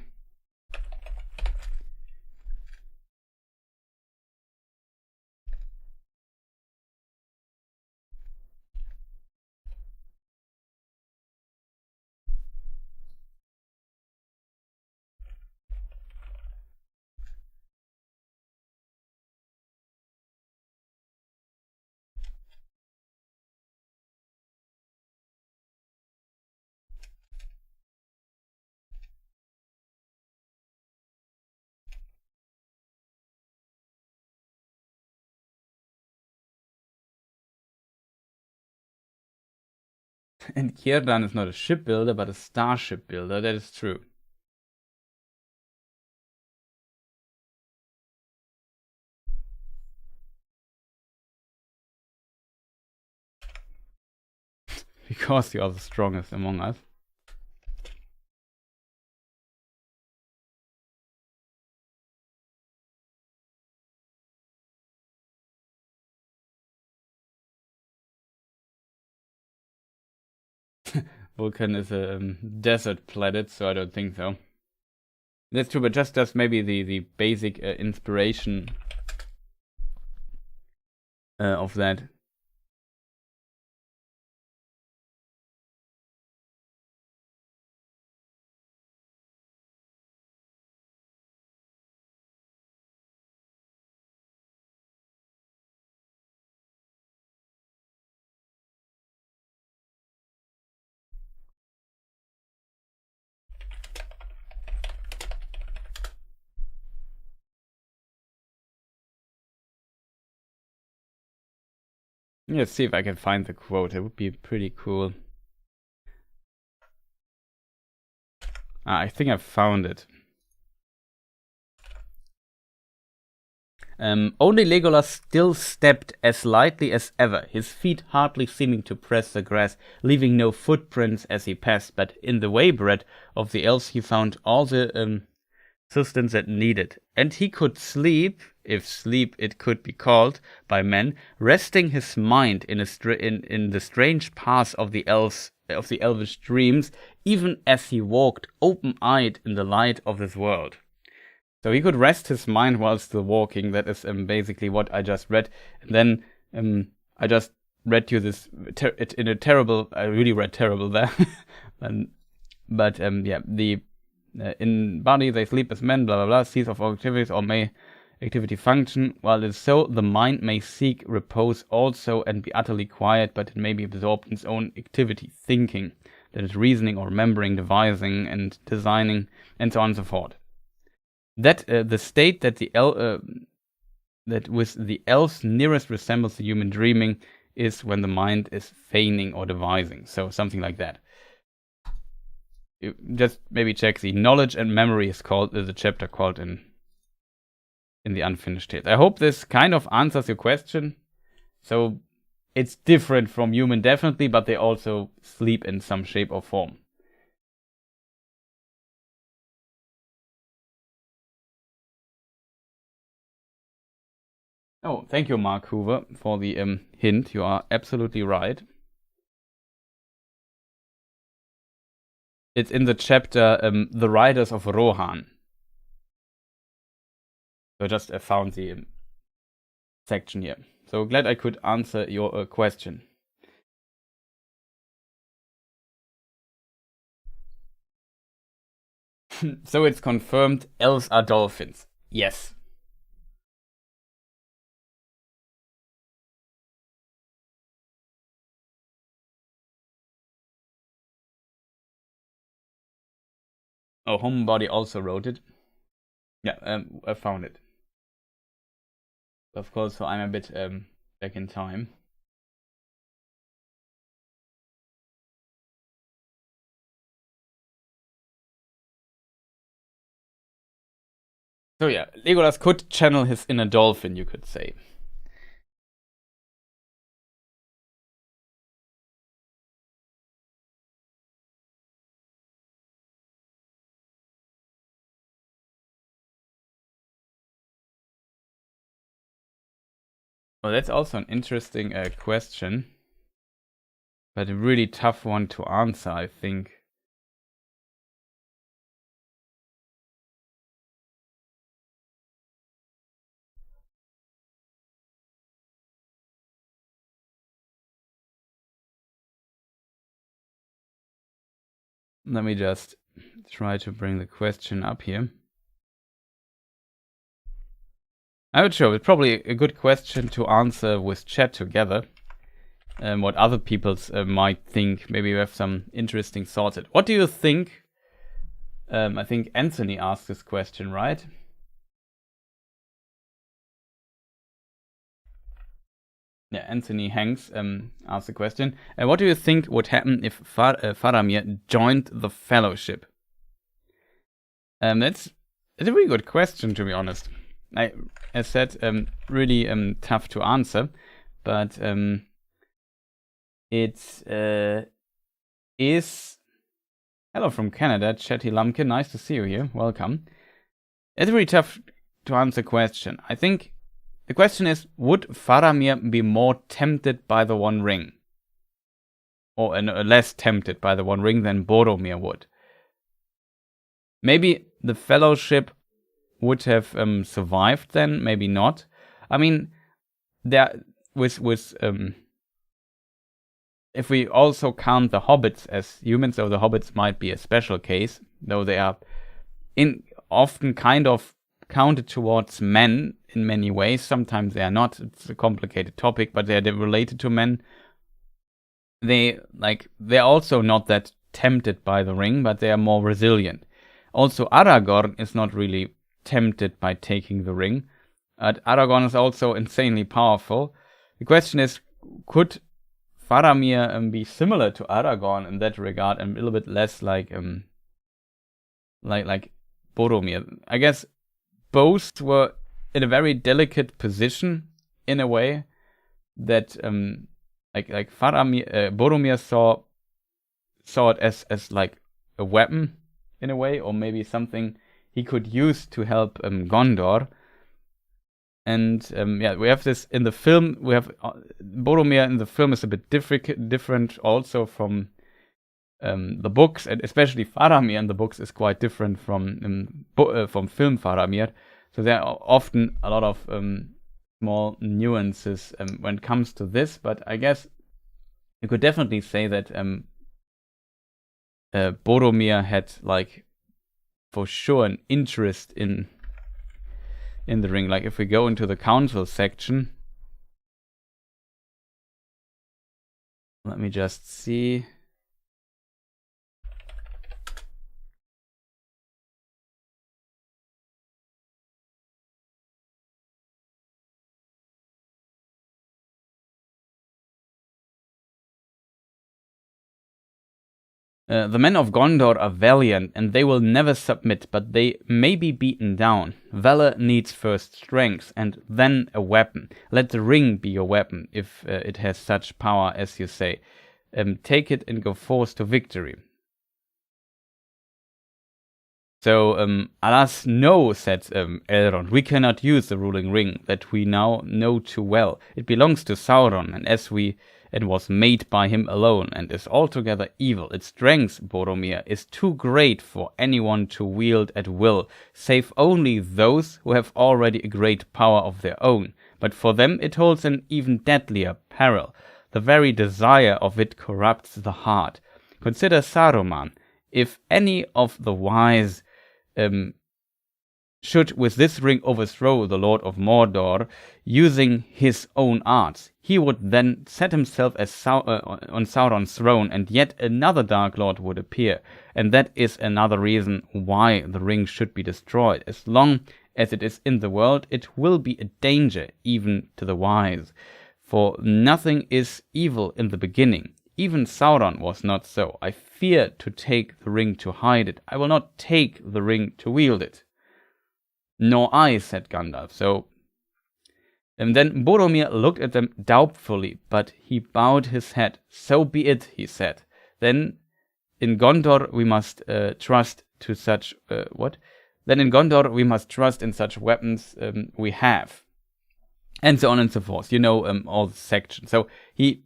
[SPEAKER 1] And Kierdan is not a shipbuilder, but a starship builder. That is true. Because you are the strongest among us. Vulcan is a desert planet, so I don't think so. That's true, but just maybe the basic inspiration of that. Let's see if I can find the quote. It would be pretty cool. I think I found it. Only Legolas still stepped as lightly as ever, his feet hardly seeming to press the grass, leaving no footprints as he passed, but in the waybread of the elves he found all the sustenance that needed. And he could sleep, if sleep it could be called, by men, resting his mind in the strange paths of the elvish dreams, even as he walked open-eyed in the light of this world. So he could rest his mind while still walking. That is basically what I just read. And then I just read you this in a terrible. I really read terrible there. but yeah, in body they sleep as men. Blah blah blah. Cease of all activities or may activity function. While it is so, the mind may seek repose also and be utterly quiet, but it may be absorbed in its own activity, thinking, that is reasoning or remembering, devising and designing, and so on and so forth. That the state that that with the elves nearest resembles the human dreaming is when the mind is feigning or devising. So something like that. You just maybe check the knowledge and memory is called the chapter called in the Unfinished Tales. I hope this kind of answers your question. So it's different from human definitely, but they also sleep in some shape or form. Oh, thank you, Mark Hoover, for the hint. You are absolutely right. It's in the chapter The Riders of Rohan. So I just found the section here. So glad I could answer your question. So it's confirmed elves are dolphins. Yes. Oh, Homebody also wrote it. Yeah, I found it. Of course, so I'm a bit back in time. So yeah, Legolas could channel his inner dolphin, you could say. Well, that's also an interesting question, but a really tough one to answer, I think. Let me just try to bring the question up here. I would show it's probably a good question to answer with chat together. What other people might think. Maybe you have some interesting thoughts. What do you think? I think Anthony asked this question, right? Yeah, Anthony Hanks asked the question. What do you think would happen if Faramir joined the Fellowship? That's a really good question, to be honest. As said, really tough to answer, but it is. Hello from Canada, Chatty Lumpkin. Nice to see you here. Welcome. It's really tough to answer question. I think the question is, would Faramir be more tempted by the One Ring? Or less tempted by the One Ring than Boromir would? Maybe the Fellowship would have survived then, maybe not. I mean, if we also count the hobbits as humans, though the hobbits might be a special case, though they are often kind of counted towards men in many ways. Sometimes they are not. It's a complicated topic, but they're related to men. They're also not that tempted by the ring, but they are more resilient. Also, Aragorn is not really tempted by taking the ring. Aragorn is also insanely powerful. The question is, could Faramir be similar to Aragorn in that regard, and a little bit less like Boromir? I guess both were in a very delicate position in a way that Boromir saw it as like a weapon in a way, or maybe something he could use to help Gondor. And we have this in the film. We have Boromir in the film is a bit different also from the books, and especially Faramir in the books is quite different from film Faramir. So there are often a lot of small nuances when it comes to this. But I guess you could definitely say that Boromir had for sure an interest in the ring. Like if we go into the council section, let me just see. The men of Gondor are valiant, and they will never submit, but they may be beaten down. Valor needs first strength, and then a weapon. Let the ring be your weapon, if it has such power as you say. Take it and go forth to victory. So, alas, no, said Elrond. We cannot use the ruling ring that we now know too well. It belongs to Sauron, and and was made by him alone, and is altogether evil. Its strength, Boromir, is too great for anyone to wield at will, save only those who have already a great power of their own. But for them it holds an even deadlier peril. The very desire of it corrupts the heart. Consider Saruman. If any of the wise should with this ring overthrow the Lord of Mordor, using his own arts, he would then set himself as on Sauron's throne, and yet another Dark Lord would appear. And that is another reason why the ring should be destroyed. As long as it is in the world, it will be a danger even to the wise. For nothing is evil in the beginning. Even Sauron was not so. I fear to take the ring to hide it. I will not take the ring to wield it. Nor I, said Gandalf. And then Boromir looked at them doubtfully, but he bowed his head. So be it, he said. Then in Gondor we must trust to such Then in Gondor we must trust in such weapons we have, and so on and so forth. You know, all the sections. So he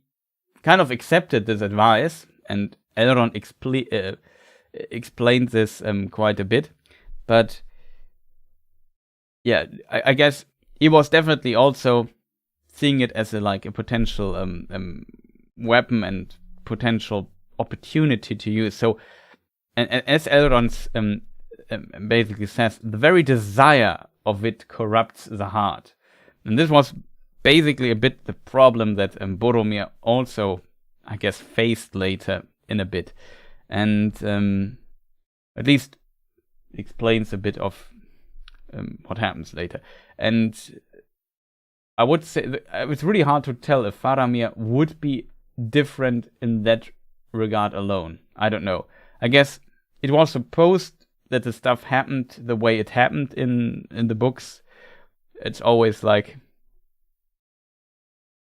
[SPEAKER 1] kind of accepted this advice, and Elrond explained this quite a bit. But yeah, I guess he was definitely also seeing it as a potential weapon and potential opportunity to use. So, and as Elrond basically says, the very desire of it corrupts the heart. And this was basically a bit the problem that Boromir also, I guess, faced later in a bit. And at least explains a bit of what happens later. And I would say it's really hard to tell if Faramir would be different in that regard alone. I don't know. I guess it was supposed that the stuff happened the way it happened in the books. It's always like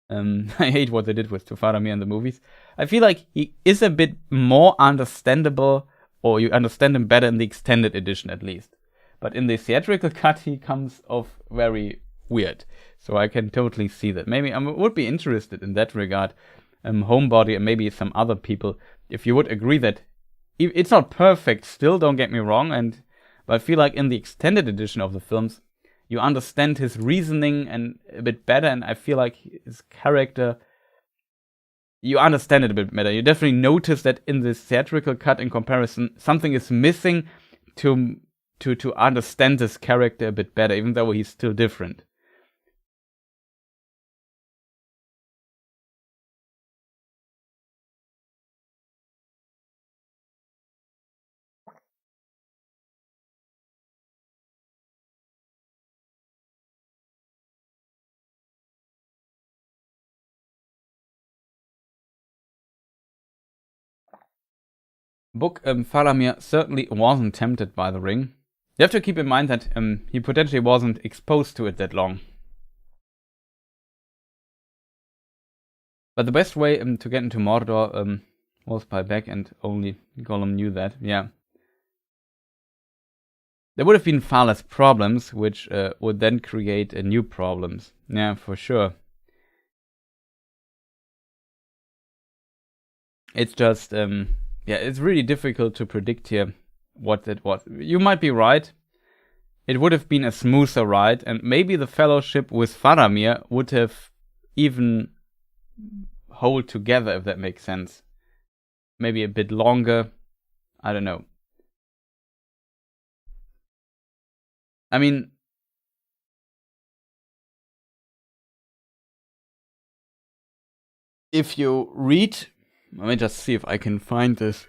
[SPEAKER 1] I hate what they did with Faramir in the movies. I feel like he is a bit more understandable, or you understand him better in the extended edition at least. But in the theatrical cut, he comes off very weird. So I can totally see that. Maybe I would be interested in that regard, Homebody and maybe some other people, if you would agree that it's not perfect still, don't get me wrong, but I feel like in the extended edition of the films, you understand his reasoning and a bit better, and I feel like his character, you understand it a bit better. You definitely notice that in the theatrical cut in comparison, something is missing to understand this character a bit better, even though he's still different. Book Faramir certainly wasn't tempted by the ring. You have to keep in mind that he potentially wasn't exposed to it that long. But the best way to get into Mordor was by back, and only Gollum knew that, yeah. There would have been far less problems, which would then create new problems. Yeah, for sure. It's just, yeah, it's really difficult to predict here what that was. You might be right. It would have been a smoother ride, and maybe the fellowship with Faramir would have even hold together, if that makes sense. Maybe a bit longer. I don't know. I mean, if you read, let me just see if I can find this.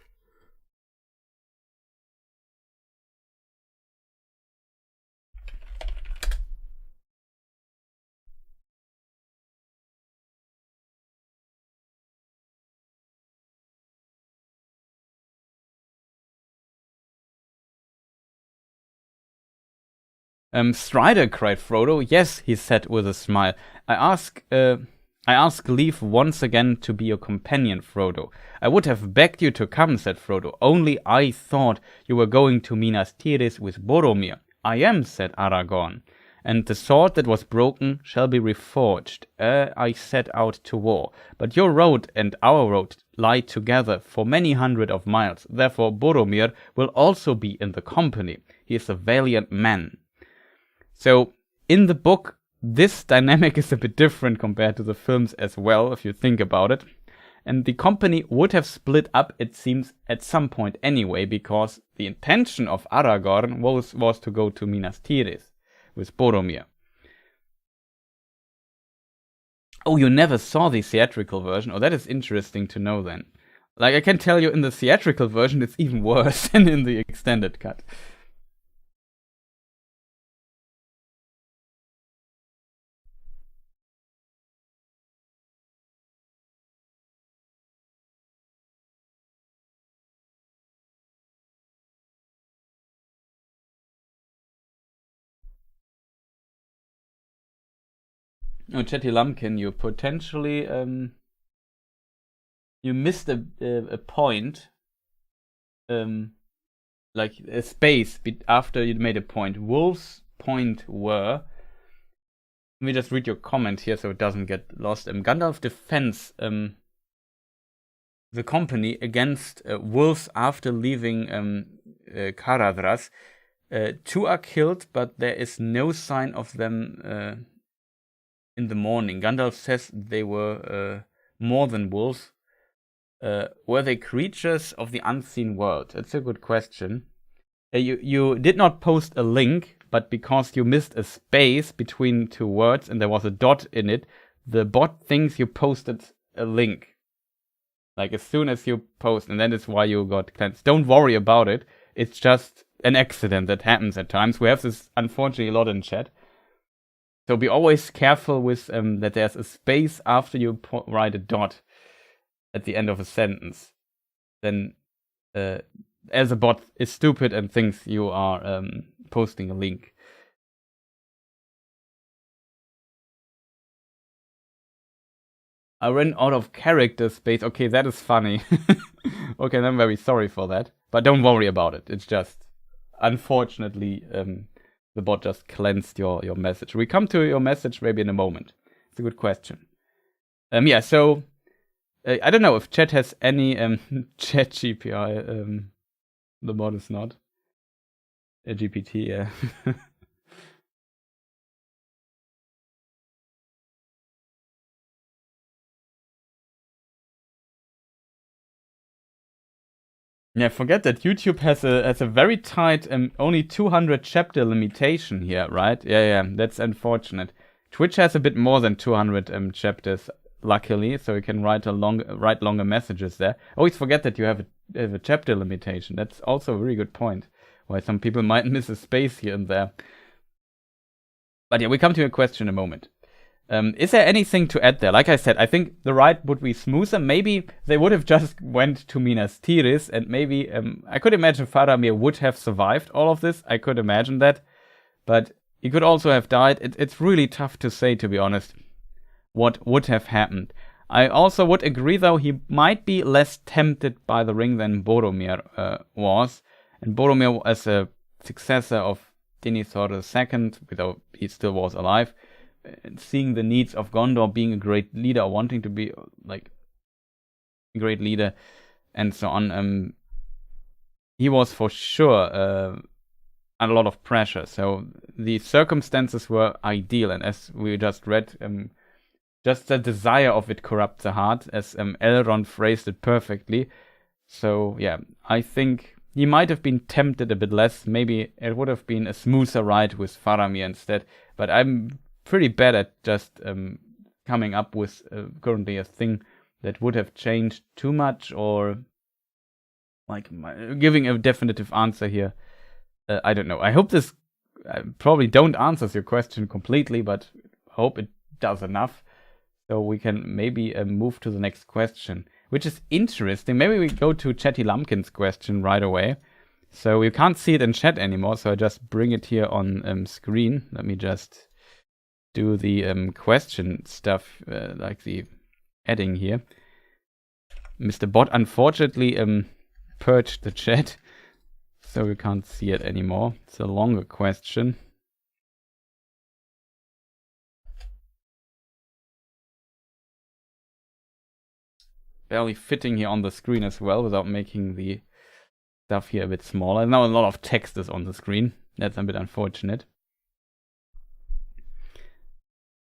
[SPEAKER 1] Strider, cried Frodo. Yes, he said with a smile. I ask leave once again to be your companion, Frodo. I would have begged you to come, said Frodo. Only I thought you were going to Minas Tirith with Boromir. I am, said Aragorn. and the sword that was broken shall be reforged. I set out to war. But your road and our road lie together for many hundred of miles. Therefore Boromir will also be in the company. He is a valiant man. So in the book, this dynamic is a bit different compared to the films as well, if you think about it. And the company would have split up, it seems, at some point anyway, because the intention of Aragorn was to go to Minas Tirith with Boromir. Oh, you never saw the theatrical version? Oh, that is interesting to know then. Like, I can tell you in the theatrical version, it's even worse than in the extended cut. Oh, Chetty Lumpkin, you potentially you missed a point, like a space after you made a point. Wolf's point were. Let me just read your comment here so it doesn't get lost. Gandalf defends the company against wolves after leaving Caradhras. 2 are killed, but there is no sign of them in the morning. Gandalf says they were more than wolves. Were they creatures of the unseen world? That's a good question. You did not post a link, but because you missed a space between 2 words and there was a dot in it, the bot thinks you posted a link. Like as soon as you post, and that is why you got cleansed. Don't worry about it. It's just an accident that happens at times. We have this unfortunately a lot in chat. So be always careful with that there's a space after you write a dot at the end of a sentence. Then as a bot is stupid and thinks you are posting a link. I ran out of character space. Okay, that is funny. Okay, I'm very sorry for that. But don't worry about it. It's just, unfortunately, the bot just cleansed your message. We come to your message maybe in a moment. It's a good question. Yeah, so I don't know if chat has any chat GPI. The bot is not a GPT. Yeah. Yeah, forget that YouTube has a very tight only 200 chapter limitation here, right? Yeah, that's unfortunate. Twitch has a bit more than 200 chapters, luckily, so you can write longer messages there. Always forget that you have a chapter limitation. That's also a very good point. Why some people might miss a space here and there. But yeah, we come to your question in a moment. Is there anything to add there? Like I said, I think the ride would be smoother. Maybe they would have just went to Minas Tirith, and maybe I could imagine Faramir would have survived all of this. I could imagine that, but he could also have died. It's really tough to say, to be honest, what would have happened. I also would agree, though, he might be less tempted by the ring than Boromir was, and Boromir as a successor of Denethor II, though he still was alive. Seeing the needs of Gondor, being a great leader, wanting to be like a great leader, and so on. He was for sure under a lot of pressure. So the circumstances were ideal, and as we just read, just the desire of it corrupts the heart, as Elrond phrased it perfectly. So yeah, I think he might have been tempted a bit less. Maybe it would have been a smoother ride with Faramir instead. But I'm pretty bad at just coming up with currently a thing that would have changed too much, or like giving a definitive answer here. I don't know. I hope this probably don't answer your question completely, but hope it does enough. So we can maybe move to the next question, which is interesting. Maybe we go to Chatty Lumpkin's question right away. So you can't see it in chat anymore, so I just bring it here on screen. Let me just do the question stuff, like the adding here. Mr. Bot unfortunately purged the chat, so we can't see it anymore. It's a longer question. barely fitting here on the screen as well without making the stuff here a bit smaller. Now a lot of text is on the screen. That's a bit unfortunate.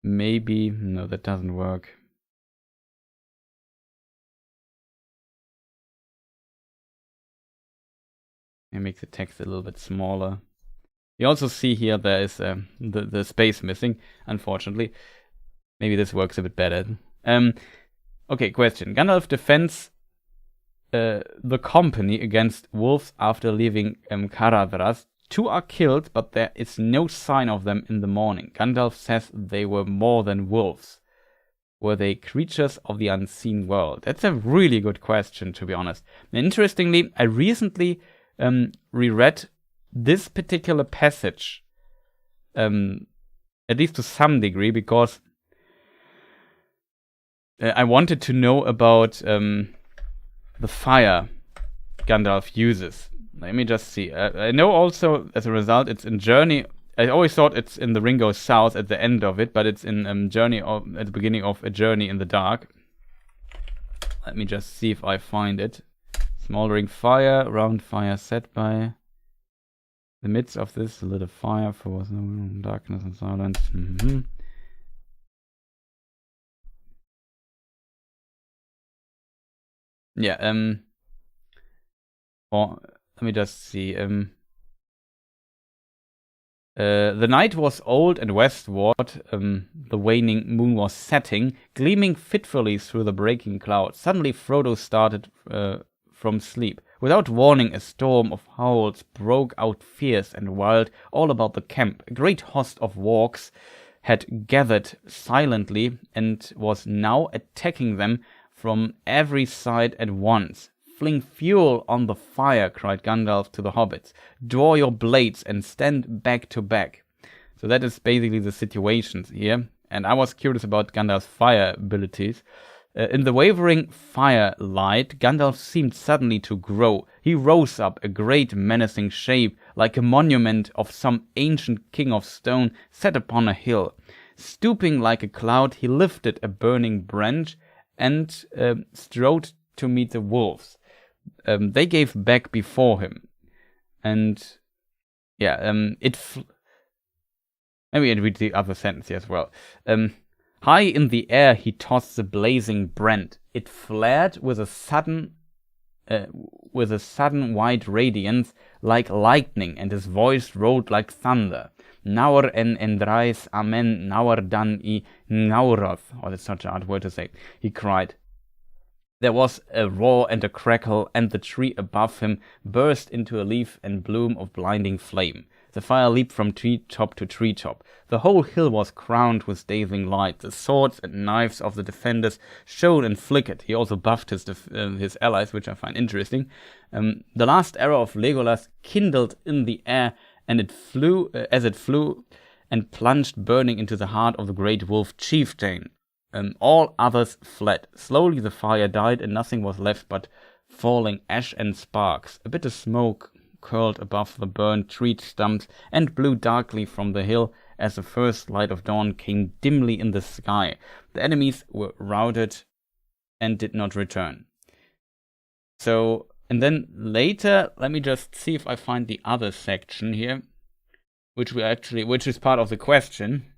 [SPEAKER 1] Maybe, no, that doesn't work. I make the text a little bit smaller. You also see here there is the space missing, unfortunately. Maybe this works a bit better. Okay, question. Gandalf defends the company against wolves after leaving Caradhras. 2 are killed, but there is no sign of them in the morning. Gandalf says they were more than wolves. Were they creatures of the unseen world? That's a really good question, to be honest. And interestingly, I recently reread this particular passage, at least to some degree, because I wanted to know about the fire Gandalf uses. Let me just see. I know also, as a result, it's in Journey. I always thought it's in The Ring Goes South at the end of it, but it's in Journey at the beginning of A Journey in the Dark. Let me just see if I find it. Smoldering fire, round fire set by the midst of this, a little fire for darkness and silence. Yeah, or let me just see. The night was old and westward, the waning moon was setting, gleaming fitfully through the breaking clouds. Suddenly Frodo started from sleep. Without warning, a storm of howls broke out fierce and wild all about the camp. A great host of wargs had gathered silently and was now attacking them from every side at once. Fling fuel on the fire, cried Gandalf to the hobbits. Draw your blades and stand back to back. So that is basically the situation here. And I was curious about Gandalf's fire abilities. In the wavering firelight, Gandalf seemed suddenly to grow. He rose up, a great menacing shape, like a monument of some ancient king of stone set upon a hill. Stooping like a cloud, he lifted a burning branch and strode to meet the wolves. They gave back before him, and yeah, maybe I read the other sentence here as well. High in the air he tossed the blazing brand. It flared with a sudden white radiance like lightning, and his voice rolled like thunder. Naur en endrais amen naur dan I ngauroth, or that's such a hard word to say, he cried. There was a roar and a crackle, and the tree above him burst into a leaf and bloom of blinding flame. The fire leaped from treetop to treetop. The whole hill was crowned with dazzling light. The swords and knives of the defenders shone and flickered. He also buffed his allies, which I find interesting. The last arrow of Legolas kindled in the air, and it flew and plunged burning into the heart of the great wolf chieftain. All others fled. Slowly the fire died, and nothing was left but falling ash and sparks. A bit of smoke curled above the burned tree stumps and blew darkly from the hill as the first light of dawn came dimly in the sky. The enemies were routed and did not return. So, and then later, let me just see if I find the other section here, which is part of the question.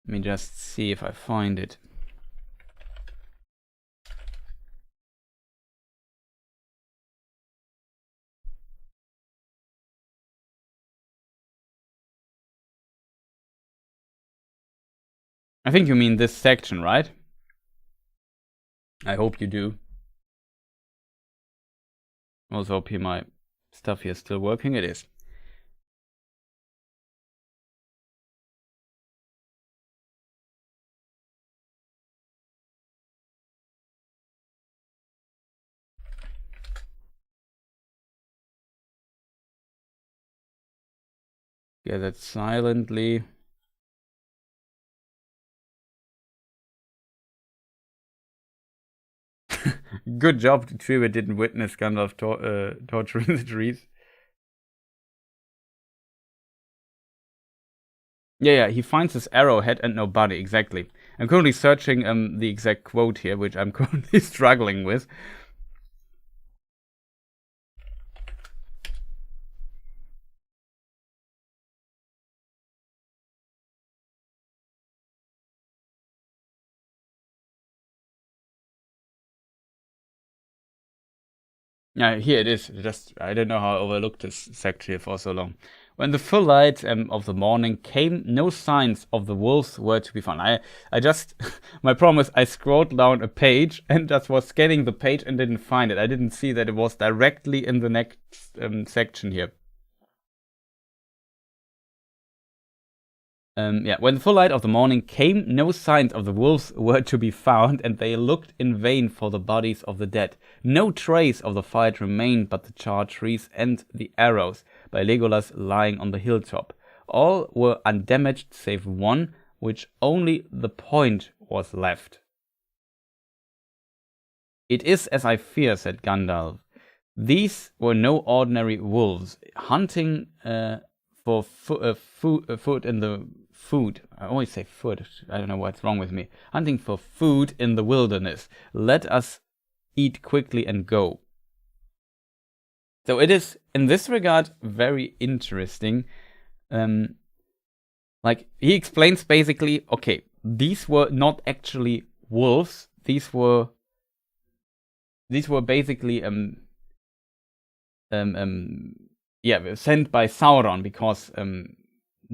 [SPEAKER 1] Let me just see if I find it. I think you mean this section, right? I hope you do. Also hope here my stuff here is still working. It is. Gathered silently. Good job, the tree didn't witness Gandalf torturing the trees. Yeah, he finds his arrowhead and no body, exactly. I'm currently searching the exact quote here, which I'm currently struggling with. Yeah, here it is. Just I don't know how I overlooked this section here for so long. When the full light of the morning came, no signs of the wolves were to be found. I just my problem is I scrolled down a page and just was scanning the page and didn't find it. I didn't see that it was directly in the next section here. Yeah, when the full light of the morning came, no signs of the wolves were to be found, and they looked in vain for the bodies of the dead. No trace of the fight remained but the charred trees and the arrows by Legolas lying on the hilltop. All were undamaged save one, which only the point was left. It is as I fear, said Gandalf. These were no ordinary wolves, hunting for food in the food. I always say food. I don't know what's wrong with me. Hunting for food in the wilderness. Let us eat quickly and go. So it is, in this regard, very interesting. Like, he explains basically, okay, these were not actually wolves. These were basically sent by Sauron because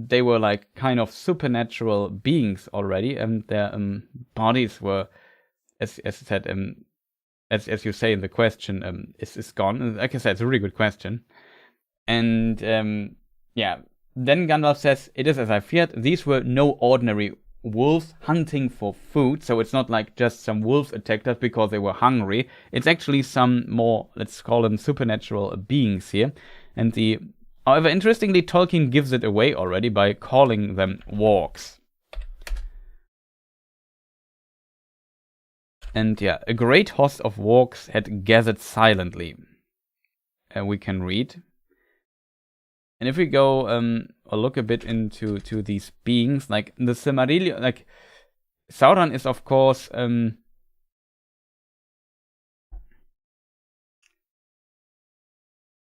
[SPEAKER 1] they were like kind of supernatural beings already, and their bodies were, as said, as you say in the question, is gone. Like I said, it's a really good question. And then Gandalf says, "It is as I feared. These were no ordinary wolves hunting for food. So it's not like just some wolves attacked us because they were hungry. It's actually some more, let's call them supernatural beings here." And however, interestingly, Tolkien gives it away already by calling them wargs. And yeah, a great host of wargs had gathered silently. We can read. And if we go or look a bit into these beings, like the Silmarillion, like Sauron is of course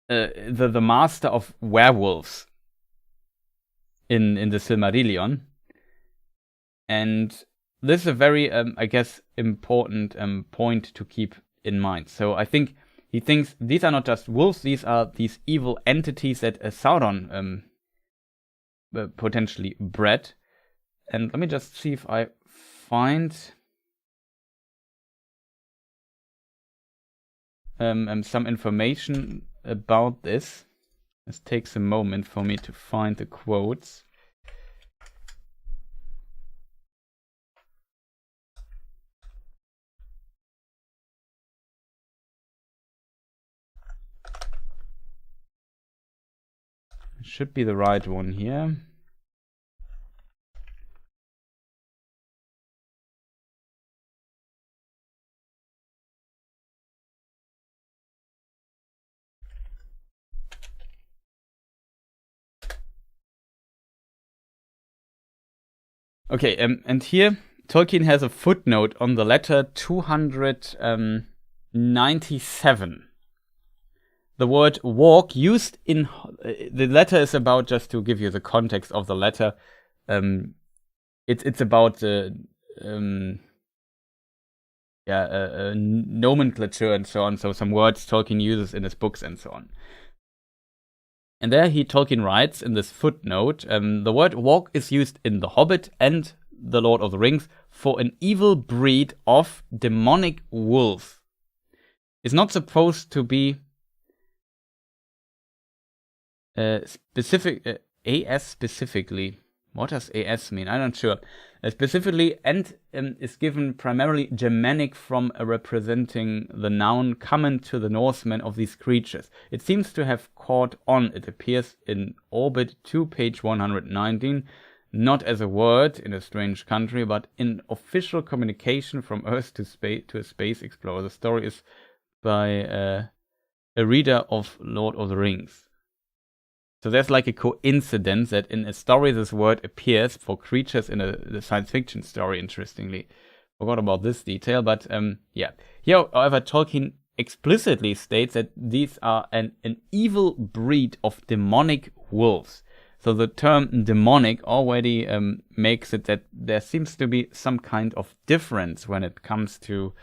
[SPEAKER 1] the master of werewolves in the Silmarillion, and this is a very I guess important point to keep in mind. So I think he thinks these are not just wolves; these are these evil entities that Sauron potentially bred. And let me just see if I find some information about this. This takes a moment for me to find the quotes. It should be the right one here. Okay, and here Tolkien has a footnote on the letter 297. The word warg used in the letter is about, just to give you the context of the letter, it's about nomenclature and so on. So some words Tolkien uses in his books and so on. And there Tolkien writes in this footnote, the word warg is used in The Hobbit and The Lord of the Rings for an evil breed of demonic wolf. It's not supposed to be specific, AS specifically. What does AS mean? I'm not sure. Specifically, and is given primarily Germanic from representing the noun common to the Norsemen of these creatures. It seems to have caught on. It appears in Orbit 2, page 119, not as a word in a strange country, but in official communication from Earth to a space explorer. The story is by a reader of Lord of the Rings. So there's like a coincidence that in a story this word appears for creatures in a science fiction story, interestingly. Forgot about this detail, but yeah. Here, however, Tolkien explicitly states that these are an evil breed of demonic wolves. So the term demonic already makes it that there seems to be some kind of difference when it comes to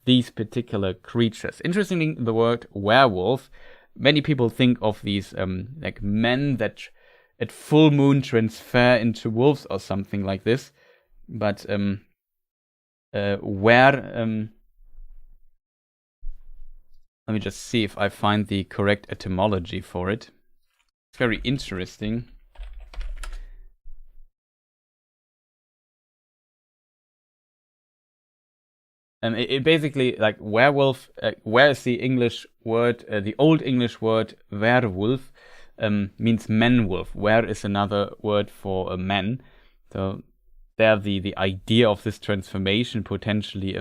[SPEAKER 1] these particular creatures. Interestingly, the word werewolf, many people think of these like men that at full moon transfer into wolves or something like this. But let me just see if I find the correct etymology for it. It's very interesting. It basically, like werewolf, where is the English word, the old English word werewolf, means man-wolf. Where is another word for a man. So there the idea of this transformation potentially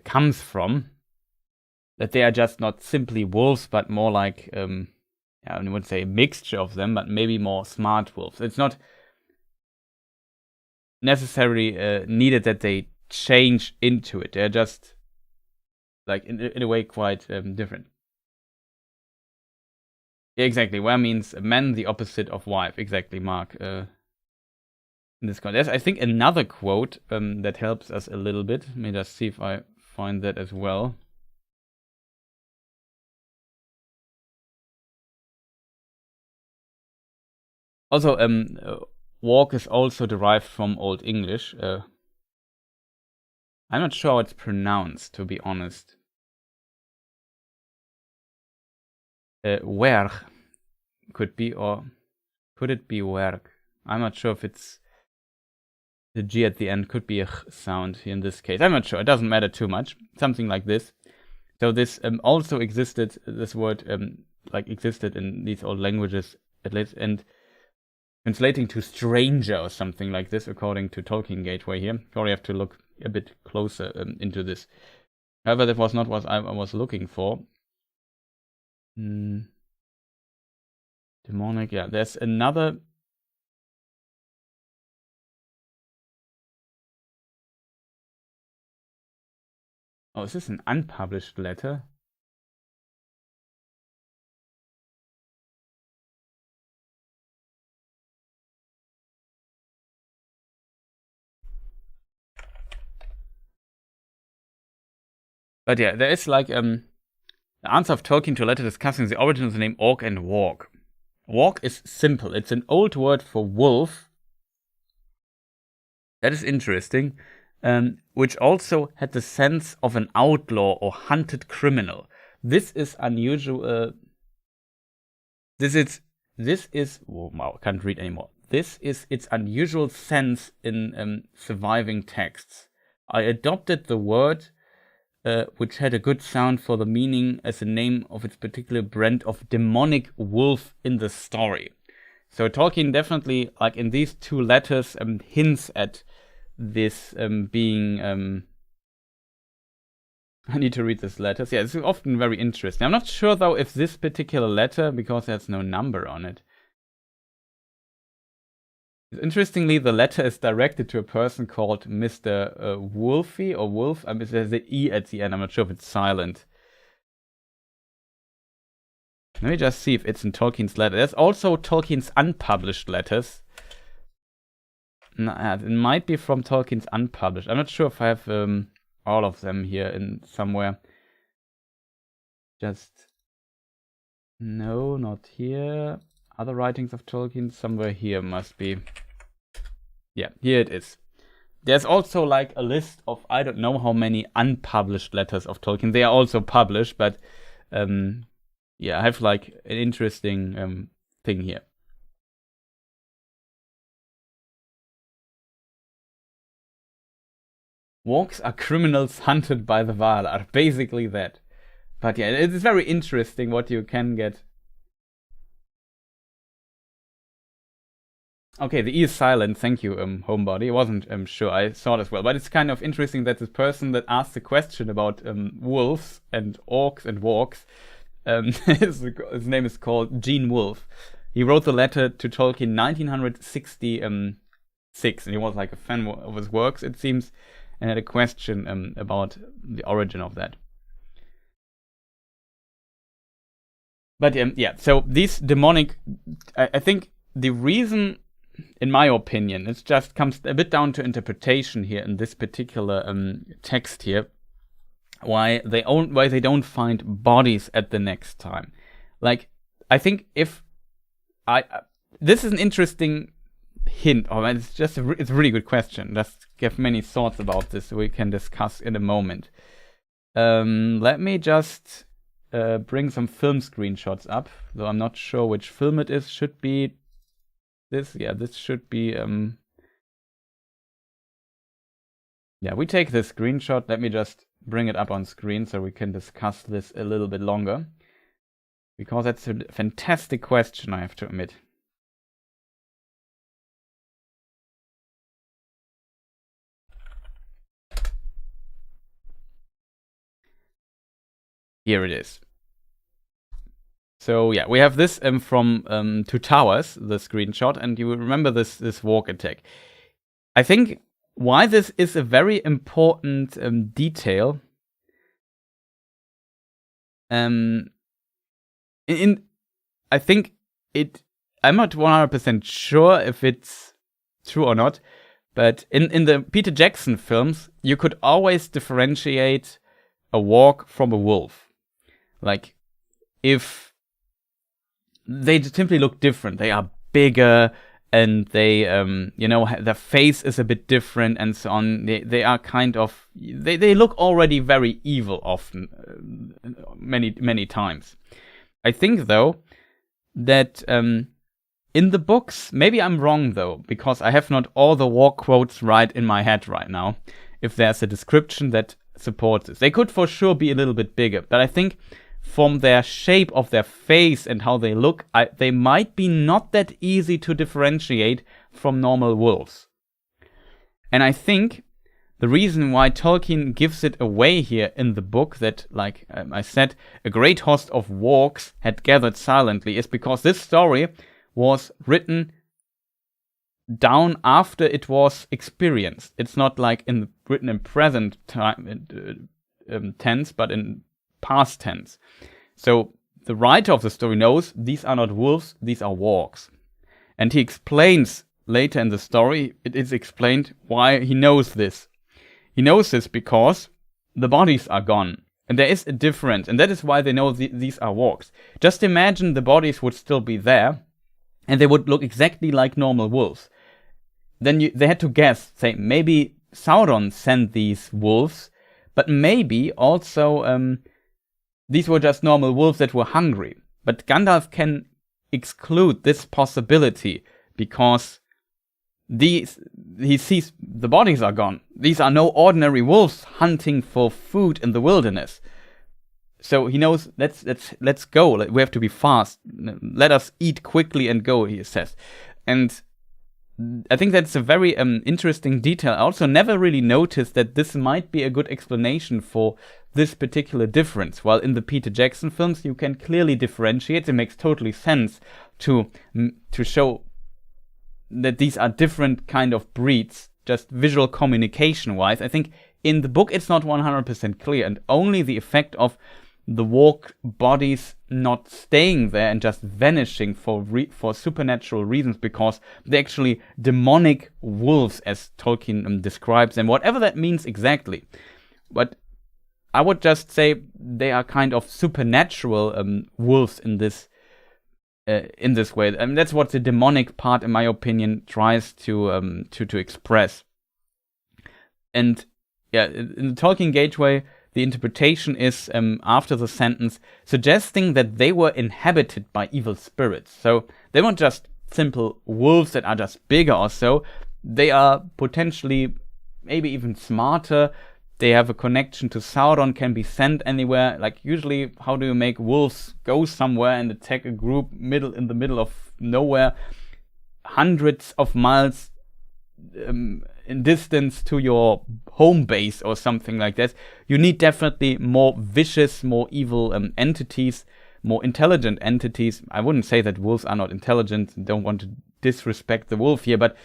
[SPEAKER 1] comes from. That they are just not simply wolves, but more like, I wouldn't say a mixture of them, but maybe more smart wolves. It's not necessarily needed that they change into it. They're just, like, in a way quite different. Yeah, exactly. Where means man, the opposite of wife. Exactly, Mark. In this context, I think another quote that helps us a little bit. Let me just see if I find that as well. Also, walk is also derived from Old English. I'm not sure how it's pronounced, to be honest. Werg could be, or could it be werg? I'm not sure if it's the G at the end could be a sound here in this case. I'm not sure. It doesn't matter too much. Something like this. So this also existed. This word like existed in these old languages at least, and translating to stranger or something like this, according to Tolkien Gateway here. Probably have to look a bit closer into this. However, that was not what I was looking for. Demonic, yeah. There's another. Oh, is this an unpublished letter? But yeah, there is like the answer of Tolkien to a letter discussing the origin of the name Orc and Warg. Warg is simple. It's an old word for wolf. That is interesting. Which also had the sense of an outlaw or hunted criminal. This is unusual. This is. Oh, wow, I can't read anymore. This is its unusual sense in surviving texts. I adopted the word, which had a good sound for the meaning as the name of its particular brand of demonic wolf in the story. So Tolkien definitely, like in these two letters, hints at this being. I need to read this letter. Yeah, it's often very interesting. I'm not sure though if this particular letter, because there's no number on it. Interestingly, the letter is directed to a person called Mr. Wolfie or Wolf. There's an E at the end. I'm not sure if it's silent. Let me just see if it's in Tolkien's letter. There's also Tolkien's unpublished letters. It might be from Tolkien's unpublished. I'm not sure if I have all of them here in somewhere. Just no, not here. Other writings of Tolkien somewhere here must be. Yeah, here it is. There's also like a list of I don't know how many unpublished letters of Tolkien. They are also published, but yeah, I have like an interesting thing here. Wargs are criminals hunted by the Valar. Basically that. But yeah, it's very interesting what you can get. Okay, the E is silent. Thank you, Homebody. I wasn't sure. I saw it as well. But it's kind of interesting that this person that asked the question about wolves and orcs and wargs His name is called Gene Wolfe. He wrote the letter to Tolkien 1966, and he was like a fan of his works, it seems, and had a question about the origin of that. But yeah, so these demonic, I think the reason, in my opinion, it just comes a bit down to interpretation here in this particular text here, why they don't find bodies at the next time. Like, I think if this is an interesting hint, or it's a really good question. Just give many thoughts about this we can discuss in a moment. Let me just bring some film screenshots up, though I'm not sure which film it is. Should be this. Yeah, this should be. Yeah, we take this screenshot. Let me just bring it up on screen so we can discuss this a little bit longer, because that's a fantastic question, I have to admit. Here it is. So yeah, we have this from Two Towers, the screenshot, and you remember this walk attack. I think why this is a very important detail. I think I'm not 100% sure if it's true or not, but in the Peter Jackson films, you could always differentiate a warg from a wolf. Like, if they simply look different, they are bigger, and they, their face is a bit different, and so on. They are kind of, they look already very evil often, many times. I think, though, that in the books, maybe I'm wrong, though, because I have not all the war quotes right in my head right now, if there's a description that supports this. They could for sure be a little bit bigger, but I think from their shape of their face and how they look, they might be not that easy to differentiate from normal wolves. And I think the reason why Tolkien gives it away here in the book, that, like I said, a great host of wargs had gathered silently, is because this story was written down after it was experienced. It's not like written in present time tense, but in past tense. So the writer of the story knows these are not wolves, these are wargs. And he explains later in the story, it is explained why he knows this. He knows this because the bodies are gone. And there is a difference. And that is why they know these are wargs. Just imagine the bodies would still be there, and they would look exactly like normal wolves. Then they had to guess, say, maybe Sauron sent these wolves, but maybe also these were just normal wolves that were hungry. But Gandalf can exclude this possibility because he sees the bodies are gone. These are no ordinary wolves hunting for food in the wilderness. So he knows, let's go. We have to be fast. Let us eat quickly and go, he says. And I think that's a very interesting detail. I also never really noticed that this might be a good explanation for this particular difference. While in the Peter Jackson films, you can clearly differentiate. It makes totally sense to show that these are different kind of breeds, just visual communication-wise. I think in the book, it's not 100% clear, and only the effect of the warg bodies not staying there and just vanishing for supernatural reasons, because they're actually demonic wolves, as Tolkien describes them, whatever that means exactly. But I would just say they are kind of supernatural wolves in this way. I mean, that's what the demonic part, in my opinion, tries to express. And yeah, in the Tolkien Gateway, the interpretation is, after the sentence, suggesting that they were inhabited by evil spirits. So they weren't just simple wolves that are just bigger or so. They are potentially maybe even smarter. They have a connection to Sauron, can be sent anywhere. Like, usually, how do you make wolves go somewhere and attack a group in the middle of nowhere, hundreds of miles in distance to your home base or something like that? You need definitely more vicious, more evil entities, more intelligent entities. I wouldn't say that wolves are not intelligent, and don't want to disrespect the wolf here, but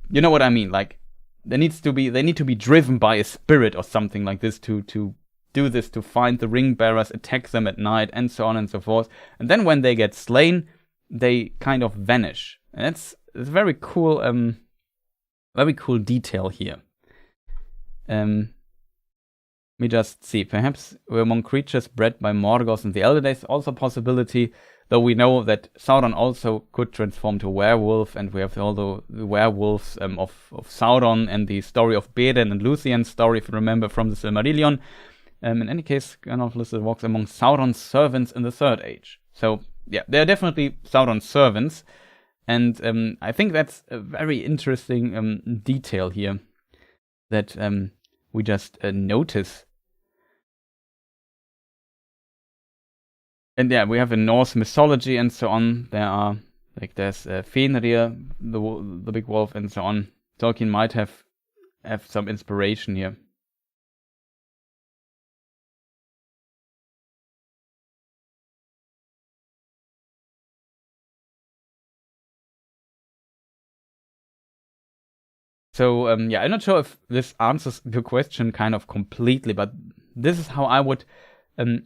[SPEAKER 1] you know what I mean. Like, they need to be driven by a spirit or something like this to do this, to find the ring bearers, attack them at night, and so on and so forth. And then when they get slain, they kind of vanish. And it's a very cool detail here. Let me just see. Perhaps we're among creatures bred by Morgoth in the Elder Days, also a possibility. Though we know that Sauron also could transform to werewolf, and we have all the werewolves of Sauron, and the story of Beren and Lúthien's story, if you remember, from the Silmarillion. In any case, Gandalf listed walks among Sauron's servants in the Third Age. So, yeah, they're definitely Sauron's servants. And I think that's a very interesting detail here that we just notice. And yeah, we have in Norse mythology and so on. There's Fenrir, the big wolf, and so on. Tolkien might have some inspiration here. So yeah, I'm not sure if this answers the question kind of completely, but this is how I would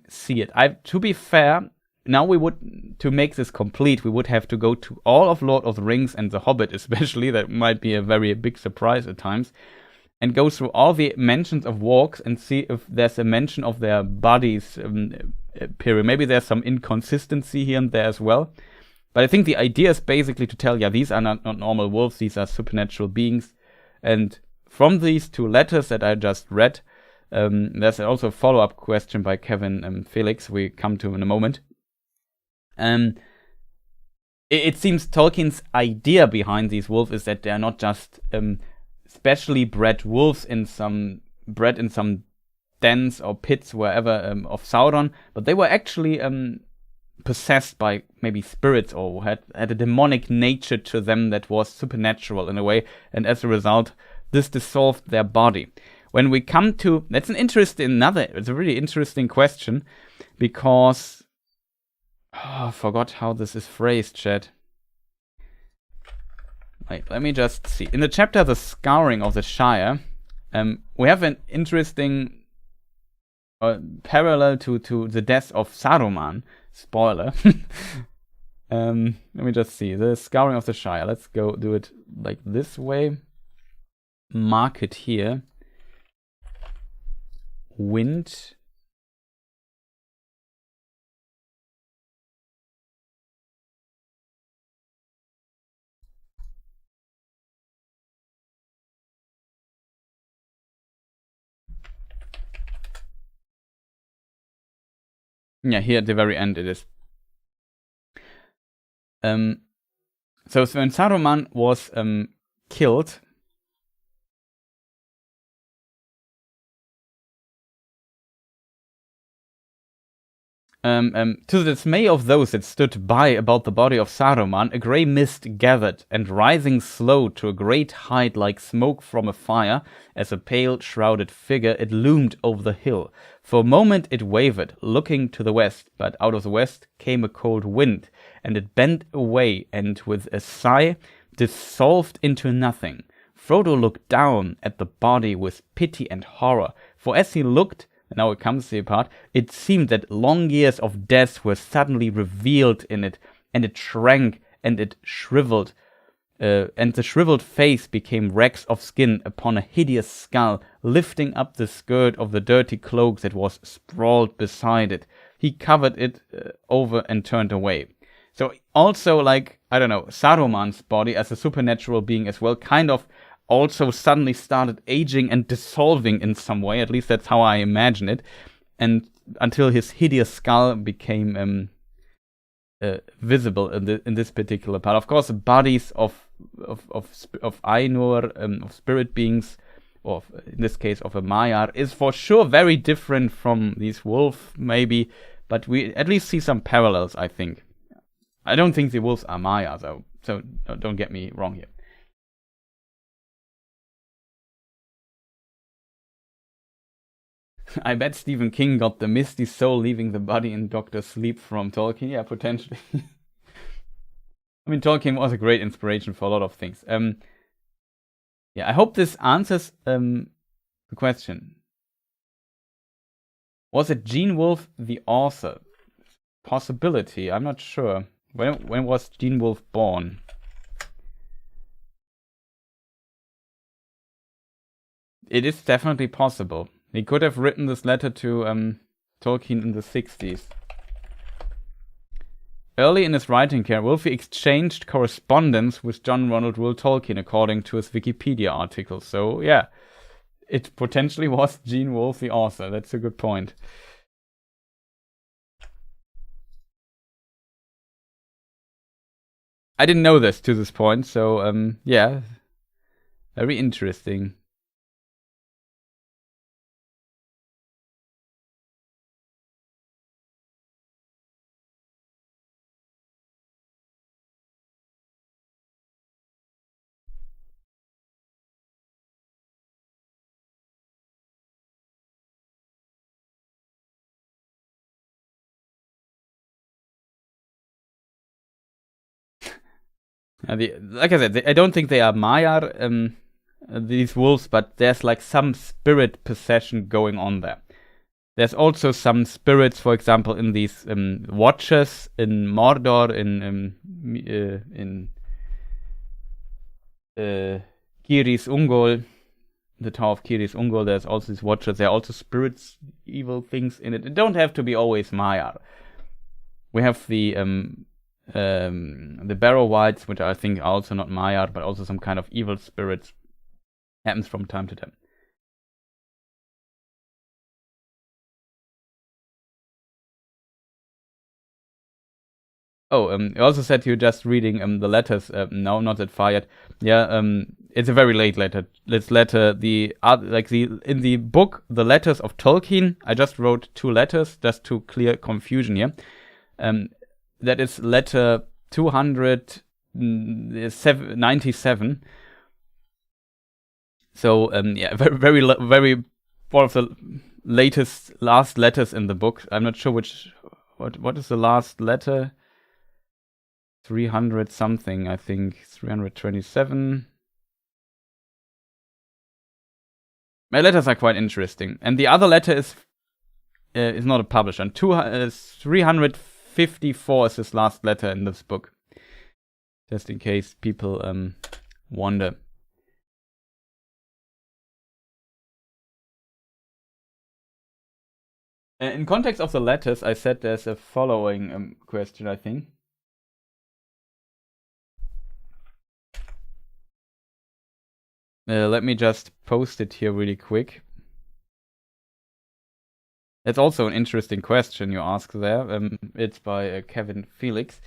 [SPEAKER 1] see it. To be fair, now to make this complete, we would have to go to all of Lord of the Rings and The Hobbit especially. That might be a very big surprise at times. And go through all the mentions of walks and see if there's a mention of their bodies period. Maybe there's some inconsistency here and there as well. But I think the idea is basically to tell, yeah, these are not normal wolves, these are supernatural beings. And from these two letters that I just read, there's also a follow-up question by Kevin Felix we come to in a moment. It seems Tolkien's idea behind these wolves is that they are not just specially bred wolves bred in some dens or pits wherever of Sauron, but they were actually possessed by maybe spirits or had a demonic nature to them that was supernatural in a way, and as a result, this dissolved their body. When we come to, it's a really interesting question, because I forgot how this is phrased, chat. Wait, let me just see. In the chapter The Scouring of the Shire, we have an interesting parallel to the death of Saruman. Spoiler. Let me just see. The Scouring of the Shire. Let's go do it like this way. Mark it here. Wind. Yeah, here at the very end it is. So when Saruman was killed, to the dismay of those that stood by about the body of Saruman, a grey mist gathered, and rising slow to a great height like smoke from a fire, as a pale shrouded figure it loomed over the hill. For a moment it wavered, looking to the west, but out of the west came a cold wind, and it bent away, and with a sigh dissolved into nothing. Frodo looked down at the body with pity and horror, for as he looked, and now it comes to the part, it seemed that long years of death were suddenly revealed in it, and it shrank, and it shriveled, and the shriveled face became racks of skin upon a hideous skull, lifting up the skirt of the dirty cloak that was sprawled beside it. He covered it over and turned away. So also, like, I don't know, Saruman's body as a supernatural being as well, kind of also suddenly started aging and dissolving in some way. At least that's how I imagine it. And until his hideous skull became visible in this particular part. Of course, the bodies of Ainur, of spirit beings, or in this case of a Maiar, is for sure very different from these wolves, maybe. But we at least see some parallels, I think. I don't think the wolves are Maiar, though. So don't get me wrong here. I bet Stephen King got the misty soul leaving the body in Doctor Sleep from Tolkien. Yeah, potentially. I mean, Tolkien was a great inspiration for a lot of things. Yeah, I hope this answers the question. Was it Gene Wolfe the author? Possibility, I'm not sure. When was Gene Wolfe born? It is definitely possible. He could have written this letter to Tolkien in the 60s. Early in his writing career, Wolfe exchanged correspondence with John Ronald Reuel Tolkien, according to his Wikipedia article. So, yeah, it potentially was Gene Wolfe the author. That's a good point. I didn't know this to this point, so, yeah, very interesting. Like I said, I don't think they are Maiar, these wolves, but there's like some spirit possession going on there. There's also some spirits, for example, in these watchers in Mordor, in Kiris Ungol, the Tower of Kiris Ungol. There's also these watchers. There are also spirits, evil things in it. It don't have to be always Maiar. We have the Barrow Whites, which I think are also not Maiar, but also some kind of evil spirits. Happens from time to time. Oh, you also said you're just reading the letters. No, not that far yet. Yeah, it's a very late letter. This letter, in the book, the letters of Tolkien. I just wrote 2 letters just to clear confusion here. That is letter 297. So yeah, very one of the last letters in the book. I'm not sure what is the last letter. 300 something, I think. 327. My letters are quite interesting, and the other letter is not a publisher. And 354 is his last letter in this book, just in case people wonder. In context of the letters, I said there's a following question, I think. Let me just post it here really quick. It's also an interesting question you ask there. It's by Kevin Felix.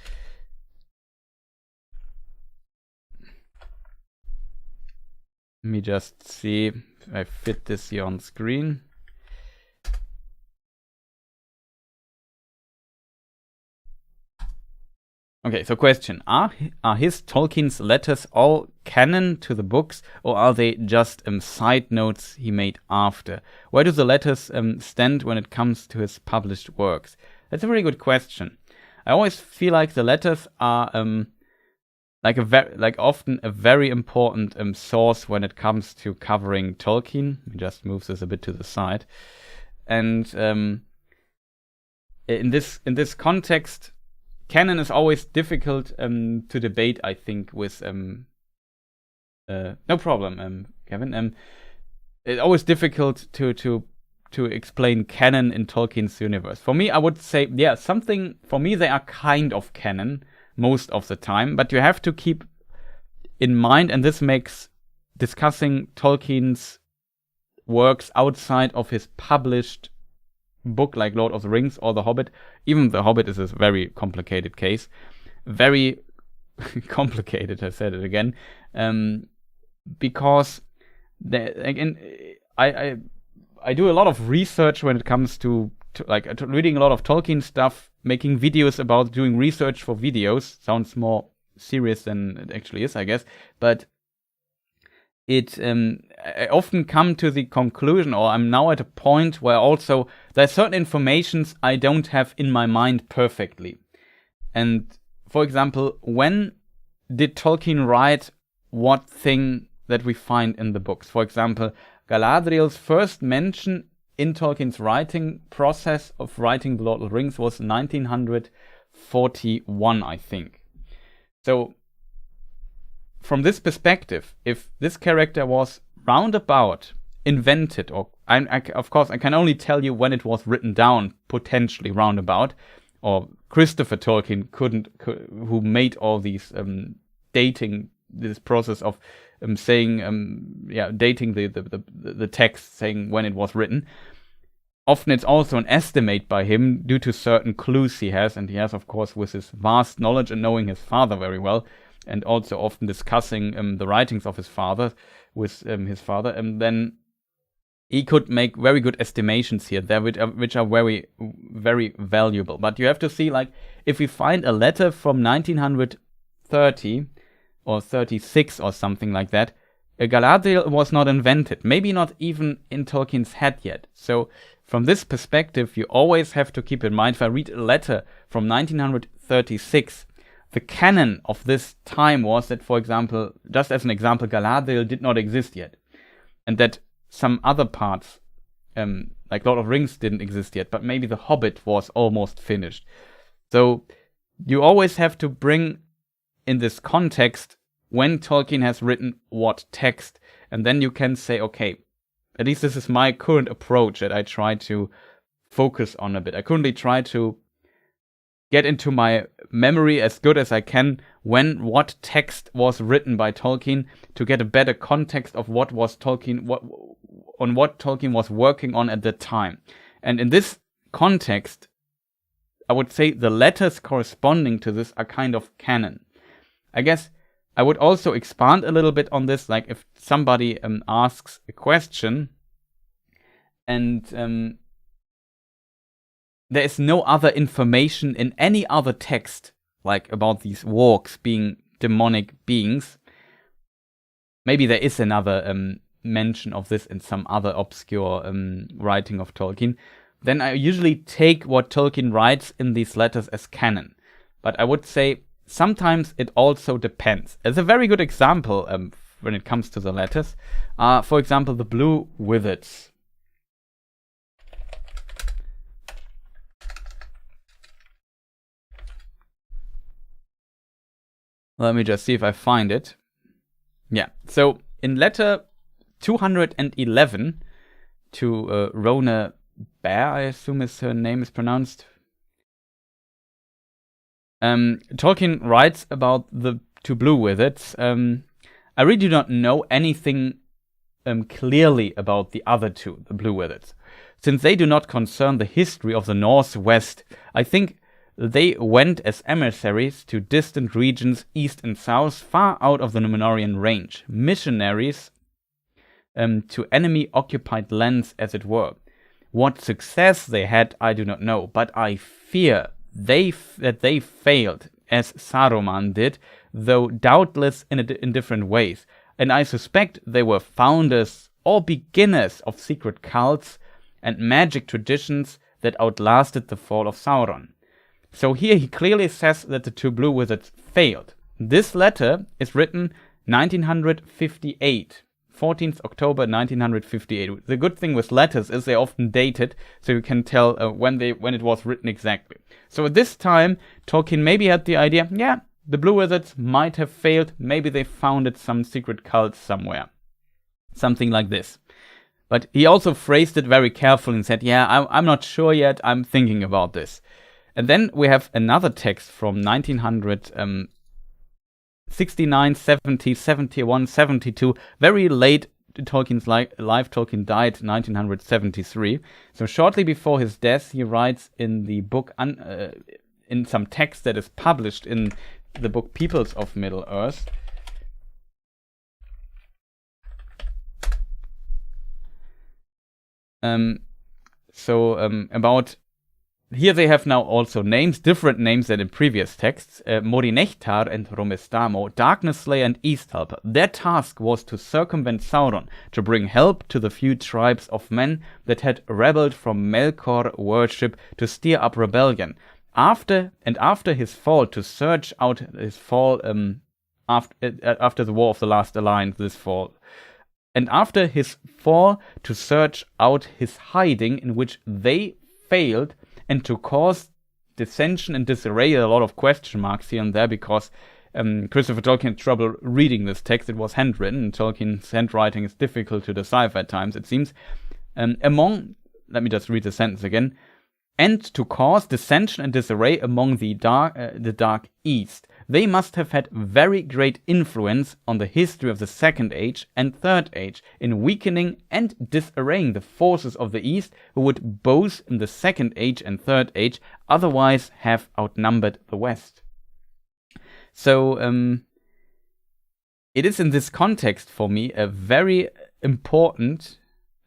[SPEAKER 1] Let me just see if I fit this here on screen. Okay, so question. Are his Tolkien's letters all canon to the books, or are they just side notes he made after? Where do the letters stand when it comes to his published works? That's a very good question. I always feel like the letters are often a very important source when it comes to covering Tolkien. Let me just move this a bit to the side. And in this context, canon is always difficult to debate, I think, with no problem, Kevin. It's always difficult to explain canon in Tolkien's universe. For me, I would say, yeah, for me they are kind of canon most of the time, but you have to keep in mind, and this makes discussing Tolkien's works outside of his published book like Lord of the Rings or The Hobbit. Even The Hobbit is a very complicated case. Very complicated, I said it again. Because again, I do a lot of research when it comes to reading a lot of Tolkien stuff, making videos about doing research for videos. Sounds more serious than it actually is, I guess. But I often come to the conclusion, or I'm now at a point where also there's certain informations I don't have in my mind perfectly. And for example, when did Tolkien write what thing that we find in the books? For example, Galadriel's first mention in Tolkien's writing process of writing The Lord of the Rings was 1941, I think. So from this perspective, if this character was roundabout invented, or of course I can only tell you when it was written down, potentially roundabout, or Christopher Tolkien who made all these dating, this process of dating the text, saying when it was written. Often it's also an estimate by him due to certain clues he has, and he has, of course, with his vast knowledge and knowing his father very well, and also often discussing the writings of his father with his father, and then he could make very good estimations here, there which are very, very valuable. But you have to see, like, if we find a letter from 1930 or 36 or something like that, Galadriel was not invented, maybe not even in Tolkien's head yet. So from this perspective, you always have to keep in mind, if I read a letter from 1936, the canon of this time was that, for example, just as an example, Galadriel did not exist yet, and that some other parts, like Lord of the Rings, didn't exist yet, but maybe The Hobbit was almost finished. So you always have to bring in this context when Tolkien has written what text, and then you can say, okay, at least this is my current approach that I try to focus on a bit. I currently try to get into my memory as good as I can what text was written by Tolkien, to get a better context of what Tolkien was working on at the time. And in this context, I would say the letters corresponding to this are kind of canon. I guess I would also expand a little bit on this, like if somebody asks a question and there is no other information in any other text, like about these wargs being demonic beings. Maybe there is another mention of this in some other obscure writing of Tolkien. Then I usually take what Tolkien writes in these letters as canon. But I would say sometimes it also depends. As a very good example when it comes to the letters, for example, the Blue Wizards. Let me just see if I find it. Yeah, so in letter 211 to Rona Bear, I assume her name is pronounced. Tolkien writes about the two Blue Wizards. I really do not know anything clearly about the other two, the Blue Wizards. Since they do not concern the history of the Northwest, I think they went as emissaries to distant regions east and south, far out of the Númenórean range, missionaries to enemy-occupied lands, as it were. What success they had, I do not know, but I fear that they failed, as Saruman did, though doubtless in different ways. And I suspect they were founders or beginners of secret cults and magic traditions that outlasted the fall of Sauron. So here he clearly says that the two Blue Wizards failed. This letter is written 1958, 14th October 1958. The good thing with letters is they're often dated, so you can tell when it was written exactly. So at this time, Tolkien maybe had the idea, yeah, the Blue Wizards might have failed, maybe they founded some secret cult somewhere. Something like this. But he also phrased it very carefully and said, yeah, I'm not sure yet, I'm thinking about this. And then we have another text from 1969, 70, 71, 72, very late in Tolkien's life. Tolkien died 1973. So shortly before his death, he writes in the book, in some text that is published in the book Peoples of Middle-earth. About here they have now also names, different names than in previous texts. Morinechtar and Romestamo, Darkness Slayer and East Helper. Their task was to circumvent Sauron, to bring help to the few tribes of men that had rebelled from Melkor worship, to steer up rebellion. After his fall, to search out his fall, after the War of the Last Alliance, this fall. And after his fall, to search out his hiding, in which they failed, and to cause dissension and disarray. A lot of question marks here and there, because Christopher Tolkien had trouble reading this text. It was handwritten, and Tolkien's handwriting is difficult to decipher at times, it seems. Let me just read the sentence again. And to cause dissension and disarray among the Dark East. They must have had very great influence on the history of the Second Age and Third Age, in weakening and disarraying the forces of the East, who would both in the Second Age and Third Age otherwise have outnumbered the West. So, it is in this context for me a very important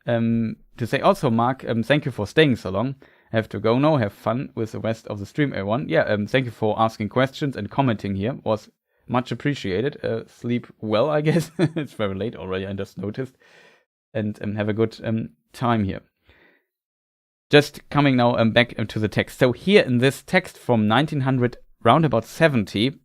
[SPEAKER 1] to say also, Mark, thank you for staying so long. I have to go now, have fun with the rest of the stream, everyone. Yeah, thank you for asking questions and commenting here. Was much appreciated. Sleep well, I guess. It's very late already, I just noticed. And have a good time here. Just coming now back to the text. So here in this text from 1900, roundabout 70,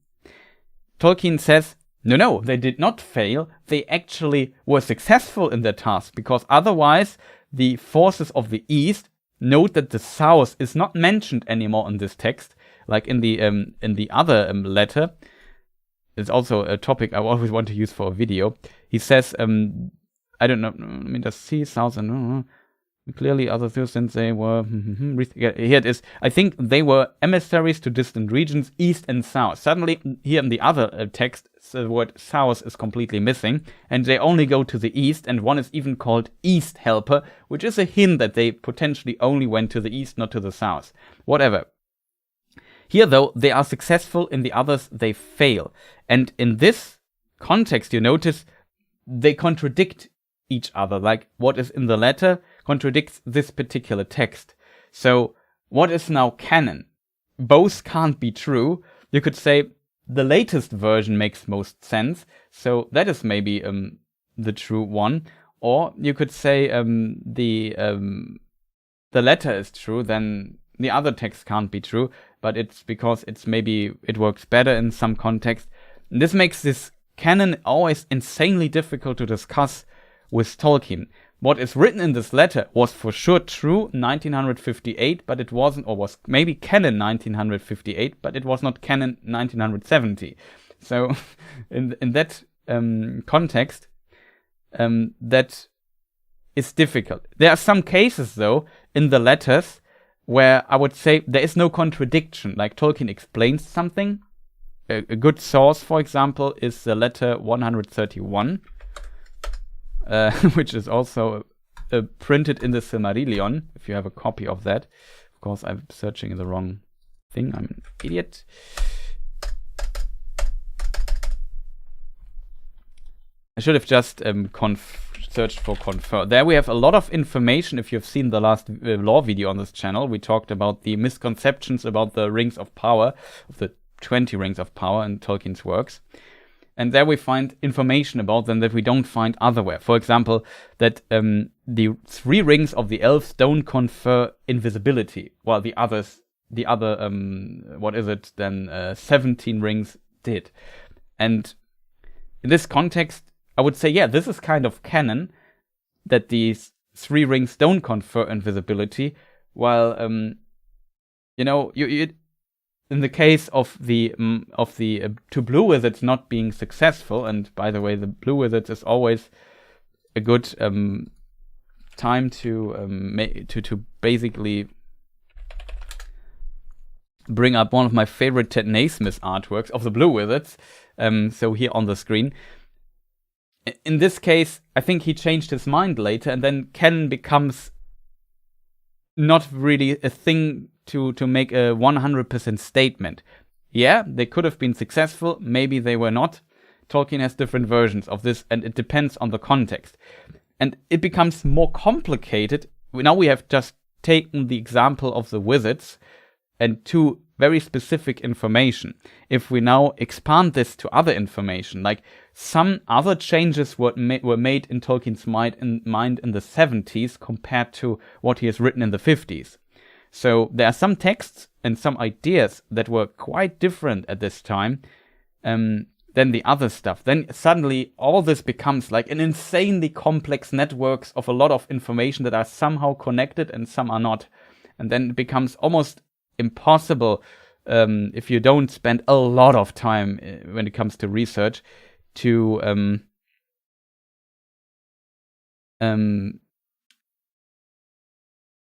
[SPEAKER 1] Tolkien says, no, they did not fail. They actually were successful in their task, because otherwise the forces of the East. Note that the South is not mentioned anymore in this text, like in the other letter. It's also a topic I always want to use for a video. He says, I don't know, let me just see, South and clearly other things, since they were, here it is. I think they were emissaries to distant regions, East and South. Suddenly, here in the other text, the word South is completely missing, and they only go to the East, and one is even called East Helper, which is a hint that they potentially only went to the East, not to the South. Whatever. Here, though, they are successful, in the others, they fail. And in this context, you notice, they contradict each other. Like, what is in the letter contradicts this particular text. So, what is now canon? Both can't be true. You could say the latest version makes most sense, so that is maybe the true one. Or you could say the letter is true, then the other text can't be true, but it's because it works better in some context. And this makes this canon always insanely difficult to discuss with Tolkien. What is written in this letter was for sure true 1958, but it wasn't, or was maybe canon 1958, but it was not canon 1970. So, in that context, that is difficult. There are some cases, though, in the letters where I would say there is no contradiction. Like Tolkien explains something. A good source, for example, is the letter 131. Which is also printed in the Silmarillion, if you have a copy of that. Of course, I'm searching the wrong thing. I'm an idiot. I should have just searched for confer. There we have a lot of information. If you've seen the last lore video on this channel, we talked about the misconceptions about the Rings of Power, of the 20 Rings of Power in Tolkien's works. And there we find information about them that we don't find otherwhere. For example, that the 3 rings of the elves don't confer invisibility, while the other 17 rings did. And in this context, I would say, yeah, this is kind of canon, that these 3 rings don't confer invisibility, while, in the case of the 2 blue wizards not being successful, and by the way, the blue wizards is always a good time to basically bring up one of my favorite Ted Naismith artworks of the blue wizards. So here on the screen. In this case, I think he changed his mind later, and then canon becomes not really a thing to make a 100% statement. Yeah, they could have been successful, maybe they were not. Tolkien has different versions of this, and it depends on the context. And it becomes more complicated. Now we have just taken the example of the wizards and two very specific information. If we now expand this to other information, like some other changes were made in Tolkien's mind in the 70s compared to what he has written in the 50s. So there are some texts and some ideas that were quite different at this time than the other stuff. Then suddenly all this becomes like an insanely complex networks of a lot of information that are somehow connected and some are not. And then it becomes almost impossible if you don't spend a lot of time when it comes to research to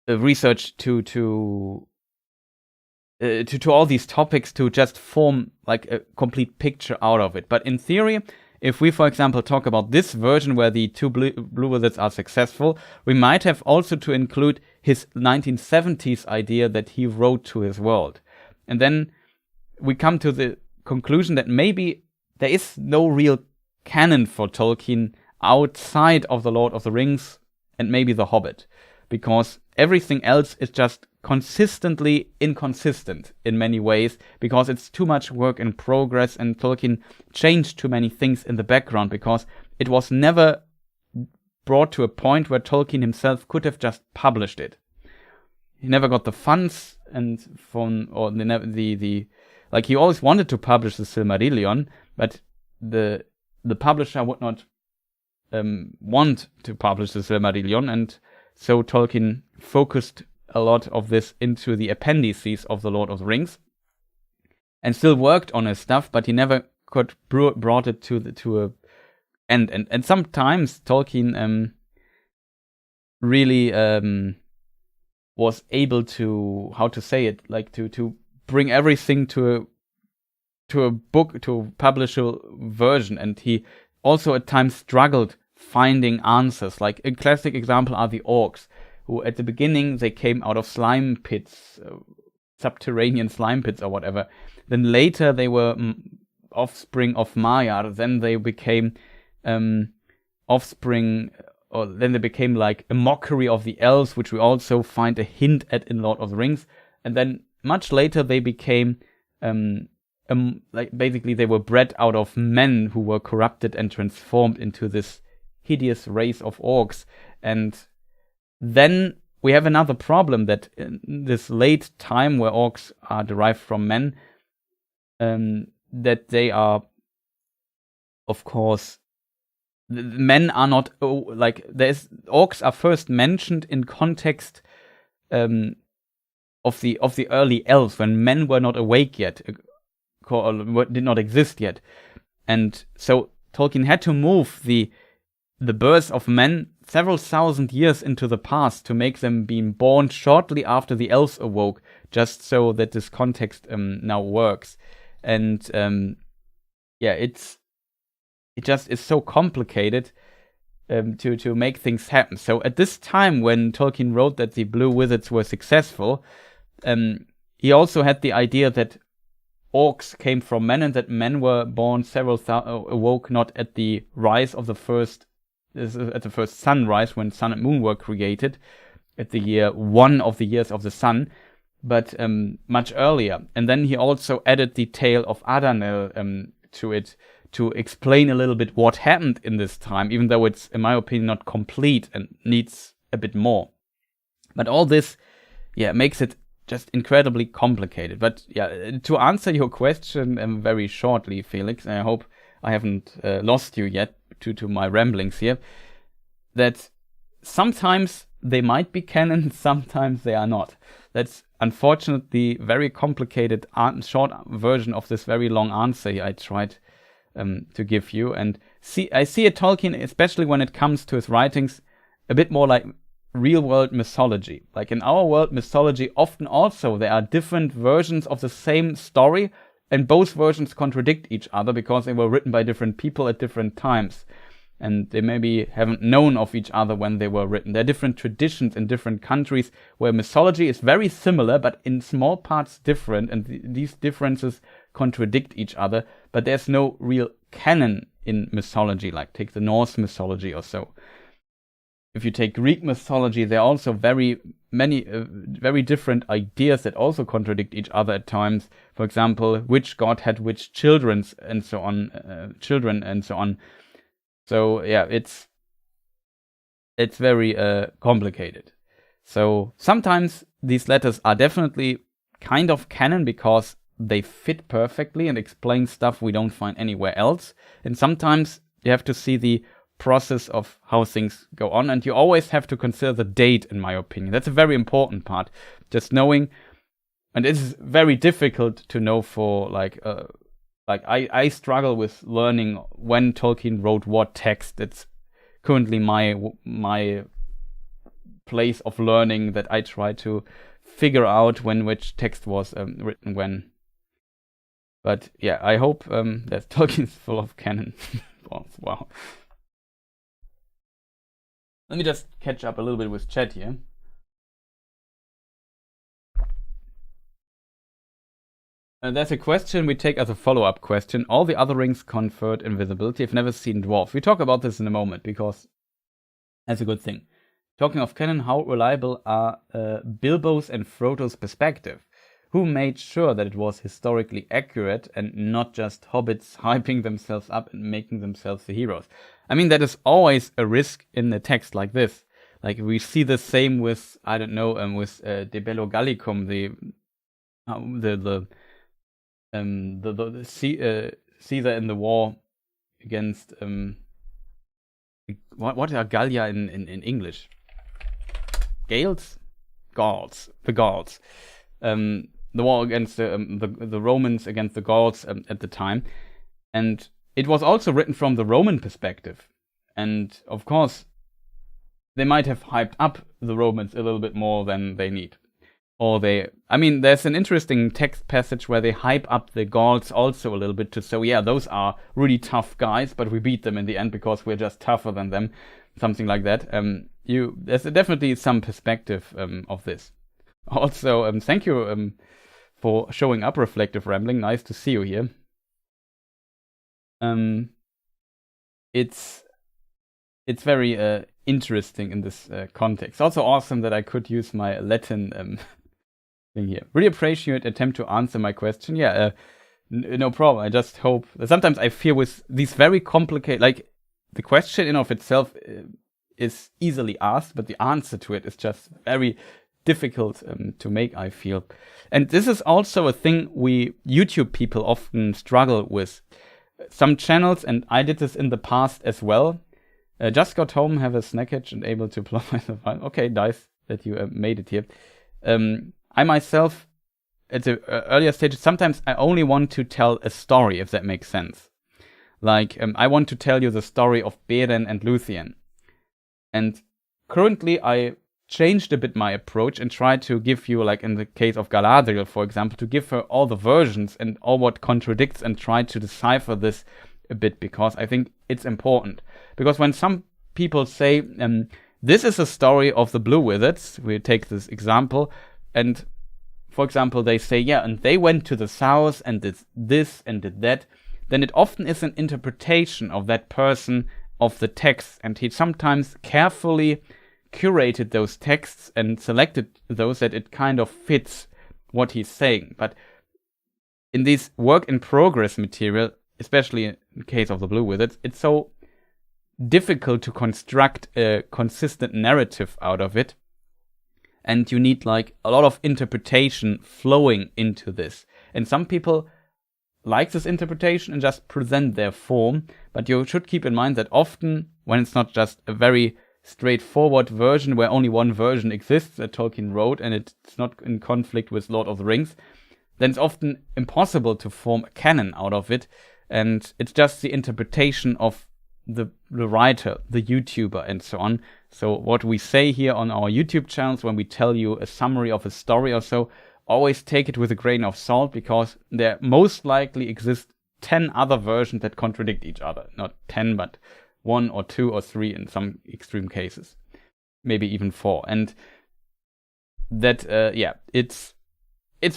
[SPEAKER 1] research to all these topics to just form like a complete picture out of it. But in theory, if we, for example, talk about this version where the two blue wizards are successful, we might have also to include his 1970s idea that he wrote to his world. And then we come to the conclusion that maybe there is no real canon for Tolkien outside of The Lord of the Rings and maybe The Hobbit, because everything else is just consistently inconsistent in many ways, because it's too much work in progress and Tolkien changed too many things in the background, because it was never brought to a point where Tolkien himself could have just published it. He never got the funds and like he always wanted to publish the Silmarillion, but the publisher would not want to publish the Silmarillion, and so Tolkien focused a lot of this into the appendices of The Lord of the Rings, and still worked on his stuff, but he never could brought it to a end. And sometimes Tolkien really was able to, how to say it, like to bring everything to a book, to a publishable version, and he also at times struggled finding answers. Like a classic example are the orcs, who at the beginning they came out of slime pits, subterranean slime pits or whatever. Then later they were offspring of Maiar. Then they became offspring, or then they became like a mockery of the elves, which we also find a hint at in Lord of the Rings. And then much later they became like basically they were bred out of men who were corrupted and transformed into this hideous race of orcs. And then we have another problem, that in this late time where orcs are derived from men, that they are, of course, men are not like orcs are first mentioned in context of the early elves, when men were not awake yet, did not exist yet, and so Tolkien had to move the birth of men several thousand years into the past to make them being born shortly after the elves awoke, just so that this context now works. And it just is so complicated to make things happen. So at this time when Tolkien wrote that the blue wizards were successful, he also had the idea that orcs came from men and that men were born awoke not at the rise of the first sunrise, when sun and moon were created, at the year 1 of the years of the sun, but much earlier. And then he also added the tale of Adanel to it, to explain a little bit what happened in this time, even though it's, in my opinion, not complete and needs a bit more. But all this, makes it just incredibly complicated. But to answer your question very shortly, Felix, I hope I haven't lost you yet to my ramblings here, that sometimes they might be canon, sometimes they are not. That's unfortunately very complicated short version of this very long answer I tried to give you. And I see a Tolkien, especially when it comes to his writings, a bit more like real-world mythology. Like in our world mythology, often also there are different versions of the same story, and both versions contradict each other because they were written by different people at different times. And they maybe haven't known of each other when they were written. There are different traditions in different countries where mythology is very similar, but in small parts different, and these differences contradict each other. But there's no real canon in mythology, like take the Norse mythology or so. if you take Greek mythology, there are also very many very different ideas that also contradict each other at times. For example, which god had which children and so on. So yeah, it's very complicated. So sometimes these letters are definitely kind of canon because they fit perfectly and explain stuff we don't find anywhere else. And sometimes you have to see the process of how things go on, and you always have to consider the date, in my opinion. That's a very important part. Just knowing, and it is very difficult to know for I struggle with learning when Tolkien wrote what text. It's currently my place of learning that I try to figure out when which text was written when. But yeah, I hope that Tolkien's full of canon. Wow. Let me just catch up a little bit with chat here. There's a question we take as a follow-up question. All the other rings conferred invisibility. I've never seen dwarf. We talk about this in a moment because that's a good thing. Talking of canon, how reliable are Bilbo's and Frodo's perspective? Who made sure that it was historically accurate and not just hobbits hyping themselves up and making themselves the heroes? I mean, that is always a risk in a text like this. Like, we see the same with, I don't know, with De Bello Gallicum, the Caesar in the war against what are Gallia in English? Gauls? Gauls. The Gauls. The war against the Romans against the Gauls at the time. And it was also written from the Roman perspective. And of course, they might have hyped up the Romans a little bit more than they need. There's an interesting text passage where they hype up the Gauls also a little bit to say, yeah, those are really tough guys, but we beat them in the end because we're just tougher than them. Something like that. There's definitely some perspective of this. Also, thank you for showing up, Reflective Rambling. Nice to see you here. It's very interesting in this context. Also awesome that I could use my Latin thing here. Really appreciate attempt to answer my question. Yeah, no problem. I just hope. Sometimes I fear with these very complicated, like the question in of itself is easily asked, but the answer to it is just very difficult to make, I feel. And this is also a thing we YouTube people often struggle with. Some channels, and I did this in the past as well, just got home, have a snackage, and able to plot myself. Okay, nice that you made it here. I myself, at the earlier stages, sometimes I only want to tell a story, if that makes sense. Like, I want to tell you the story of Beren and Luthien. And currently I changed a bit my approach and tried to give you, like in the case of Galadriel, for example, to give her all the versions and all what contradicts and try to decipher this a bit, because I think it's important. Because when some people say, this is a story of the Blue Wizards, we take this example, and for example, they say, yeah, and they went to the south and did this and did that, then it often is an interpretation of that person of the text, and he sometimes carefully curated those texts and selected those that it kind of fits what he's saying. But in this work in progress material, especially in the case of the Blue Wizards, it's so difficult to construct a consistent narrative out of it, and you need like a lot of interpretation flowing into this. And some people like this interpretation and just present their form, but you should keep in mind that often when it's not just a very straightforward version where only one version exists that Tolkien wrote and it's not in conflict with Lord of the Rings, then it's often impossible to form a canon out of it, and it's just the interpretation of the writer, the YouTuber, and so on. So what we say here on our YouTube channels when we tell you a summary of a story or so, always take it with a grain of salt, because there most likely exist 10 other versions that contradict each other. Not 10, but 1 or 2 or 3 in some extreme cases. Maybe even 4. And that, it's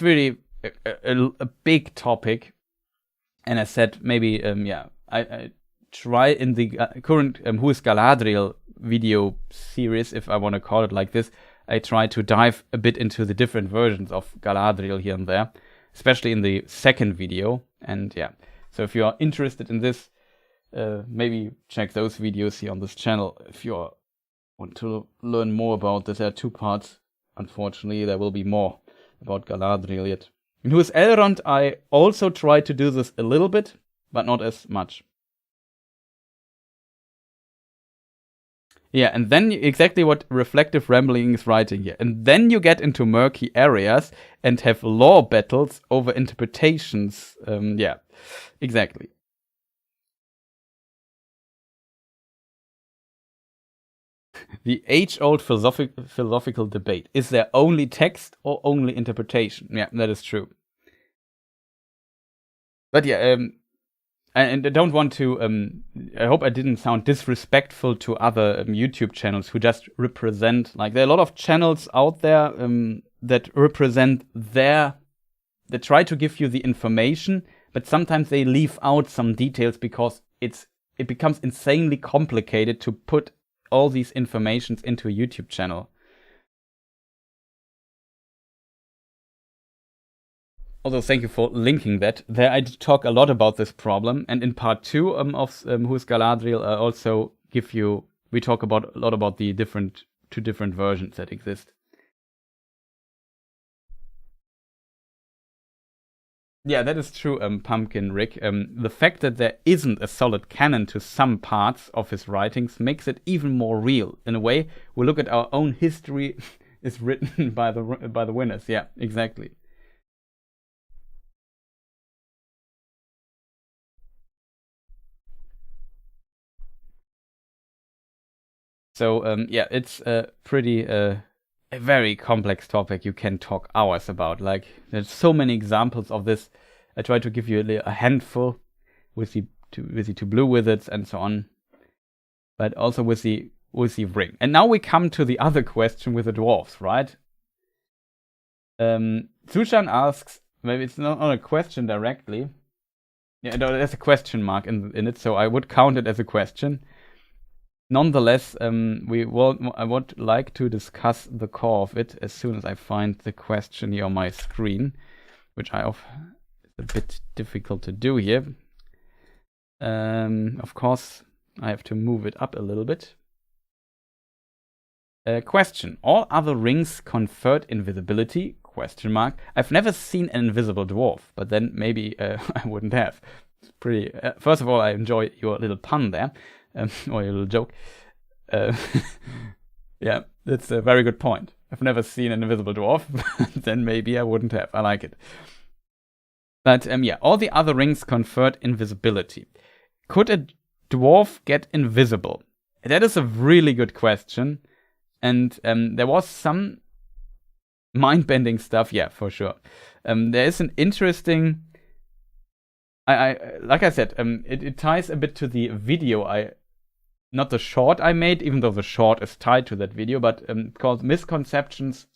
[SPEAKER 1] really a big topic. And I said, maybe, I try in the current Who is Galadriel video series, if I want to call it like this, I try to dive a bit into the different versions of Galadriel here and there, especially in the second video. And yeah, so if you are interested in this, maybe check those videos here on this channel. If you want to learn more about this, there are 2 parts. Unfortunately, there will be more about Galadriel yet. In Who is Elrond, I also tried to do this a little bit, but not as much. Yeah, and then exactly what Reflective Rambling is writing here. And then you get into murky areas and have lore battles over interpretations. Yeah, exactly. The age-old philosophical debate. Is there only text or only interpretation? Yeah, that is true. But yeah, and I don't want to, I hope I didn't sound disrespectful to other YouTube channels who just represent, like, there are a lot of channels out there that represent that try to give you the information, but sometimes they leave out some details because it becomes insanely complicated to put all these informations into a YouTube channel. Also, thank you for linking that. There I did talk a lot about this problem, and in part 2 of Who is Galadriel, I also we talk a lot about the two different versions that exist. Yeah, that is true, Pumpkin Rick. The fact that there isn't a solid canon to some parts of his writings makes it even more real. In a way, we look at our own history is written by the winners. Yeah, exactly. So yeah, it's a a very complex topic you can talk hours about. Like, there's so many examples of this. I try to give you a handful with the two blue wizards and so on, but also with the ring. And now we come to the other question with the dwarves, right? Sushan asks, maybe it's not a question directly. Yeah, no, there's a question mark in it, so I would count it as a question. Nonetheless, I would like to discuss the core of it as soon as I find the question here on my screen, which it's a bit difficult to do here. Of course, I have to move it up a little bit. Question: all other rings conferred invisibility? Question mark. I've never seen an invisible dwarf, but then maybe I wouldn't have. It's pretty. First of all, I enjoy your little pun there. Or your little joke. Yeah, that's a very good point. I've never seen an invisible dwarf, then maybe I wouldn't have. I like it. But yeah, all the other rings conferred invisibility. Could a dwarf get invisible? That is a really good question. And there was some mind-bending stuff, yeah, for sure. There is an interesting... like I said, it ties a bit to the video not the short I made, even though the short is tied to that video, but called Misconceptions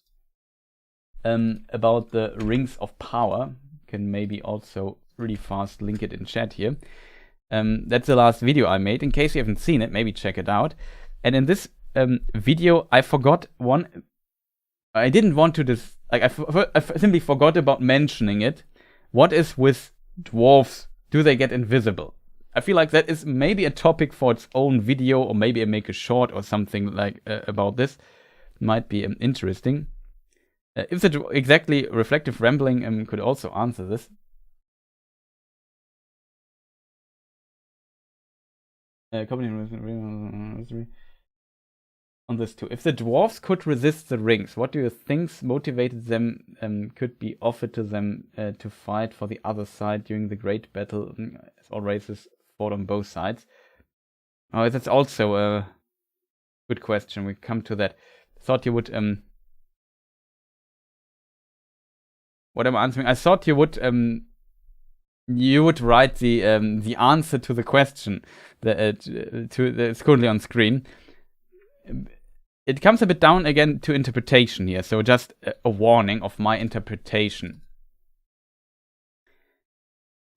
[SPEAKER 1] about the Rings of Power. Can maybe also really fast link it in chat here. That's the last video I made. In case you haven't seen it, maybe check it out. And in this video, I forgot one. I didn't want to I simply forgot about mentioning it. What is with dwarves? Do they get invisible? I feel like that is maybe a topic for its own video, or maybe I make a short or something like about this. Might be interesting. If the exactly Reflective Rambling could also answer this. On this too. If the dwarves could resist the rings, what do you think motivated them could be offered to them to fight for the other side during the great battle, as all races fought on both sides? Oh, that's also a good question. We come to that. Thought you would what am I answering? I thought you would write the answer to the question that's currently on screen. It comes a bit down again to interpretation here, so just a warning of my interpretation.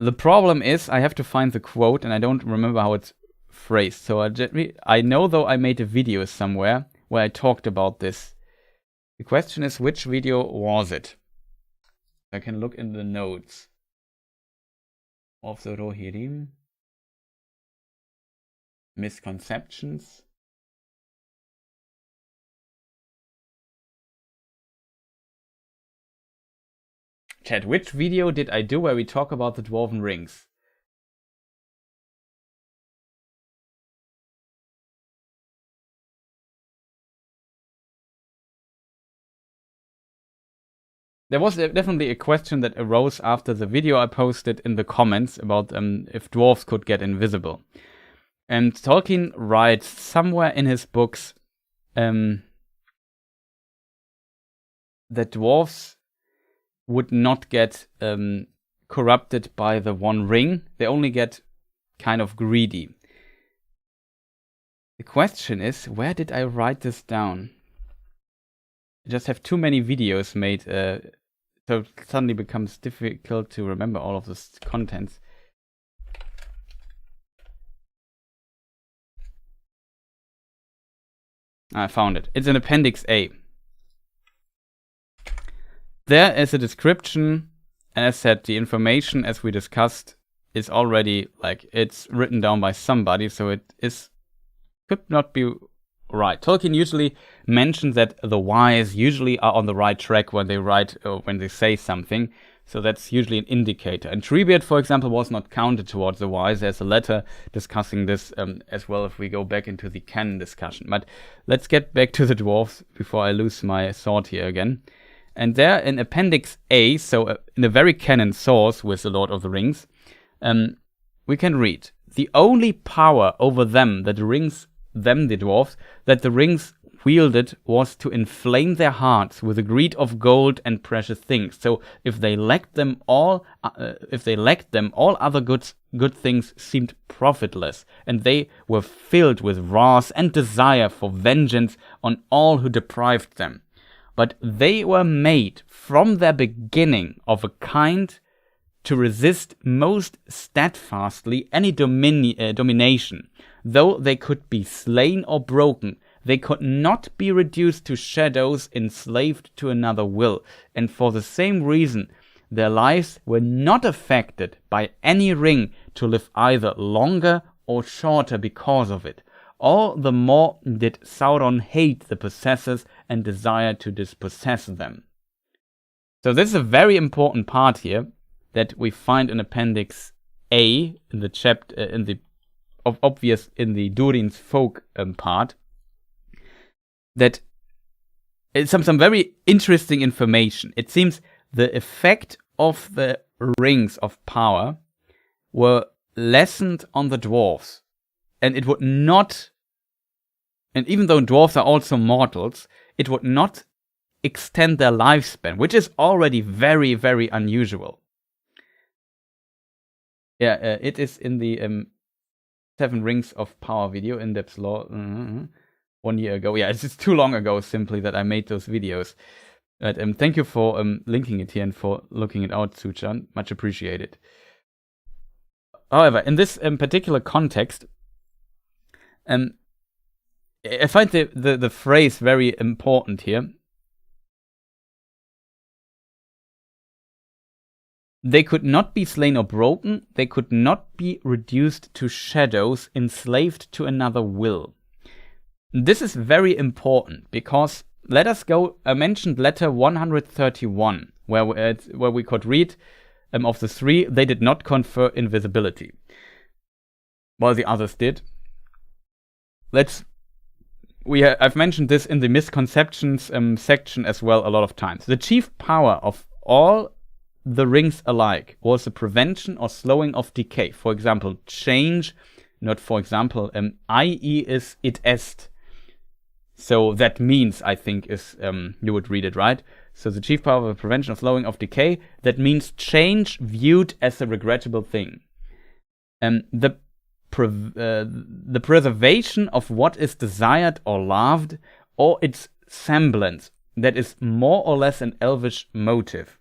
[SPEAKER 1] The problem is I have to find the quote, and I don't remember how it's phrase. So I know, though, I made a video somewhere where I talked about this. The question is, which video was it? I can look in the notes of the Rohirrim. Misconceptions. Chat, which video did I do where we talk about the Dwarven rings? There was definitely a question that arose after the video I posted in the comments about if dwarves could get invisible. And Tolkien writes somewhere in his books that dwarves would not get corrupted by the One Ring. They only get kind of greedy. The question is, where did I write this down? I just have too many videos made, so it suddenly becomes difficult to remember all of this contents. I found it. It's in Appendix A. There is a description, and as said, the information, as we discussed, is already, like, it's written down by somebody, so it could not be right. Tolkien usually mentions that the wise usually are on the right track when they write or when they say something, so that's usually an indicator. And Treebeard, for example, was not counted towards the wise. There's a letter discussing this as well if we go back into the canon discussion. But let's get back to the dwarves before I lose my thought here again. And there in Appendix A, so in a very canon source with the Lord of the Rings, we can read, the only power over them that rings them, the dwarves, that the rings wielded was to inflame their hearts with the greed of gold and precious things. So if they lacked them, all other good things seemed profitless, and they were filled with wrath and desire for vengeance on all who deprived them. But they were made from their beginning of a kind to resist most steadfastly any domination. Though they could be slain or broken, they could not be reduced to shadows enslaved to another will, and for the same reason their lives were not affected by any ring to live either longer or shorter because of it. All the more did Sauron hate the possessors and desire to dispossess them. So this is a very important part here that we find in Appendix A in the chapter in the Durin's folk part. That it's some very interesting information. It seems the effect of the rings of power were lessened on the dwarves, and it would not. And even though dwarves are also mortals, it would not extend their lifespan, which is already very, very unusual. Yeah, it is in the 7 Rings of Power video, in-depth lore, 1 year ago. Yeah, it's just too long ago simply that I made those videos. But thank you for linking it here and for looking it out, Suchan. Much appreciated. However, in this particular context, I find the phrase very important here. They could not be slain or broken. They could not be reduced to shadows, enslaved to another will. This is very important because let us go. I mentioned letter 131, where we could read of the 3, they did not confer invisibility, while the others did. I've mentioned this in the misconceptions section as well a lot of times. The chief power of all the rings alike was the prevention or slowing of decay. For example, change, not for example, i.e. is it est. So that means, I think, is, you would read it right. So the chief power of the prevention of slowing of decay, that means change viewed as a regrettable thing. The preservation of what is desired or loved, or its semblance, that is more or less an elvish motive.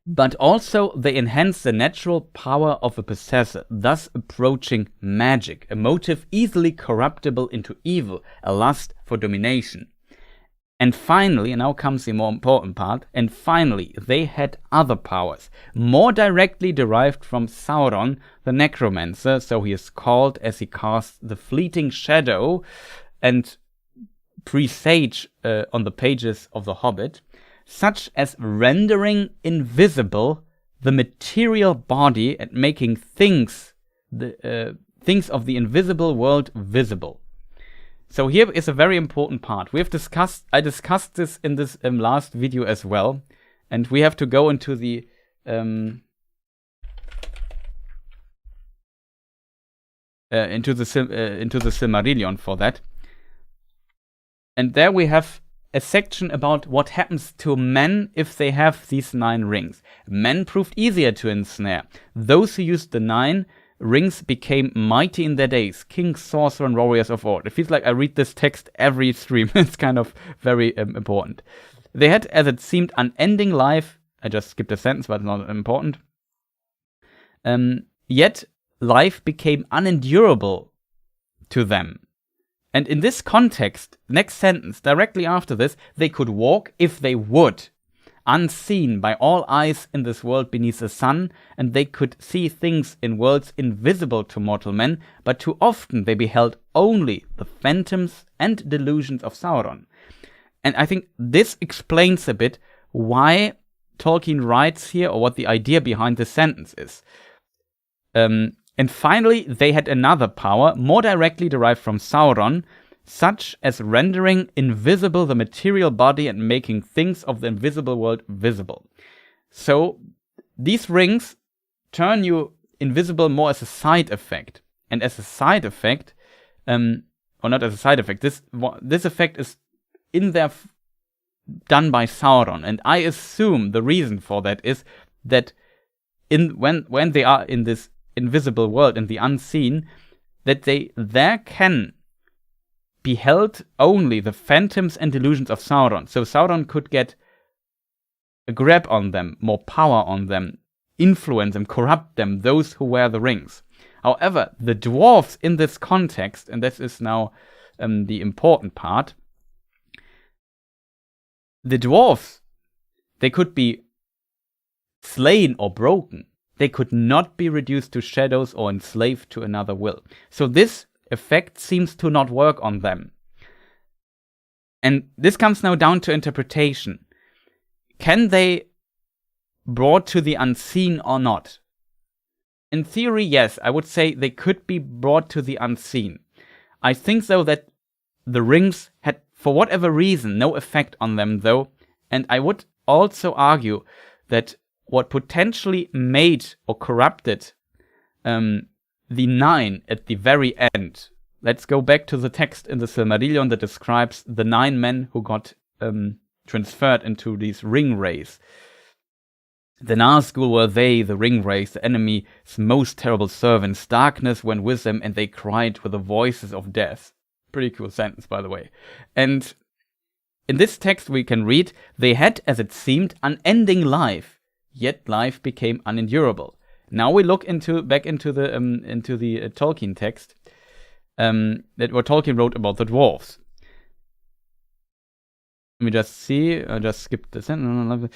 [SPEAKER 1] but also they enhance the natural power of a possessor, thus approaching magic, a motive easily corruptible into evil, a lust for domination. And finally, and now comes the more important part, and finally, they had other powers, more directly derived from Sauron, the necromancer, so he is called as he casts the fleeting shadow and presage on the pages of the Hobbit, such as rendering invisible the material body and making things of the invisible world visible. So here is a very important part. I discussed this in this last video as well, and we have to go into the Silmarillion for that. And there we have a section about what happens to men if they have these 9 rings. Men proved easier to ensnare. Those who used the 9 rings became mighty in their days, kings, sorcerers, and warriors of old. It feels like I read this text every stream. It's kind of very important. They had, as it seemed, unending life. I just skipped a sentence, but it's not important. Yet life became unendurable to them. And in this context, next sentence, directly after this, they could walk if they would, unseen by all eyes in this world beneath the sun, and they could see things in worlds invisible to mortal men, but too often they beheld only the phantoms and delusions of Sauron. And I think this explains a bit why Tolkien writes here, or what the idea behind this sentence is. And finally, they had another power, more directly derived from Sauron, such as rendering invisible the material body and making things of the invisible world visible. So these rings turn you invisible more as a side effect. And as a side effect, or not as a side effect, this effect is in there done by Sauron. And I assume the reason for that is that when they are in this invisible world, in the unseen, that they there can beheld only the phantoms and delusions of Sauron. So Sauron could get a grab on them, more power on them, influence them, corrupt them, those who wear the rings. However, the dwarves in this context, and this is now the important part, the dwarves, they could be slain or broken. They could not be reduced to shadows or enslaved to another will. So this effect seems to not work on them. And this comes now down to interpretation. Can they brought to the unseen or not? In theory, yes, I would say they could be brought to the unseen. I think, though, that the rings had, for whatever reason, no effect on them, though. And I would also argue that what potentially made or corrupted the 9 at the very end. Let's go back to the text in the Silmarillion that describes the 9 men who got transferred into these ring rays. The Nazgul were they, the ring rays, the enemy's most terrible servants. Darkness went with them, and they cried with the voices of death. Pretty cool sentence, by the way. And in this text we can read, they had, as it seemed, unending life. Yet life became unendurable. Now we look back into the Tolkien text that what Tolkien wrote about the dwarves. Let me just see. I just skipped the sentence.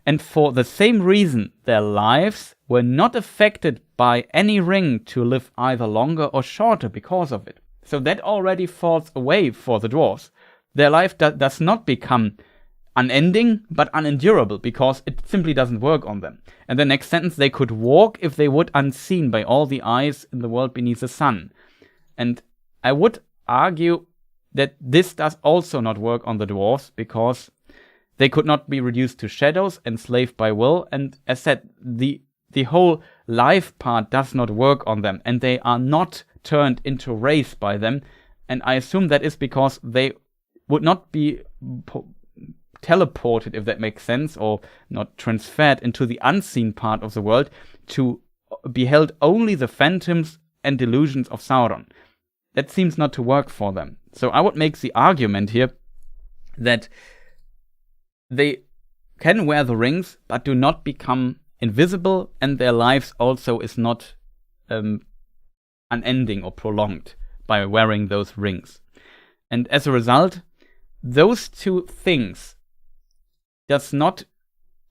[SPEAKER 1] And for the same reason, their lives were not affected by any ring to live either longer or shorter because of it. So that already falls away for the dwarves. Their life does not become unending, but unendurable, because it simply doesn't work on them. And the next sentence, they could walk if they would, unseen by all the eyes in the world beneath the sun. And I would argue that this does also not work on the dwarves, because they could not be reduced to shadows, enslaved by will, and as said, the whole life part does not work on them, and they are not turned into rays by them. And I assume that is because they would not be teleported, if that makes sense, or not transferred into the unseen part of the world to beheld only the phantoms and delusions of Sauron. That seems not to work for them. So I would make the argument here that they can wear the rings, but do not become invisible, and their lives also is not unending or prolonged by wearing those rings. And as a result, those two things does not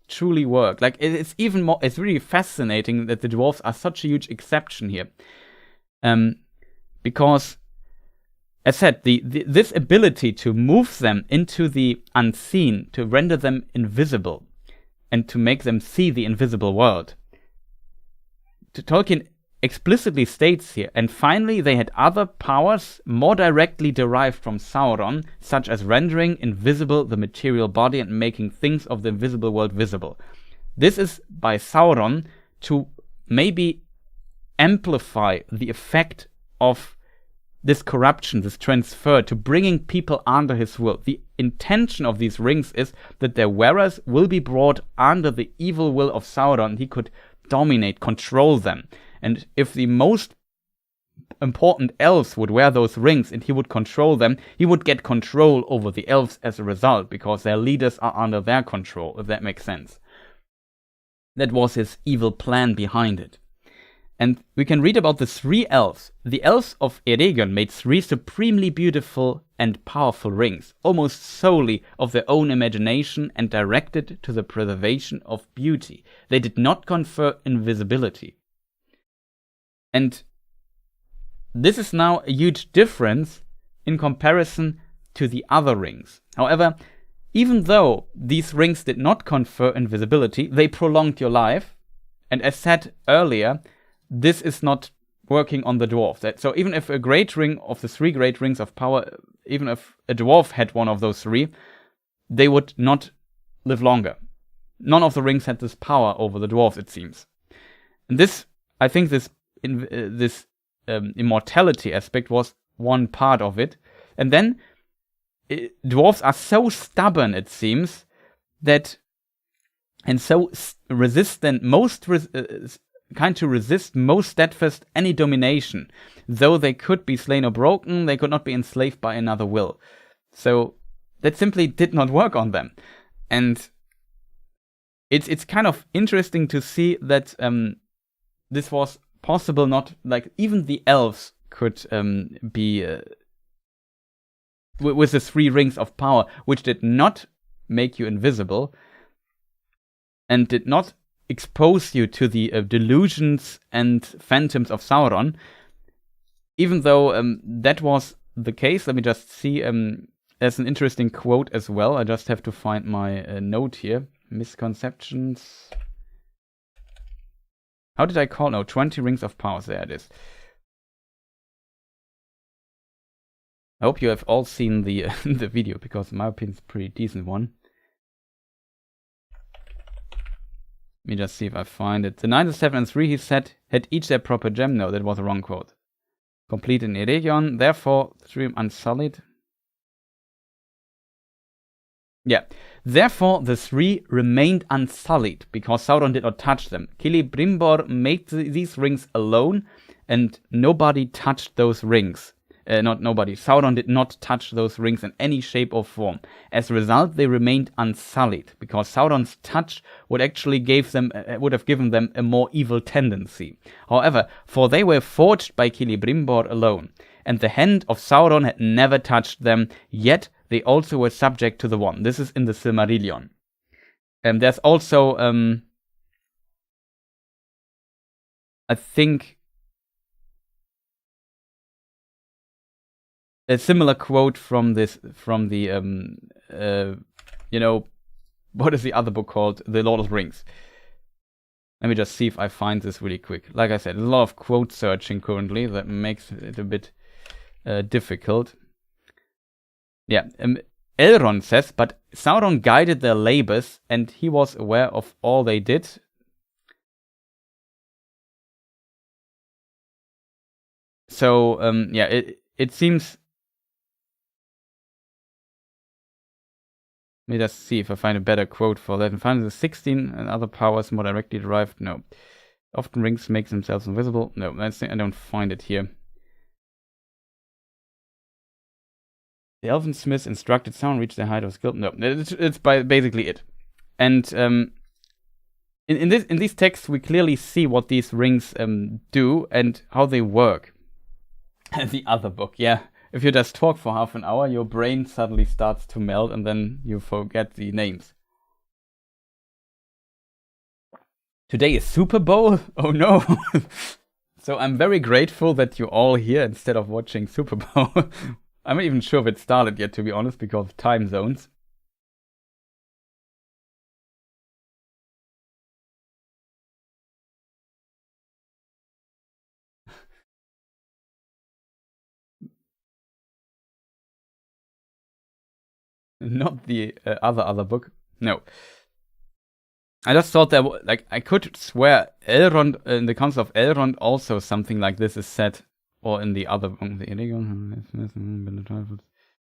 [SPEAKER 1] truly work. Like, it's even more, it's really fascinating that the dwarves are such a huge exception here. Because, as said, this ability to move them into the unseen, to render them invisible, and to make them see the invisible world, Tolkien explicitly states here, and finally they had other powers more directly derived from Sauron, such as rendering invisible the material body and making things of the invisible world visible. This is by Sauron to maybe amplify the effect of this corruption, this transfer, to bringing people under his will. The intention of these rings is that their wearers will be brought under the evil will of Sauron. He could dominate, control them. And if the most important elves would wear those rings and he would control them, he would get control over the elves as a result, because their leaders are under their control, if that makes sense. That was his evil plan behind it. And we can read about the 3 elves. The elves of Eregion made 3 supremely beautiful and powerful rings, almost solely of their own imagination and directed to the preservation of beauty. They did not confer invisibility. And this is now a huge difference in comparison to the other rings. However, even though these rings did not confer invisibility, they prolonged your life. And as said earlier, this is not working on the dwarf. So even if a great ring of the 3 great rings of power, even if a dwarf had one of those 3, they would not live longer. None of the rings had this power over the dwarves, it seems. And this, I think this immortality aspect was one part of it. And then dwarves are so stubborn, it seems, that, and so resistant, kind to resist most steadfast any domination. Though they could be slain or broken, they could not be enslaved by another will. So that simply did not work on them. And it's kind of interesting to see that this was possible. Not like even the elves could be with the 3 rings of power, which did not make you invisible and did not expose you to the delusions and phantoms of Sauron. Even though that was the case, let me just see. There's an interesting quote as well. I just have to find my note here. Misconceptions. How did I call? No, 20 rings of power. There it is. I hope you have all seen the the video, because in my opinion it's a pretty decent one. Let me just see if I find it. The 9, the 7, and 3, he said, had each their proper gem. No, that was a wrong quote. Complete in Eregion, therefore, 3 unsullied. Yeah. Therefore, the 3 remained unsullied, because Sauron did not touch them. Celebrimbor made these rings alone, and nobody touched those rings. Not nobody. Sauron did not touch those rings in any shape or form. As a result, they remained unsullied, because Sauron's touch would actually would have given them a more evil tendency. However, for they were forged by Celebrimbor alone, and the hand of Sauron had never touched them, yet they also were subject to the One. This is in the Silmarillion. There's also, I think, a similar quote from the what is the other book called? The Lord of the Rings. Let me just see if I find this really quick. Like I said, there's a lot of quote searching currently that makes it a bit difficult. Yeah, Elrond says, but Sauron guided their labors, and he was aware of all they did. So, yeah, it seems... Let me just see if I find a better quote for that. And finally, the 16 and other powers more directly derived. No. Often rings make themselves invisible. No, I don't find it here. The elven smiths instructed Sauron reach their height of skill. No, it's basically it. And in these texts, we clearly see what these rings do and how they work. The other book, yeah. If you just talk for half an hour, your brain suddenly starts to melt and then you forget the names. Today is Super Bowl? Oh no! So I'm very grateful that you're all here instead of watching Super Bowl. I'm not even sure if it started yet, to be honest, because of time zones. Not the other book. No. I just thought that, like, I could swear Elrond, in the Council of Elrond, also something like this is said, or in the other book, the Eregion,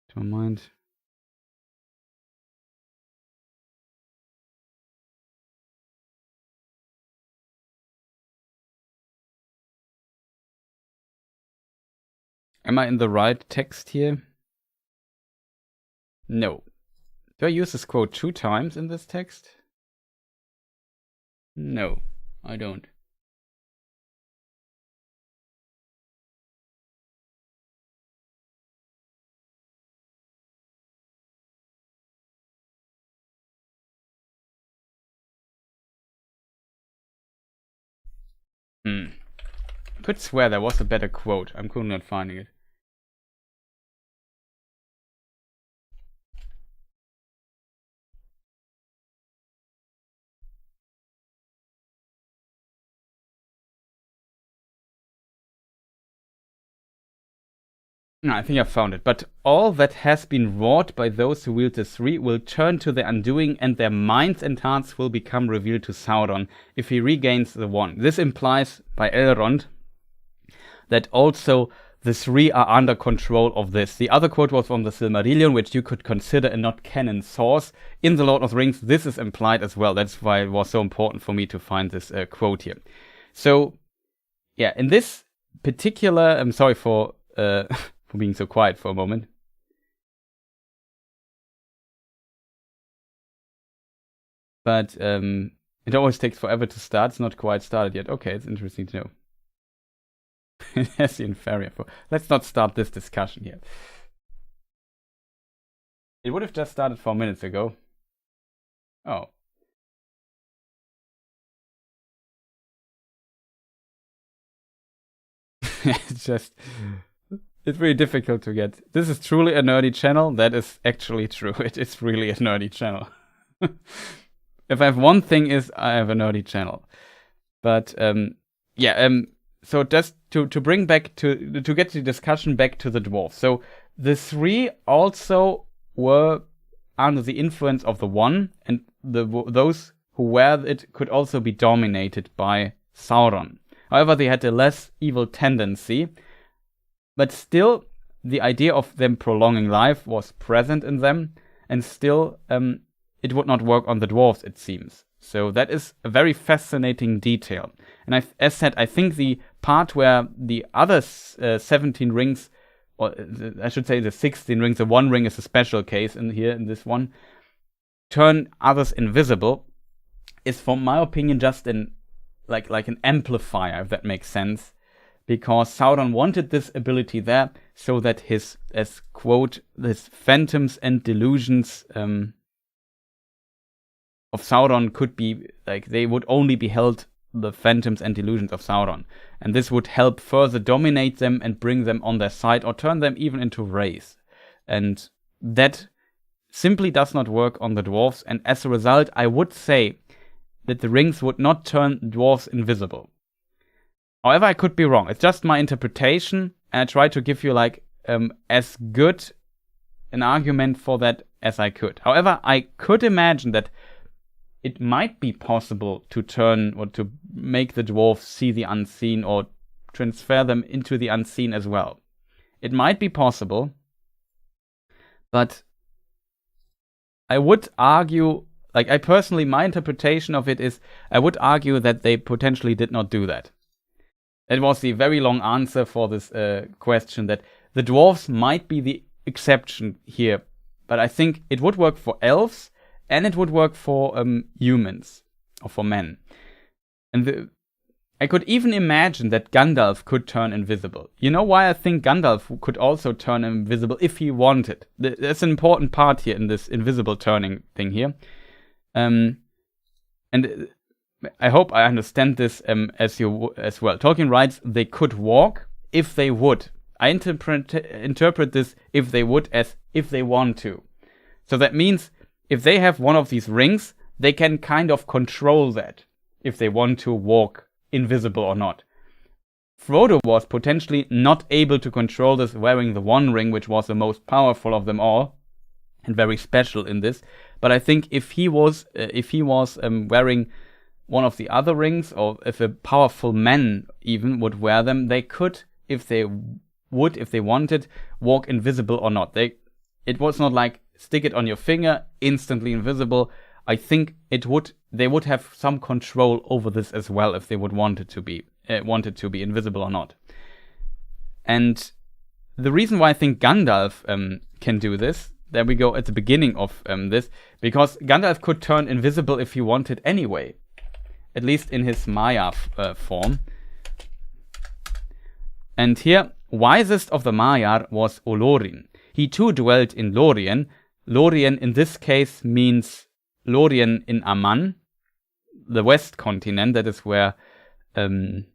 [SPEAKER 1] to mind. Am I in the right text here? No. Do I use this quote 2 times in this text? No, I don't. Could swear there was a better quote. I'm cool not finding it. I think I found it. But all that has been wrought by those who wield the three will turn to their undoing, and their minds and hearts will become revealed to Sauron if he regains the one. This implies, by Elrond, that also the three are under control of this. The other quote was from the Silmarillion, which you could consider a not canon source. In the Lord of the Rings, this is implied as well. That's why it was so important for me to find this quote here. So, yeah, in this particular... I'm sorry for being so quiet for a moment. But it always takes forever to start. It's not quite started yet. Okay, it's interesting to know. It has the inferior. Let's not start this discussion here. It would have just started 4 minutes ago. Oh. It's really difficult to get. This is truly a nerdy channel. That is actually true. It is really a nerdy channel. If I have one thing, is I have a nerdy channel. But so just to bring back to get the discussion back to the dwarves. So the three also were under the influence of the one, and those who were it could also be dominated by Sauron. However, they had a less evil tendency, but still the idea of them prolonging life was present in them, and still it would not work on the dwarves, it seems. So that is a very fascinating detail. And as said, I think the part where the other 17 rings, or I should say the 16 rings, the one ring is a special case in this one, turn others invisible, is, from my opinion, just like an amplifier, if that makes sense. Because Sauron wanted this ability there so that his phantoms and delusions of Sauron could be, like, they would only beheld the phantoms and delusions of Sauron. And this would help further dominate them and bring them on their side, or turn them even into wraiths. And that simply does not work on the dwarves, and as a result, I would say that the rings would not turn dwarves invisible. However, I could be wrong. It's just my interpretation, and I try to give you as good an argument for that as I could. However, I could imagine that it might be possible to turn, or to make the dwarves see the unseen, or transfer them into the unseen as well. It might be possible, but I would argue, I personally, my interpretation of it is, I would argue that they potentially did not do that. It was the very long answer for this question, that the dwarves might be the exception here. But I think it would work for elves, and it would work for humans, or for men. And I could even imagine that Gandalf could turn invisible. You know why I think Gandalf could also turn invisible if he wanted? That's an important part here in this invisible turning thing here. And I hope I understand this as well. Tolkien writes they could walk if they would. I interpret this if they would as if they want to. So that means if they have one of these rings, they can kind of control that if they want to walk invisible or not. Frodo was potentially not able to control this wearing the One Ring, which was the most powerful of them all and very special in this. But I think if he was wearing one of the other rings, or if a powerful man even would wear them, they could, if they wanted, walk invisible or not. It was not like stick it on your finger, instantly invisible. I think they would have some control over this as well if they wanted to be invisible or not. And the reason why I think Gandalf can do this, there we go at the beginning of this, because Gandalf could turn invisible if he wanted anyway, at least in his Maya form. And here, wisest of the Maiar was Olorin. He too dwelt in Lorien. Lorien in this case means Lorien in Aman, the west continent. That is where Irmo,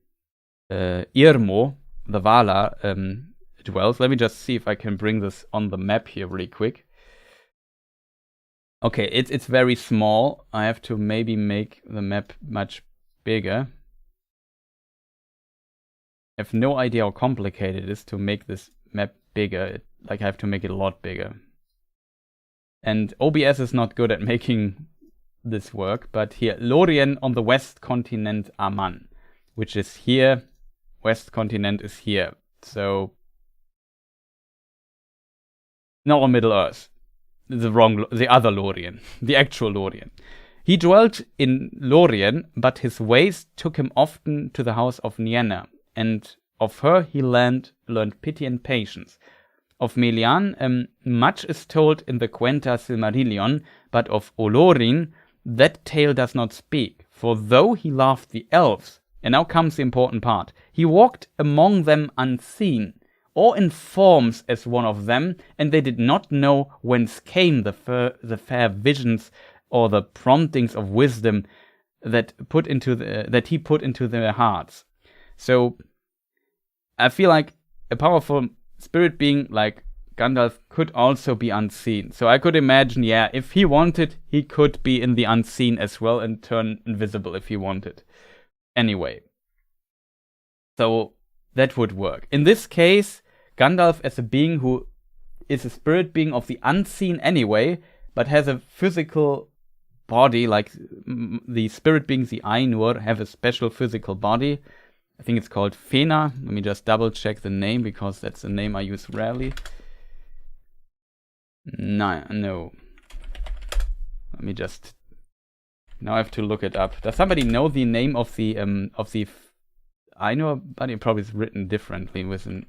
[SPEAKER 1] the Valar, dwells. Let me just see if I can bring this on the map here really quick. Okay, it's very small. I have to maybe make the map much bigger. I have no idea how complicated it is to make this map bigger. I have to make it a lot bigger. And OBS is not good at making this work, but here, Lorien on the west continent Aman, which is here, west continent is here. So, not on Middle Earth. The other Lorien, the actual Lorien. He dwelt in Lorien, but his ways took him often to the house of Nienna, and of her he learned pity and patience. Of Melian, much is told in the Quenta Silmarillion, but of Olorin, that tale does not speak. For though he loved the elves, and now comes the important part, he walked among them unseen, or in forms as one of them, and they did not know whence came the fair visions or the promptings of wisdom that he put into their hearts. So I feel like a powerful spirit being like Gandalf could also be unseen. So I could imagine, yeah, if he wanted, he could be in the unseen as well and turn invisible if he wanted. Anyway. So that would work. In this case, Gandalf as a being who is a spirit being of the unseen anyway, but has a physical body, like the spirit beings, the Ainur, have a special physical body. I think it's called Fena. Let me just double check the name, because that's a name I use rarely. No. Let me just... Now I have to look it up. Does somebody know the name of the Ainur? But it probably is written differently with an...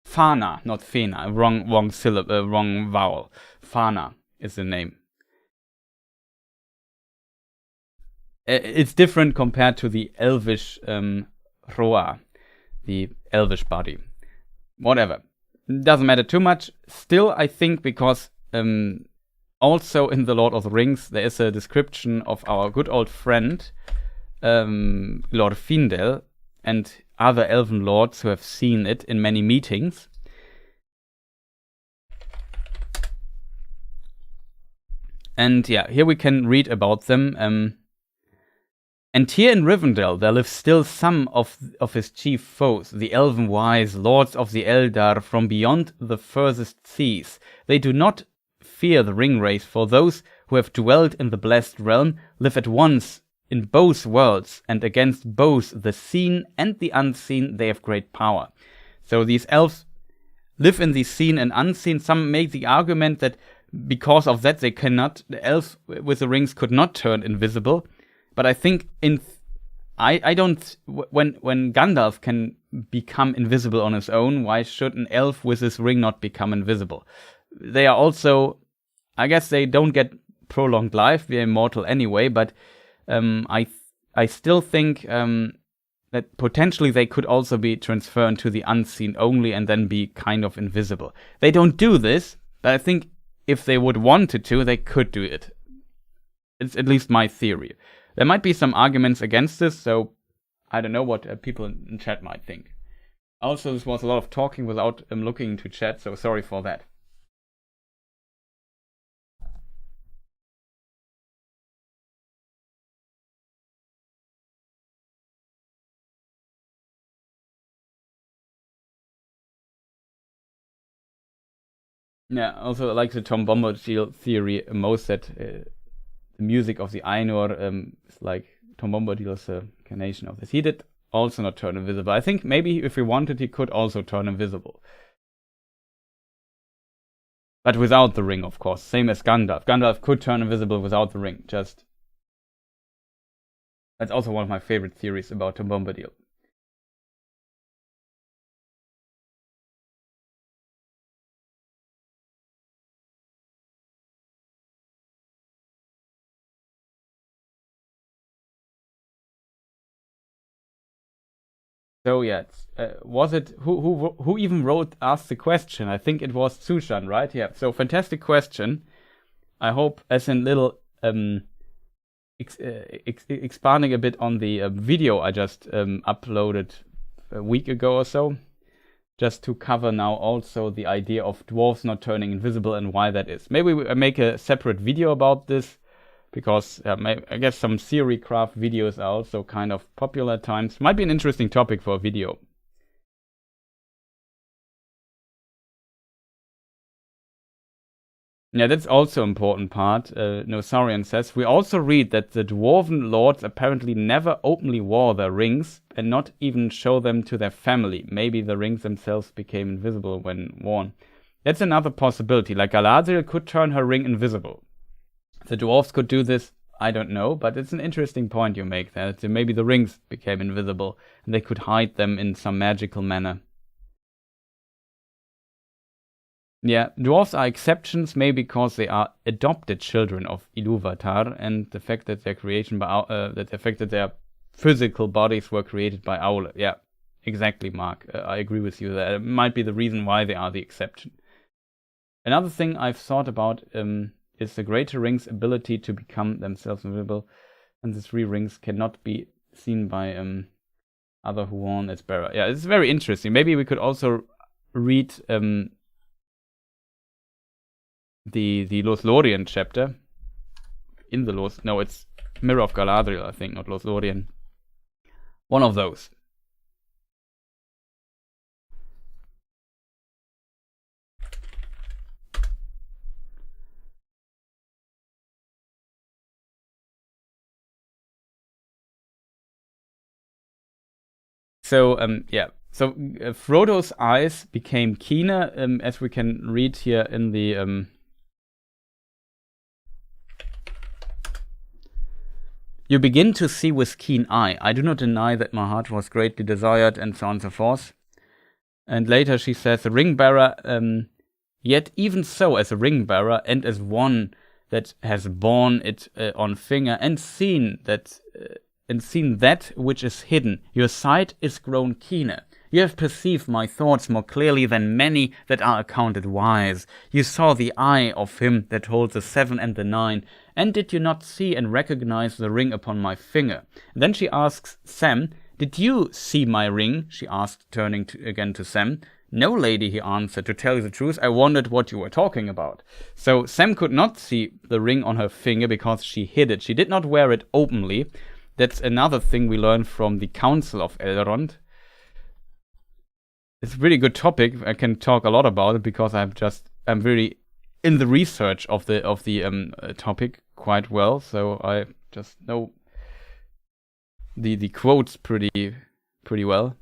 [SPEAKER 1] Fana, not Fena. Wrong syllable, wrong vowel. Fana is the name. It's different compared to the Elvish Roa, the Elvish body. Whatever. Doesn't matter too much. Still, I think because also in the Lord of the Rings, there is a description of our good old friend, Glorfindel, and other elven lords who have seen it in many meetings. And yeah, here we can read about them. And here in Rivendell there live still some of his chief foes, the elven wise lords of the Eldar from beyond the furthest seas. They do not fear the ring race, for those who have dwelt in the blessed realm live at once in both worlds, and against both the seen and the unseen they have great power. So these elves live in the seen and unseen. Some make the argument that because of that the elves with the rings could not turn invisible. But I think when Gandalf can become invisible on his own, why should an elf with his ring not become invisible? They are also, I guess they don't get prolonged life, they're immortal anyway, but I still think that potentially they could also be transferred to the unseen only and then be kind of invisible. They don't do this, but I think if they would wanted to, they could do it. It's at least my theory. There might be some arguments against this, so I don't know what people in chat might think. Also, this was a lot of talking without looking into chat, so sorry for that. Yeah, also I like the Tom Bombadil theory most, that the music of the Ainur is like Tom Bombadil's incarnation of this. He did also not turn invisible. I think maybe if he wanted, he could also turn invisible. But without the ring, of course. Same as Gandalf. Gandalf could turn invisible without the ring. That's also one of my favorite theories about Tom Bombadil. So yeah, was it who even asked the question? I think it was Sushan, right? Yeah. So fantastic question. I hope as a little expanding a bit on the video I just uploaded a week ago or so, just to cover now also the idea of dwarves not turning invisible and why that is. Maybe we make a separate video about this, because I guess some theory craft videos are also kind of popular at times. Might be an interesting topic for a video. Yeah, that's also an important part. Nosarian says, we also read that the dwarven lords apparently never openly wore their rings and not even show them to their family. Maybe the rings themselves became invisible when worn. That's another possibility. Like Galadriel could turn her ring invisible. The dwarves could do this, I don't know, but it's an interesting point you make there. That maybe the rings became invisible and they could hide them in some magical manner. Yeah, dwarves are exceptions, maybe because they are adopted children of Ilúvatar, and the fact that their creation by the fact that their physical bodies were created by Aule. Yeah, exactly, Mark. I agree with you there. It might be the reason why they are the exception. Another thing I've thought about is the Greater Ring's ability to become themselves invisible, and the 3 rings cannot be seen by other who worn its bearer. Yeah, it's very interesting. Maybe we could also read the Lothlorien chapter. In the no, it's Mirror of Galadriel, I think, not Lothlorien. One of those. So yeah, so Frodo's eyes became keener, as we can read here in the you begin to see with keen eye. I do not deny that my heart was greatly desired, and so on and so forth. And later she says, the ring bearer, yet even so, as a ring bearer and as one that has borne it on finger and seen that which is hidden, your sight is grown keener. You have perceived my thoughts more clearly than many that are accounted wise. You saw the eye of him that holds the 7 and the 9, and did you not see and recognize the ring upon my finger? And then she asks Sam, did you see my ring? She asked, turning again to Sam. No, lady, he answered. To tell you the truth, I wondered what you were talking about. So Sam could not see the ring on her finger because she hid it. She did not wear it openly. That's another thing we learned from the Council of Elrond. It's a really good topic. I can talk a lot about it because I'm really in the research of the topic quite well. So I just know the quotes pretty well.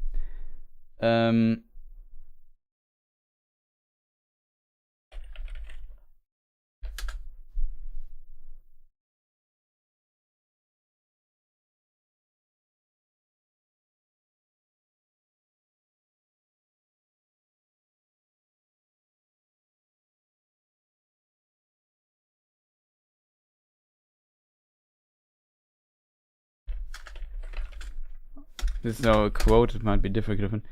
[SPEAKER 1] This is now a quote, it might be different.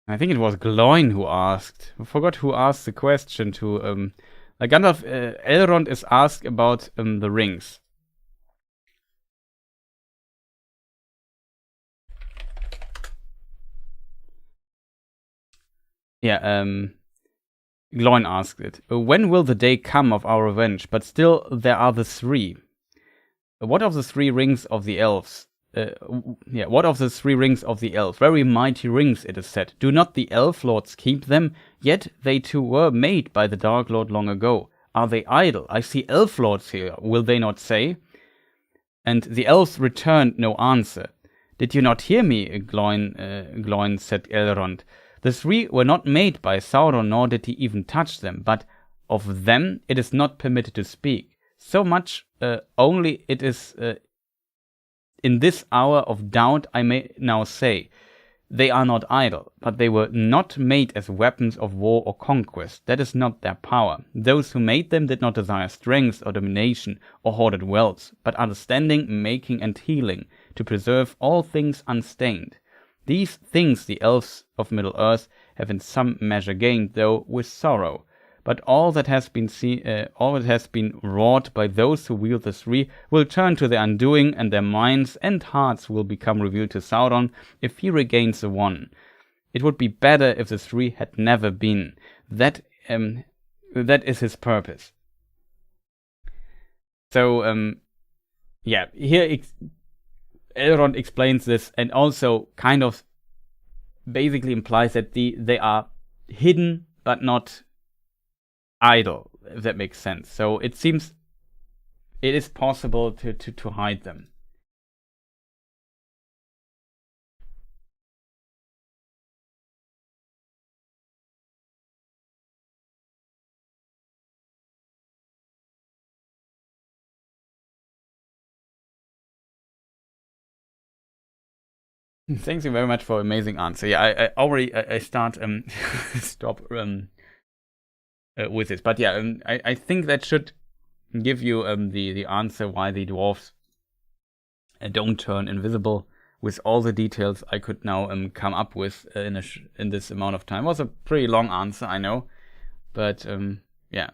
[SPEAKER 1] I think it was Gloin who asked. I forgot who asked the question to like Gandalf. Elrond is asked about the rings. Yeah, Gloin asked it. When will the day come of our revenge? But still, there are the three. What of the three rings of the elves? What of the three rings of the elves? Very mighty rings, it is said. Do not the elf lords keep them? Yet they too were made by the Dark Lord long ago. Are they idle? I see elf lords here, will they not say? And the elves returned no answer. Did you not hear me, Gloin, said Elrond. The three were not made by Sauron, nor did he even touch them, but of them it is not permitted to speak. So much only it is in this hour of doubt I may now say. They are not idle, but they were not made as weapons of war or conquest. That is not their power. Those who made them did not desire strength or domination or hoarded wealth, but understanding, making, and healing, to preserve all things unstained. These things the elves of Middle-earth have in some measure gained, though with sorrow. But all that has been wrought by those who wield the three will turn to their undoing, and their minds and hearts will become revealed to Sauron if he regains the one. It would be better if the three had never been. That is his purpose. So, here Elrond explains this, and also kind of basically implies that they are hidden but not idle, if that makes sense. So it seems it is possible to hide them. Thank you very much for amazing answer. Yeah, I already start stop with this, but yeah, I think that should give you the answer why the dwarves don't turn invisible, with all the details I could now come up with in this amount of time. It was a pretty long answer, I know, but yeah.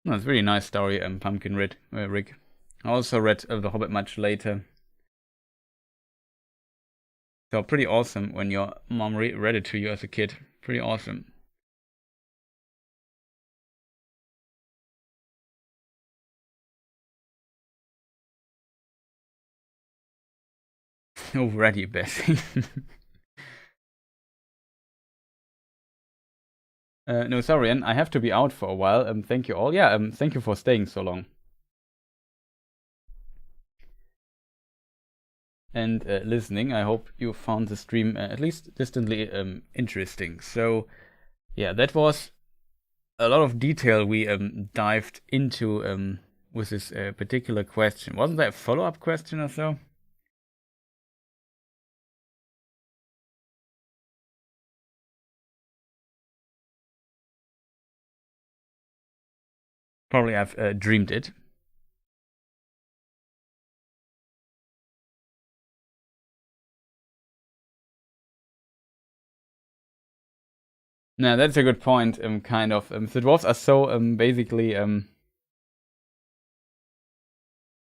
[SPEAKER 1] No, it's a really nice story, Pumpkin Rick. I also read The Hobbit much later. So pretty awesome when your mom read it to you as a kid. Pretty awesome. Already betting. No, sorry, and I have to be out for a while. Thank you all. Yeah, thank you for staying so long. And listening. I hope you found the stream at least distantly interesting. So, yeah, that was a lot of detail we dived into with this particular question. Wasn't there a follow-up question or so? Probably I've dreamed it. No, that's a good point. Kind of. The dwarves are so basically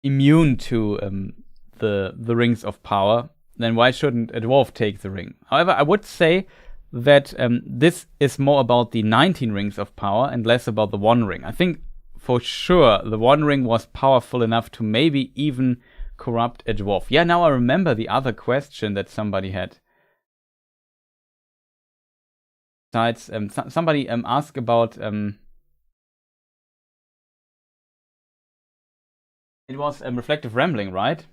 [SPEAKER 1] immune to the rings of power. Then why shouldn't a dwarf take the ring? However, I would say that this is more about the 19 rings of power and less about the One Ring. I think for sure the One Ring was powerful enough to maybe even corrupt a dwarf. Yeah, now I remember the other question that somebody had. Besides, somebody asked about it was reflective rambling, right?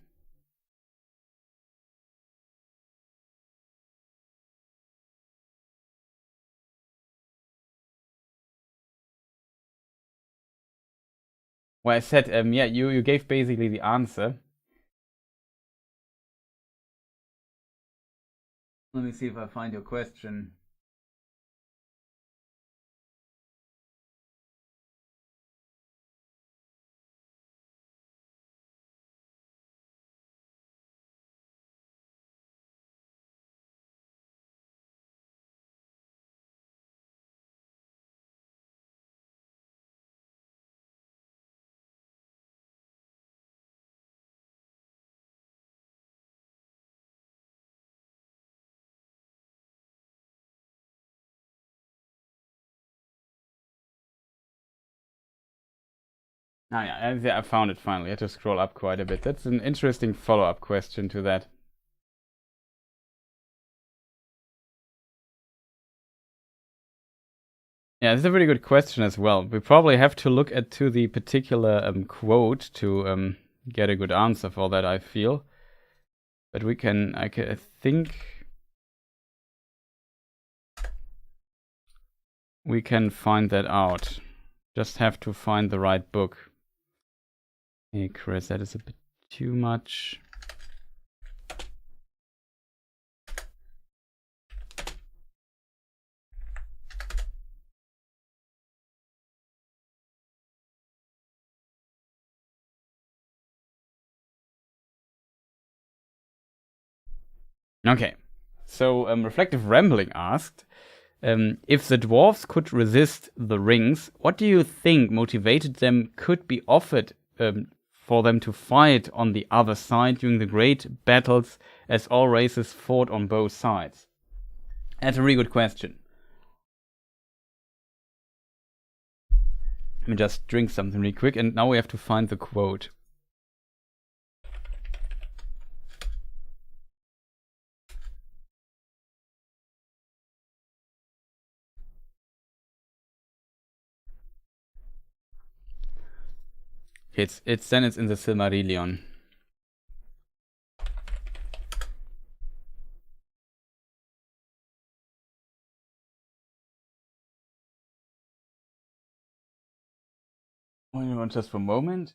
[SPEAKER 1] Where I said, yeah, you gave basically the answer. Let me see if I find your question. Ah, yeah, I found it finally. I had to scroll up quite a bit. That's an interesting follow-up question to that. Yeah, it's a really good question as well. We probably have to look at to the particular quote to get a good answer for that, I feel. But I think we can find that out. Just have to find the right book. Hey, Chris, that is a bit too much. Okay, so Reflective Rambling asked, if the dwarves could resist the rings, what do you think motivated them could be offered for them to fight on the other side during the great battles as all races fought on both sides? That's a really good question. Let me just drink something really quick, and now we have to find the quote. It's in the Silmarillion. Just for a moment.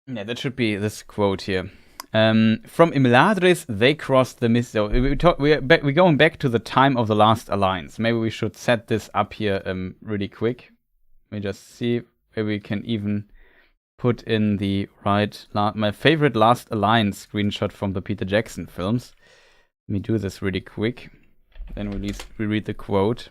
[SPEAKER 1] Yeah, that should be this quote here. From Imladris, they crossed the mist. So we're going back to the time of the last alliance. Maybe we should set this up here really quick. Let me just see if we can even put in the right... my favorite Last Alliance screenshot from the Peter Jackson films. Let me do this really quick. Then we read the quote.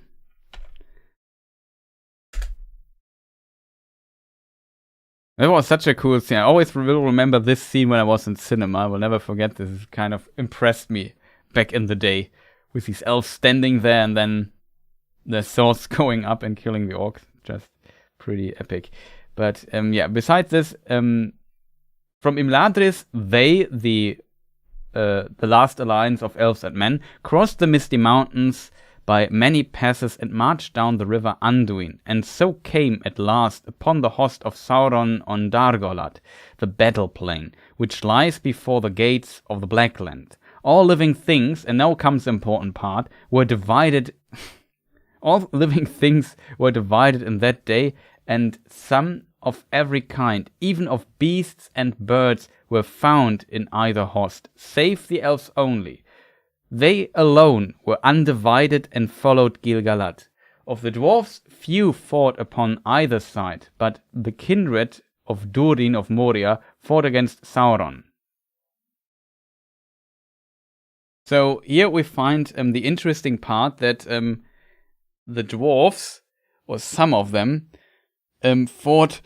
[SPEAKER 1] It was such a cool scene. I always will remember this scene when I was in cinema. I will never forget this. It kind of impressed me back in the day. With these elves standing there and then the swords going up and killing the orcs. Just pretty epic. But yeah, besides this, from Imladris, they, the last alliance of elves and men, crossed the misty mountains by many passes and marched down the river Anduin, and so came at last upon the host of Sauron on Dargolat, the battle plain, which lies before the gates of the Blackland. All living things, and now comes the important part, were divided. All living things were divided in that day, and some of every kind, even of beasts and birds, were found in either host, save the elves only. They alone were undivided and followed Gil-galad. Of the dwarfs, few fought upon either side, but the kindred of Durin of Moria fought against Sauron. So here we find the interesting part that the dwarfs, or some of them, fought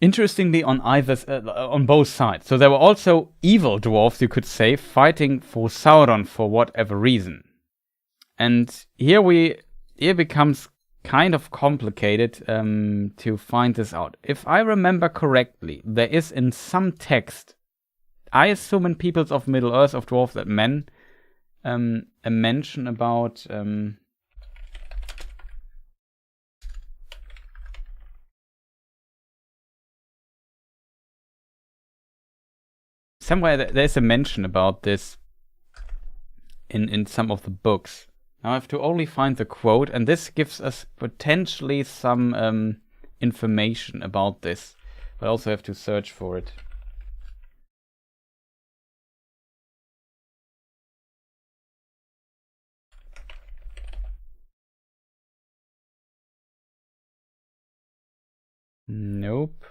[SPEAKER 1] interestingly on both sides. So there were also evil dwarves, you could say, fighting for Sauron for whatever reason. And here becomes kind of complicated to find this out. If I remember correctly, there is in some text, I assume in Peoples of Middle-earth of Dwarves and Men, a mention about somewhere there's a mention about this in some of the books. Now I have to only find the quote, and this gives us potentially some information about this, but I also have to search for it. Nope.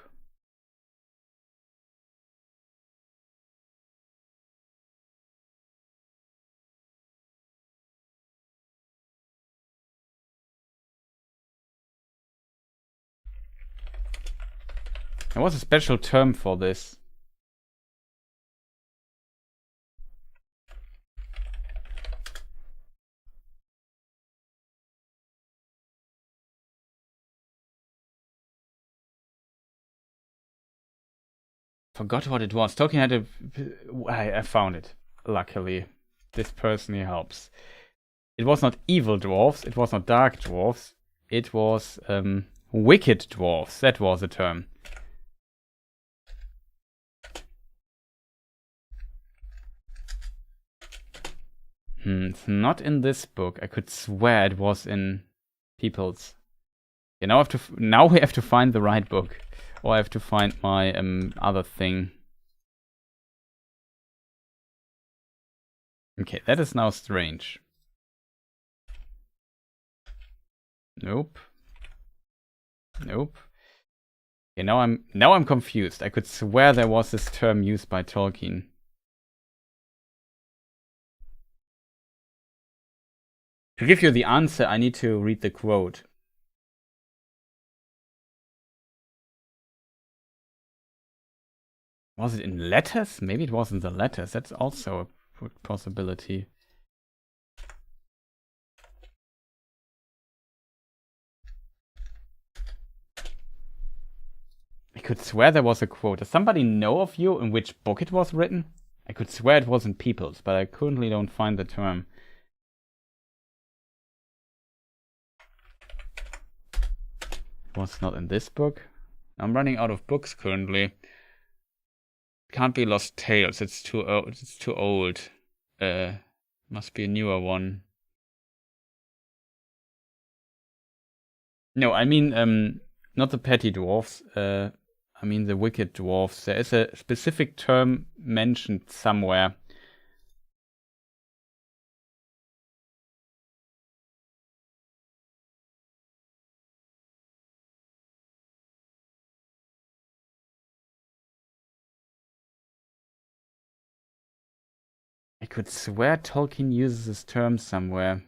[SPEAKER 1] There was a special term for this. Forgot what it was. Tolkien had I found it. Luckily, this personally helps. It was not evil dwarves. It was not dark dwarves. It was wicked dwarves. That was the term. It's not in this book. I could swear it was in People's. Yeah, now we have to find the right book, or I have to find my other thing. Okay, that is now strange. Nope. Nope. Okay, now I'm confused. I could swear there was this term used by Tolkien. To give you the answer, I need to read the quote. Was it in letters? Maybe it was in the letters. That's also a possibility. I could swear there was a quote. Does somebody know of you in which book it was written? I could swear it was in People's, but I currently don't find the term. It was not in this book. I'm running out of books currently. Can't be Lost Tales. It's too old. It's too old. Must be a newer one. No, I mean not the petty dwarfs. I mean the wicked dwarfs. There is a specific term mentioned somewhere. I could swear Tolkien uses this term somewhere.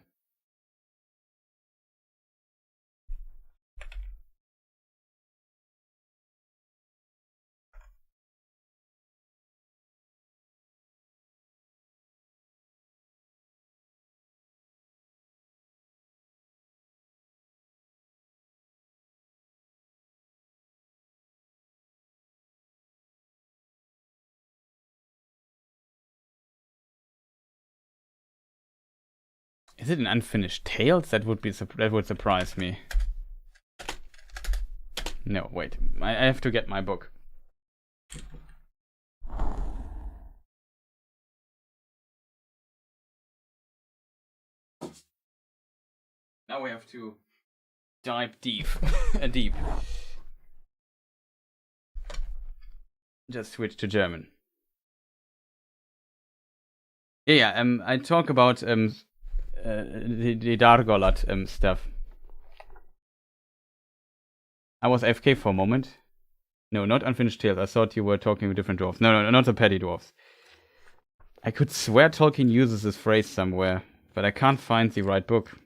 [SPEAKER 1] Is it an Unfinished Tales? That would surprise me. No, wait. I have to get my book. Now we have to dive deep. Deep. Just switch to German. Yeah, I talk about the Dargolat stuff. I was AFK for a moment. No, not Unfinished Tales. I thought you were talking with different dwarfs. No, not the petty dwarfs. I could swear Tolkien uses this phrase somewhere, but I can't find the right book.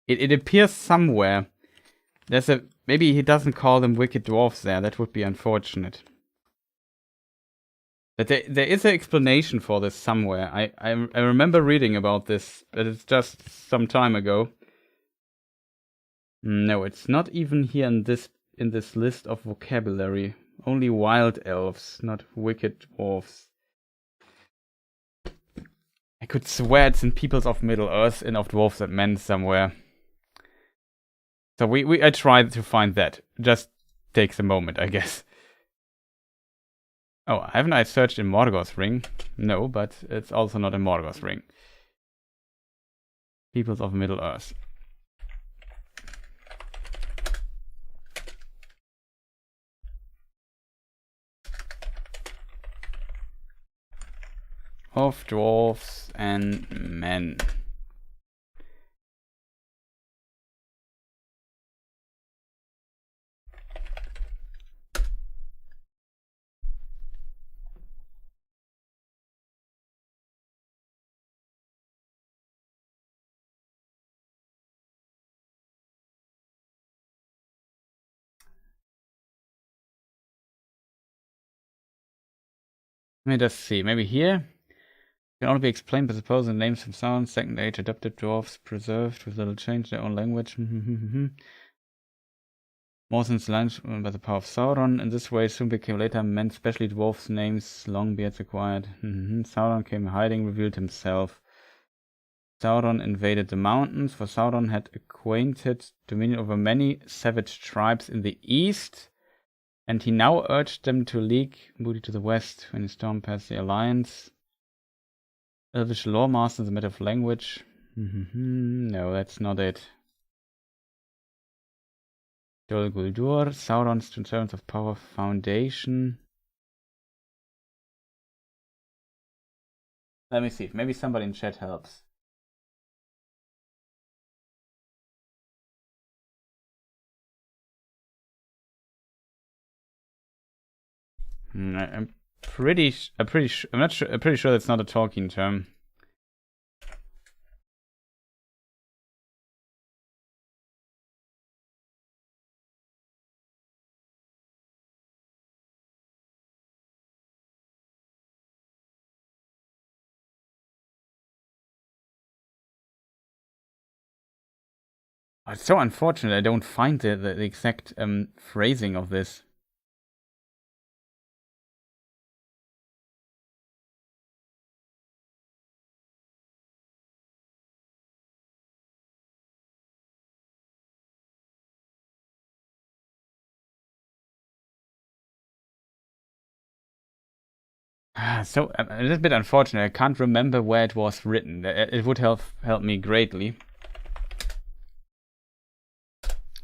[SPEAKER 1] It appears somewhere. Maybe he doesn't call them wicked dwarfs there. That would be unfortunate. But there is an explanation for this somewhere. I remember reading about this, but it's just some time ago. No, it's not even here in this list of vocabulary. Only wild elves, not wicked dwarfs. I could swear it's in Peoples of Middle-earth and of Dwarves and Men somewhere. So I tried to find that. Just takes a moment, I guess. Oh, haven't I searched in Morgoth's ring? No, but it's also not in Morgoth's ring. Peoples of Middle-earth. Of Dwarves and Men. Let me just see. Maybe here? Can only be explained by supposing the names from sound, second age adopted dwarves preserved with little change their own language. More since lunch by the power of Sauron. In this way, soon became later men, especially dwarfs' names, Longbeards acquired. Sauron came hiding, revealed himself. Sauron invaded the mountains, for Sauron had acquainted dominion over many savage tribes in the east, and he now urged them to league booty to the west when he stormed past the alliance. Elvish lore master is a matter of language. No, that's not it. Dol Guldur, Sauron's twin servants of power foundation. Let me see if maybe somebody in chat helps. I'm pretty sure that's not a Tolkien term. Oh, it's so unfortunate I don't find the exact phrasing of this. So a little bit unfortunate. I can't remember where it was written. It would help me greatly.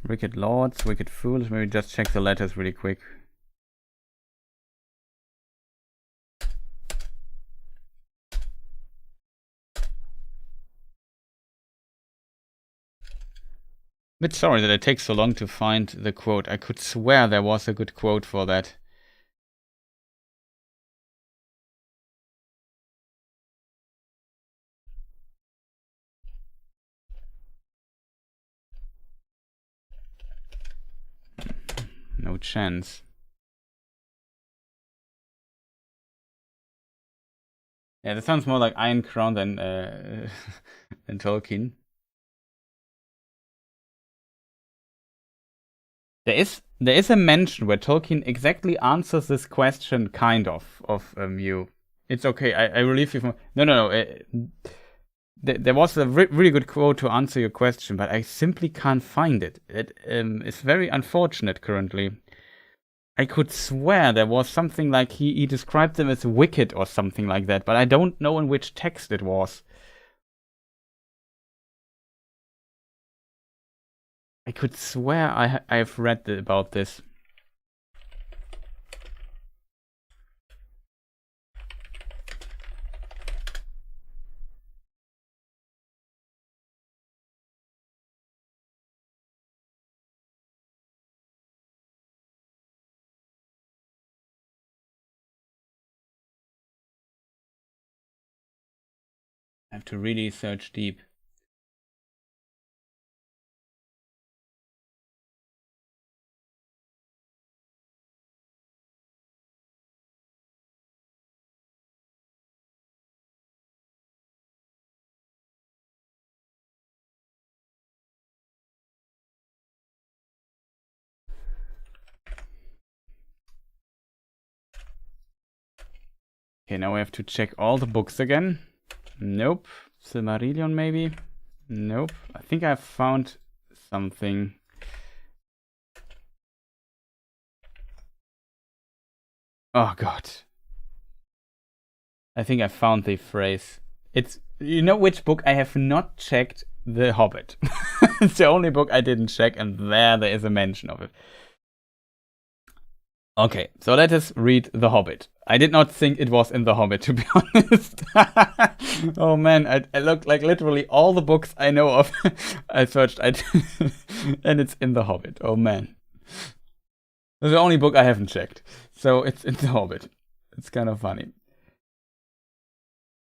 [SPEAKER 1] Wicked lords, wicked fools. Maybe just check the letters really quick. Bit sorry that it takes so long to find the quote. I could swear there was a good quote for that. No chance. Yeah, that sounds more like Iron Crown than than Tolkien. There is a mention where Tolkien exactly answers this question, kind of you. It's okay. I relieve you from. No. There was a really good quote to answer your question, but I simply can't find it. It's very unfortunate currently. I could swear there was something like he described them as wicked or something like that, but I don't know in which text it was. I could swear I've read about this. I have to really search deep. Okay, now we have to check all the books again. Nope. Silmarillion, maybe? Nope. I think I found something. Oh god. I think I found the phrase. It's, you know which book I have not checked? The Hobbit. It's the only book I didn't check, and there is a mention of it. Okay, so let us read The Hobbit. I did not think it was in The Hobbit, to be honest. Oh man, I looked like literally all the books I know of. I searched, and it's in The Hobbit. Oh man. It's the only book I haven't checked. So it's in The Hobbit. It's kind of funny.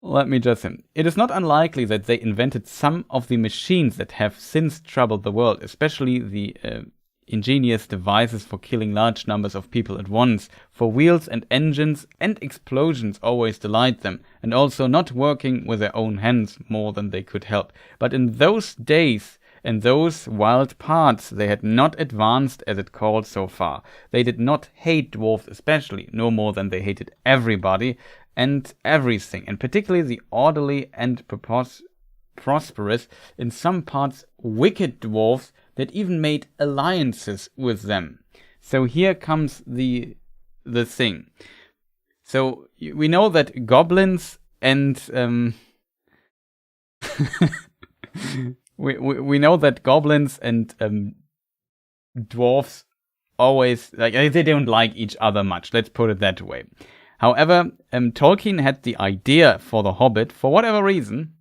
[SPEAKER 1] Let me just say, it is not unlikely that they invented some of the machines that have since troubled the world, especially the ingenious devices for killing large numbers of people at once, for wheels and engines and explosions always delight them, and also not working with their own hands more than they could help. But in those days, in those wild parts, they had not advanced as it called so far. They did not hate dwarves especially, no more than they hated everybody and everything, and particularly the orderly and prosperous, in some parts wicked dwarves that even made alliances with them. So here comes the thing. So we know that goblins and we know that goblins and dwarves always, like, they don't like each other much. Let's put it that way. However, Tolkien had the idea for The Hobbit for whatever reason,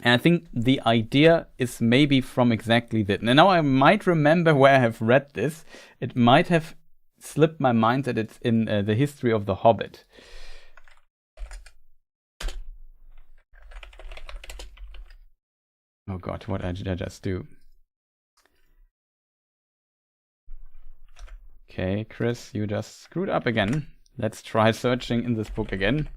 [SPEAKER 1] and I think the idea is maybe from exactly that. Now I might remember where I have read this. It might have slipped my mind that it's in the history of The Hobbit. Oh god, what did I just do? Okay, Chris, you just screwed up again. Let's try searching in this book again.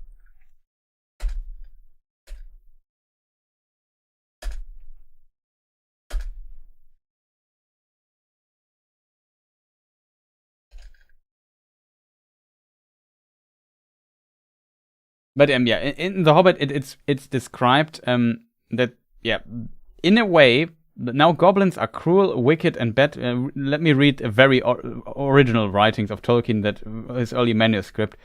[SPEAKER 1] But yeah, in The Hobbit, it's described that, yeah, in a way, now goblins are cruel, wicked, and bad. Let me read a very original writings of Tolkien, that his early manuscript.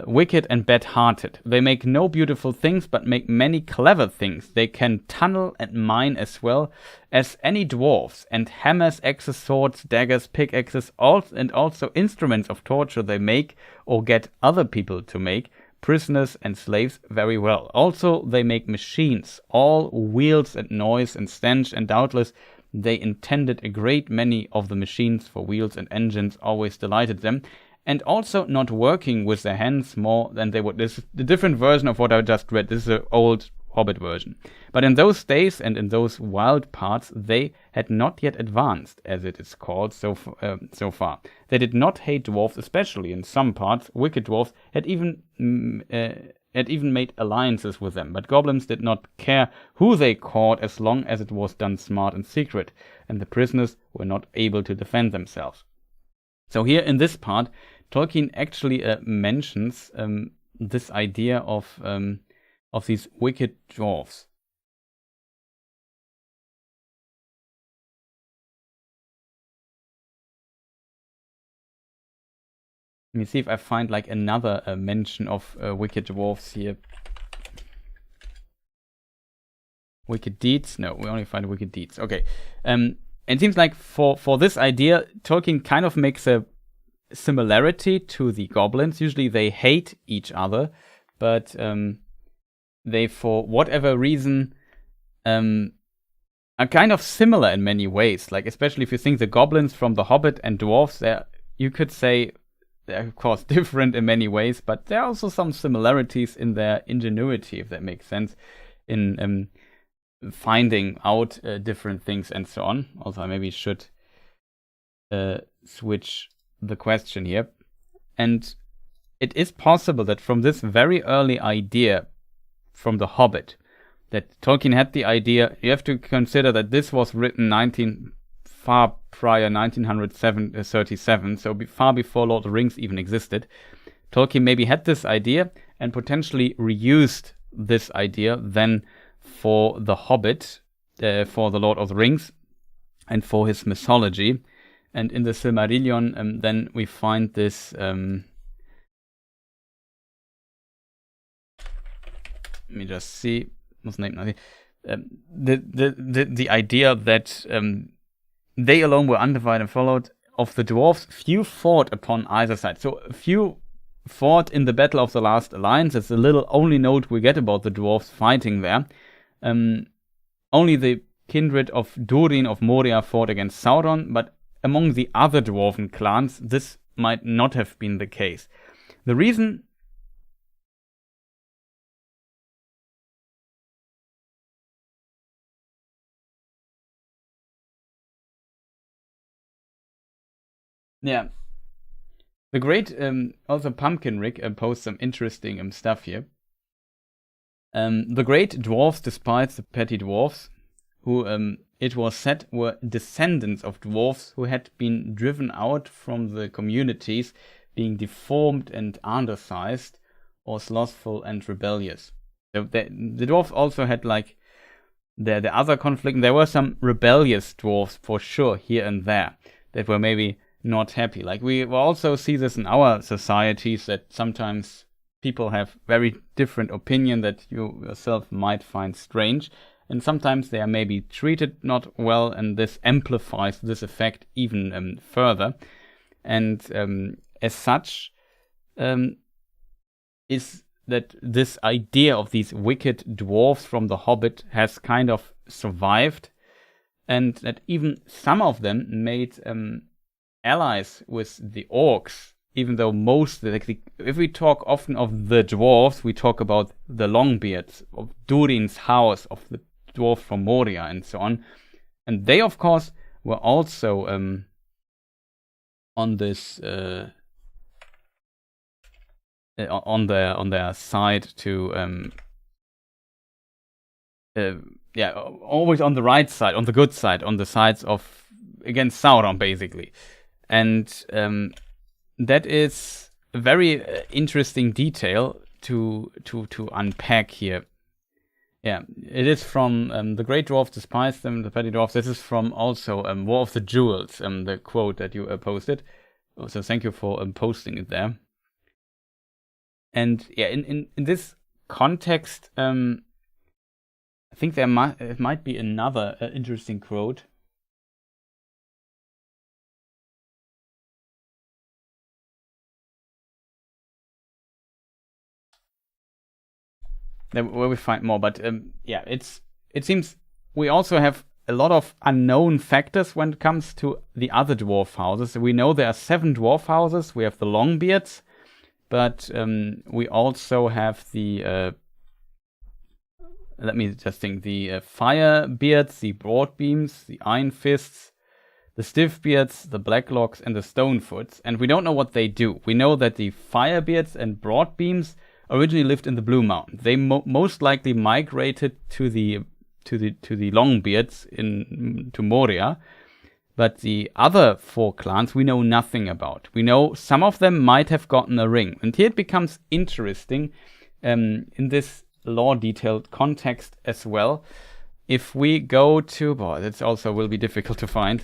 [SPEAKER 1] Wicked and bad-hearted. They make no beautiful things, but make many clever things. They can tunnel and mine as well as any dwarves, and hammers, axes, swords, daggers, pickaxes, and also instruments of torture they make or get other people to make, prisoners and slaves, very well. Also, they make machines, all wheels and noise and stench, and doubtless they intended a great many of the machines for wheels and engines always delighted them, and also not working with their hands more than they would. This is the different version of what I just read. This is an old Hobbit version. But in those days and in those wild parts, they had not yet advanced, as it is called, so far. They did not hate dwarfs, especially in some parts. Wicked dwarfs had even made alliances with them. But goblins did not care who they caught as long as it was done smart and secret, and the prisoners were not able to defend themselves. So here in this part, Tolkien actually mentions this idea of these wicked dwarves. Let me see if I find like another mention of wicked dwarves here. Wicked deeds? No, we only find wicked deeds. Okay. It seems like for this idea, Tolkien kind of makes a similarity to the goblins. Usually they hate each other, but they, for whatever reason, are kind of similar in many ways. Like, especially if you think the goblins from The Hobbit and dwarves, you could say they're of course different in many ways, but there are also some similarities in their ingenuity, if that makes sense, in finding out different things and so on. Also, I maybe should switch the question here. And it is possible that from this very early idea from The Hobbit, that Tolkien had the idea. You have to consider that this was written far prior 1937, so far before Lord of the Rings even existed. Tolkien maybe had this idea and potentially reused this idea than for the Hobbit, for the Lord of the Rings, and for his mythology. And in the Silmarillion, then we find this. Let me just see. The idea that they alone were undivided and followed. Of the dwarves, few fought upon either side. So few fought in the Battle of the Last Alliance. That's the little only note we get about the dwarves fighting there. Only the kindred of Durin of Moria fought against Sauron, but among the other dwarven clans, this might not have been the case. The reason Yeah. The great, also Pumpkin Rick posts some interesting stuff here. The great dwarves despise the petty dwarfs, who it was said were descendants of dwarfs who had been driven out from the communities, being deformed and undersized, or slothful and rebellious. So the dwarfs also had like the other conflict. There were some rebellious dwarfs for sure here and there that were maybe not happy. Like we also see this in our societies, that sometimes people have very different opinion that you yourself might find strange, and sometimes they are maybe treated not well, and this amplifies this effect even further. And as such, is that this idea of these wicked dwarfs from the Hobbit has kind of survived, and that even some of them made allies with the orcs, even though most, if we talk often of the dwarves, we talk about the Longbeards, of Durin's house, of the dwarf from Moria, and so on. And they, of course, were also on this on their side to always on the right side, on the good side, on the sides of against Sauron, basically. And that is a very interesting detail to unpack here. Yeah, it is from the Great Dwarfs despise them, the petty dwarfs. This is from also War of the Jewls, the quote that you posted. So thank you for posting it there. And yeah, in this context, I think there might be another interesting quote. Where we find more, but yeah, it seems we also have a lot of unknown factors when it comes to the other dwarf houses. We know there are 7 dwarf houses. We have the Longbeards, but we also have the let me just think, the Firebeards, the Broadbeams, the Iron Fists, the Stiffbeards, the Blacklocks, and the Stonefoots. And we don't know what they do. We know that the Firebeards and Broadbeams originally lived in the Blue Mountain. They most likely migrated to the Longbeards to Moria, but the other 4 clans we know nothing about. We know some of them might have gotten a ring, and here it becomes interesting in this lore detailed context as well. If we go to, that also will be difficult to find.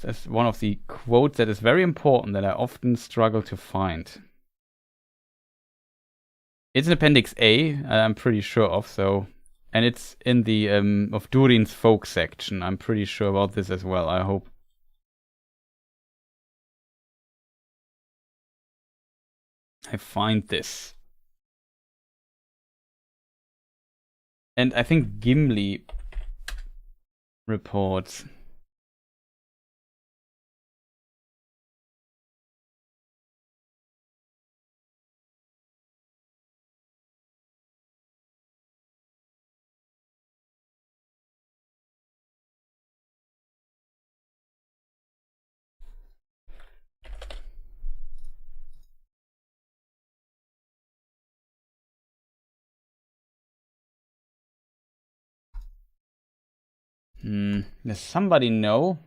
[SPEAKER 1] That's one of the quotes that is very important that I often struggle to find. It's in Appendix A, I'm pretty sure of, so, and it's in the of Durin's folk section. I'm pretty sure about this as well, I hope. I find this. And I think Gimli reports. Does somebody know?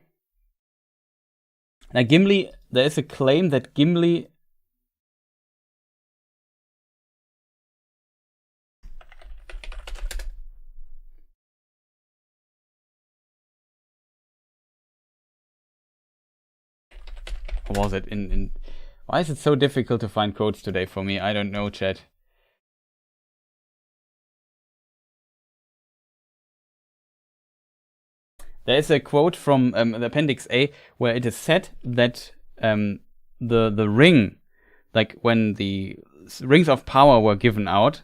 [SPEAKER 1] Now, Gimli, there is a claim that Gimli Or was it in... Why is it so difficult to find quotes today for me? I don't know, chat. There is a quote from the Appendix A where it is said that the ring, like when the rings of power were given out,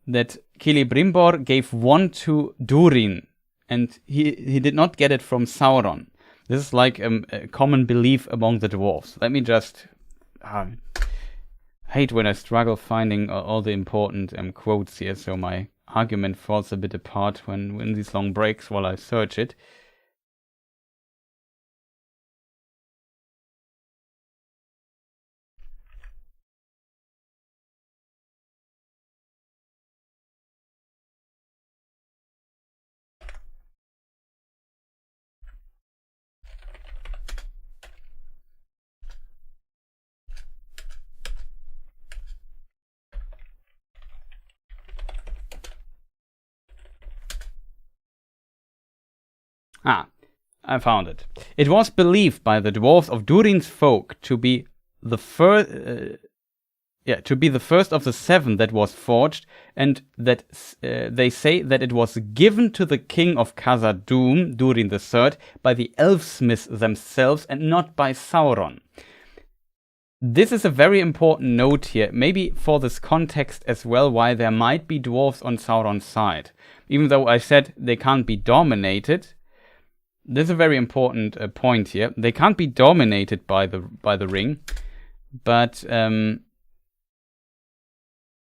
[SPEAKER 1] that Celebrimbor gave one to Durin, and he did not get it from Sauron. This is like a common belief among the dwarves. Let me just... hate when I struggle finding all the important quotes here, so my argument falls a bit apart when these long breaks while I search it. I found it. It was believed by the dwarves of Durin's folk to be the first of the 7 that was forged, and that they say that it was given to the king of Khazad-dûm, Durin III, by the elfsmiths themselves and not by Sauron. This is a very important note here, maybe for this context as well, why there might be dwarves on Sauron's side. Even though I said they can't be dominated, this is a very important point here. They can't be dominated by the ring, but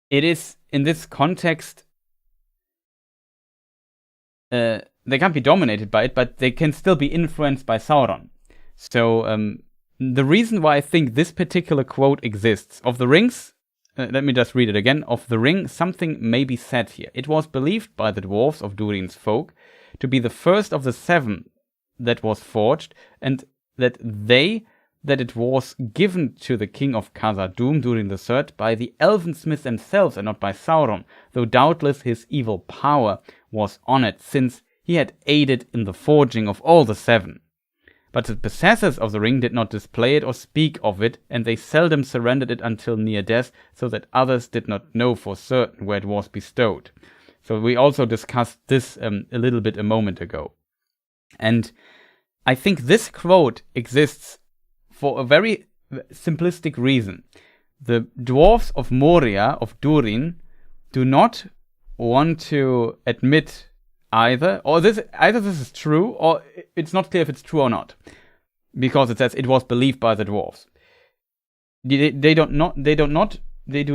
[SPEAKER 1] it is in this context. They can't be dominated by it, but they can still be influenced by Sauron. So the reason why I think this particular quote exists of the rings. Let me just read it again. Of the ring, something may be said here. It was believed by the dwarves of Durin's folk to be the first of the 7 that was forged, and that it was given to the king of Khazad-dûm, Durin III, by the elfensmiths themselves and not by Sauron, though doubtless his evil power was on it, since he had aided in the forging of all the 7. But the possessors of the ring did not display it or speak of it, and they seldom surrendered it until near death, so that others did not know for certain where it was bestowed. So we also discussed this a little bit a moment ago. And I think this quote exists for a very simplistic reason. The dwarves of Moria, of Durin, do not want to admit either this is true, or it's not clear if it's true or not, because it says it was believed by the dwarves. They do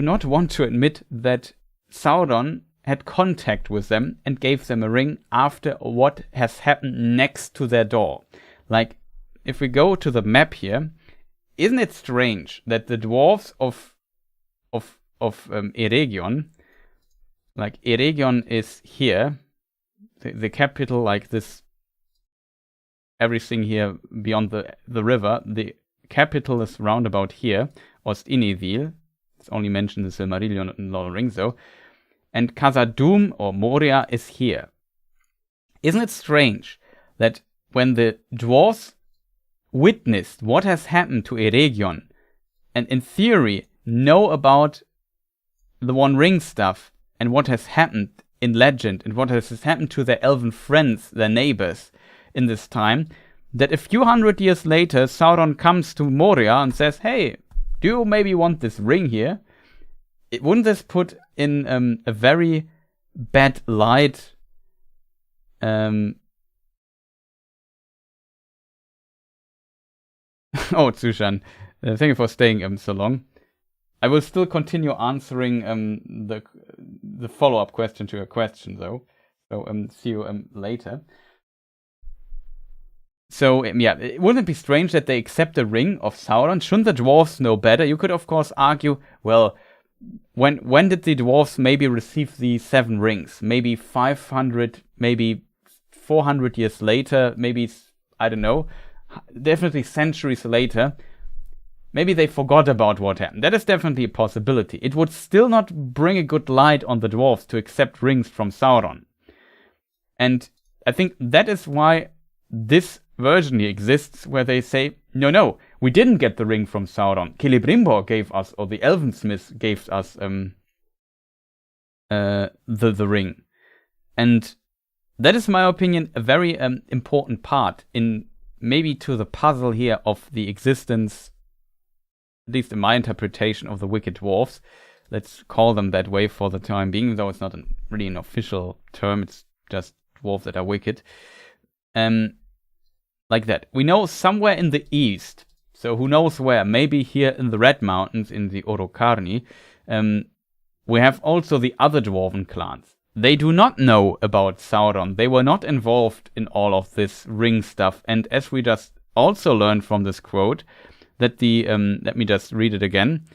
[SPEAKER 1] not want to admit that Sauron had contact with them and gave them a ring after what has happened next to their door. Like, if we go to the map here, isn't it strange that the dwarves of Eregion, like Eregion is here, the capital, like this, everything here beyond the river, the capital is round about here, Ost-Inivil, it's only mentioned in Silmarillion and Lord of the Rings though, and Khazad-dûm or Moria is here. Isn't it strange that when the dwarves witnessed what has happened to Eregion, and in theory know about the One Ring stuff and what has happened in legend and what has happened to their elven friends, their neighbors in this time, that a few hundred years later Sauron comes to Moria and says, hey, do you maybe want this ring here? Wouldn't this put in a very bad light Oh, Zushan, thank you for staying so long. I will still continue answering the follow-up question to your question, though. So see you later. So yeah, wouldn't it be strange that they accept the ring of Sauron? Shouldn't the dwarves know better? You could of course argue, well, when did the dwarves maybe receive the 7 rings? Maybe 500, maybe 400 years later, maybe, I don't know, definitely centuries later. Maybe they forgot about what happened. That is definitely a possibility. It would still not bring a good light on the dwarves to accept rings from Sauron. And I think that is why this version here exists, where they say, no, we didn't get the ring from Sauron. Celebrimbor gave us, or the Elvensmith gave us the ring. And that is, in my opinion, a very important part in maybe to the puzzle here of the existence, at least in my interpretation, of the wicked dwarves. Let's call them that way for the time being, though it's not really an official term. It's just dwarves that are wicked. Like that. We know somewhere in the east, so who knows where, maybe here in the Red Mountains, in the Orokarni, we have also the other dwarven clans. They do not know about Sauron. They were not involved in all of this ring stuff. And as we just also learned from this quote, that the, let me just read it again.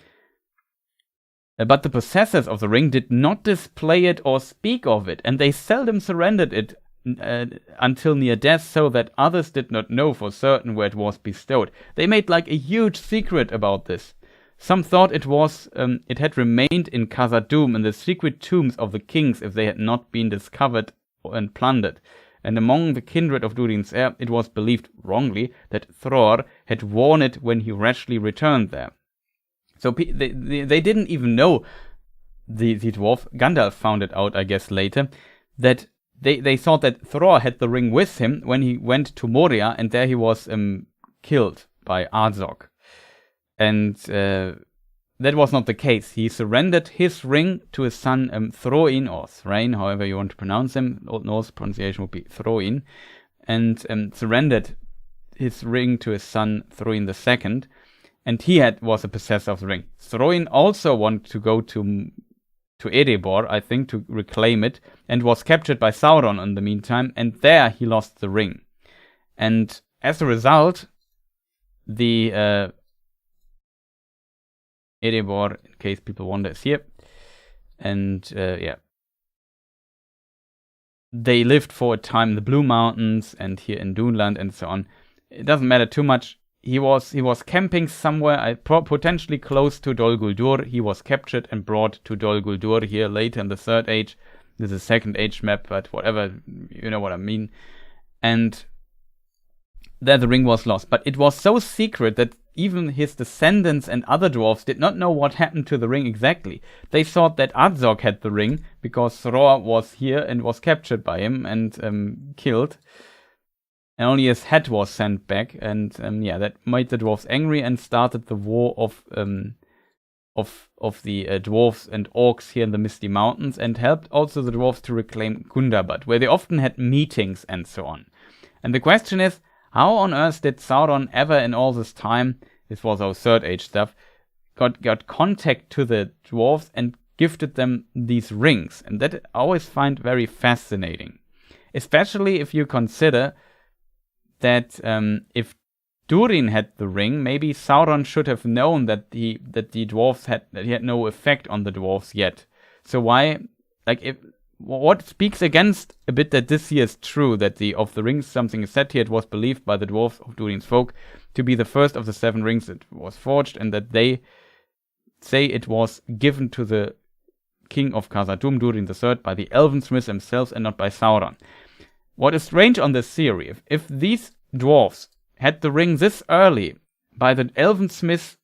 [SPEAKER 1] But the possessors of the ring did not display it or speak of it, and they seldom surrendered it until near death, so that others did not know for certain where it was bestowed. They made like a huge secret about this. Some thought it had remained in Khazad-dûm in the secret tombs of the kings if they had not been discovered and plundered. And among the kindred of Durin's heir, it was believed, wrongly, that Thror had worn it when he rashly returned there. So they didn't even know, the dwarf, Gandalf found it out, I guess, later, that they thought that Thror had the ring with him when he went to Moria, and there he was killed by Arzok. And that was not the case. He surrendered his ring to his son Throin, or Thrain, however you want to pronounce him. Old Norse pronunciation would be Throin. And surrendered his ring to his son Throin II. And he was a possessor of the ring. Throin also wanted to go to Erebor, I think, to reclaim it, and was captured by Sauron in the meantime, and there he lost the ring. And as a result, the Erebor, in case people wonder, is here. And yeah. They lived for a time in the Blue Mountains and here in Dunland and so on. It doesn't matter too much. He was camping somewhere, potentially close to Dol Guldur. He was captured and brought to Dol Guldur here later in the Third Age. This is a Second Age map, but whatever, you know what I mean. And there the ring was lost. But it was so secret that even his descendants and other dwarves did not know what happened to the ring exactly. They thought that Arzok had the ring because Thror was here and was captured by him and killed. And only his head was sent back, and yeah, that made the dwarves angry and started the war of the dwarves and orcs here in the Misty Mountains, and helped also the dwarves to reclaim Gundabad, where they often had meetings and so on. And the question is, how on earth did Sauron ever in all this time, this was our Third Age stuff, got contact to the dwarves and gifted them these rings? And that I always find very fascinating, especially if you consider that if Durin had the ring, maybe Sauron should have known that he had no effect on the dwarves yet. So why, like, what speaks against a bit that this here is true, that of the rings something is said here, it was believed by the dwarves of Durin's folk to be the first of the 7 rings that was forged, and that they say it was given to the king of Khazad-dûm, Durin III, by the Elvensmiths themselves and not by Sauron. What is strange on this theory, if these dwarves had the ring this early by the Elvensmiths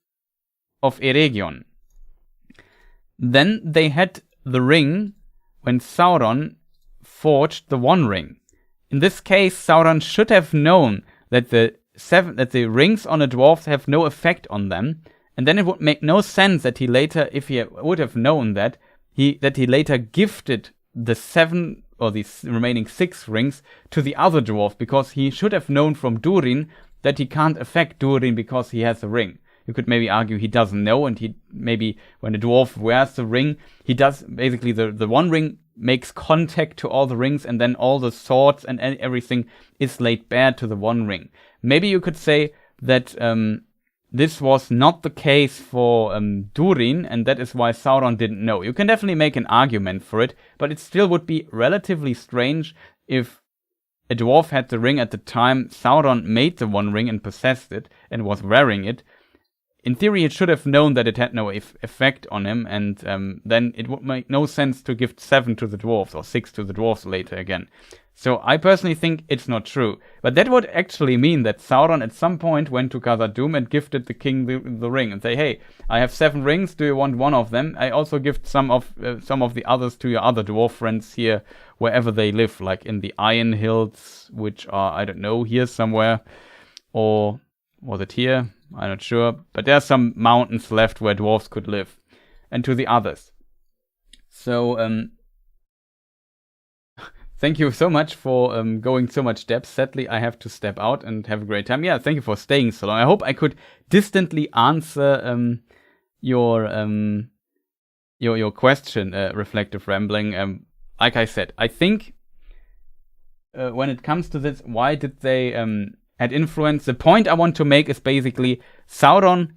[SPEAKER 1] of Eregion, then they had the ring when Sauron forged the One Ring. In this case, Sauron should have known that the rings on a dwarf have no effect on them, and then it would make no sense that he later, if he would have known that he later gifted the 7 or the remaining 6 rings to the other dwarf, because he should have known from Durin that he can't affect Durin because he has a ring. You could maybe argue he doesn't know, and he maybe when a dwarf wears the ring, he does basically the One Ring makes contact to all the rings, and then all the swords and everything is laid bare to the One Ring. Maybe you could say that this was not the case for Durin, and that is why Sauron didn't know. You can definitely make an argument for it, but it still would be relatively strange if a dwarf had the ring at the time Sauron made the One Ring and possessed it and was wearing it. in theory, it should have known that it had no effect on him, and then it would make no sense to give 7 to the dwarves or 6 to the dwarves later again. So I personally think it's not true. But that would actually mean that Sauron at some point went to Khazad-dûm and gifted the king the ring and say, hey, I have 7 rings, do you want one of them? I also gift some of the others to your other dwarf friends here, wherever they live, like in the Iron Hills, which are, I don't know, here somewhere. Or was it here? I'm not sure. But there are some mountains left where dwarves could live. And to the others. So, thank you so much for going so much depth. Sadly, I have to step out and have a great time. Yeah, thank you for staying so long. I hope I could distantly answer your question, Reflective Rambling. Like I said, I think when it comes to this, why did they had influence? The point I want to make is basically Sauron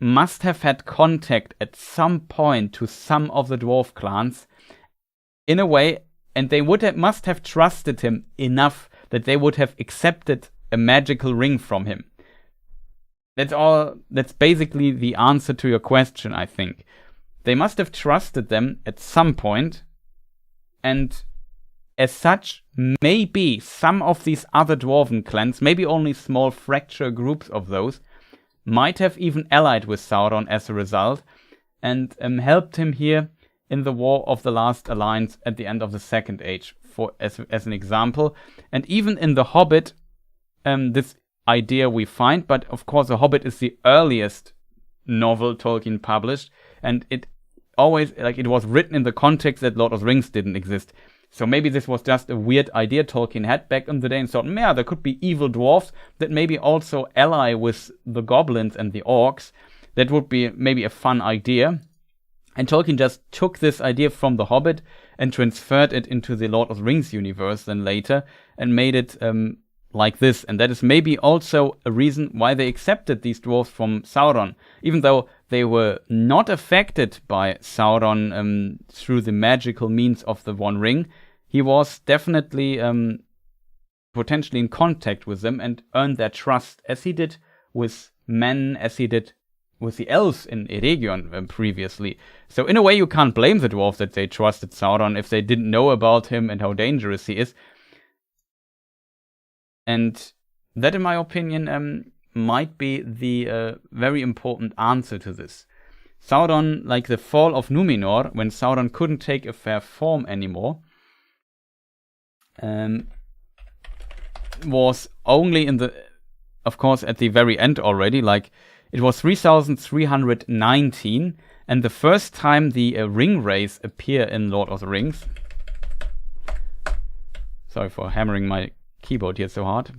[SPEAKER 1] must have had contact at some point to some of the dwarf clans in a way. And they must have trusted him enough that they would have accepted a magical ring from him. That's all. That's basically the answer to your question, I think. They must have trusted them at some point, and as such, maybe some of these other dwarven clans, maybe only small fracture groups of those, might have even allied with Sauron as a result, and helped him here in the War of the Last Alliance at the end of the Second Age, as an example. And even in The Hobbit, this idea we find, but of course The Hobbit is the earliest novel Tolkien published, and it always, it was written in the context that Lord of the Rings didn't exist. So maybe this was just a weird idea Tolkien had back in the day and thought, yeah, there could be evil dwarfs that maybe also ally with the goblins and the orcs. That would be maybe a fun idea. And Tolkien just took this idea from The Hobbit and transferred it into the Lord of the Rings universe then later and made it like this. And that is maybe also a reason why they accepted these dwarves from Sauron. Even though they were not affected by Sauron through the magical means of the One Ring, he was definitely potentially in contact with them and earned their trust, as he did with men, as he did with the elves in Eregion previously. So in a way you can't blame the dwarves that they trusted Sauron if they didn't know about him and how dangerous he is. And that, in my opinion, might be the very important answer to this. Sauron, like the fall of Numenor, when Sauron couldn't take a fair form anymore, was only of course, at the very end already, it was 3319, and the first time the ring rays appear in Lord of the Rings. Sorry for hammering my keyboard here so hard.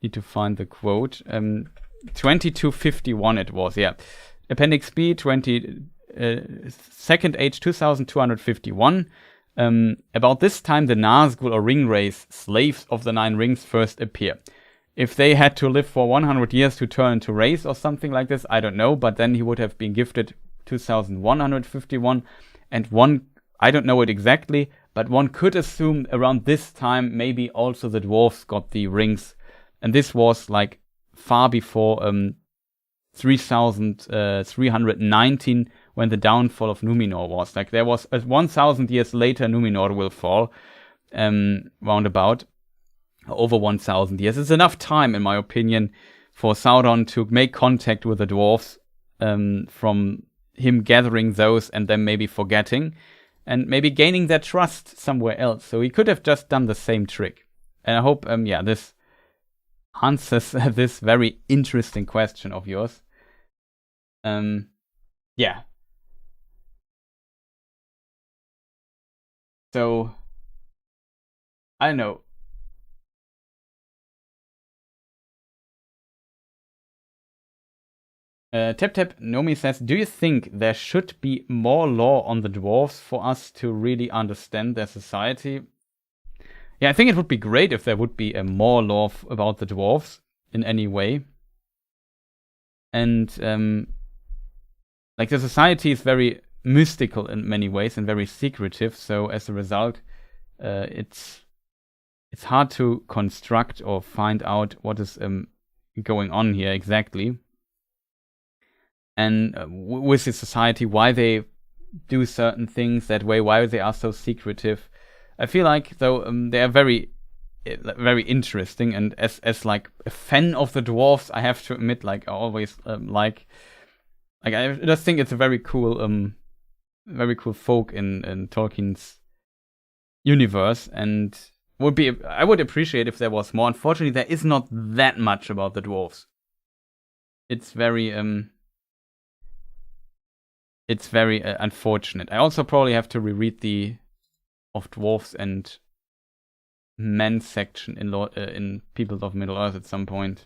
[SPEAKER 1] Need to find the quote. 2251 it was, yeah. Appendix B, Second Age 2251. About this time, the Nazgul or ring rays, slaves of the 9 rings, first appear. If they had to live for 100 years to turn into rays or something like this, I don't know, but then he would have been gifted 2151, and I don't know it exactly, but one could assume around this time maybe also the dwarves got the rings, and this was far before 3319, when the downfall of Numenor was. There was 1000 years later Numenor will fall, roundabout. Over 1000 years. It's enough time, in my opinion, for Sauron to make contact with the dwarves, from him gathering those and then maybe forgetting, and maybe gaining their trust somewhere else. So he could have just done the same trick. And I hope, this answers this very interesting question of yours. Yeah. So, I don't know. Tap Nomi says, do you think there should be more lore on the dwarves for us to really understand their society? Yeah, I think it would be great if there would be more lore about the dwarves in any way. And the society is very mystical in many ways and very secretive, so as a result it's hard to construct or find out what is going on here exactly. and with the society, why they do certain things that way, why they are so secretive. I feel like, though, they are very interesting, and as like a fan of the dwarves, I have to admit, like, I always like I just think it's a very cool folk in Tolkien's universe, and I would appreciate if there was more. Unfortunately, there is not that much about the dwarves. It's very unfortunate. I also probably have to reread the of dwarves and men section in Peoples of Middle-earth at some point.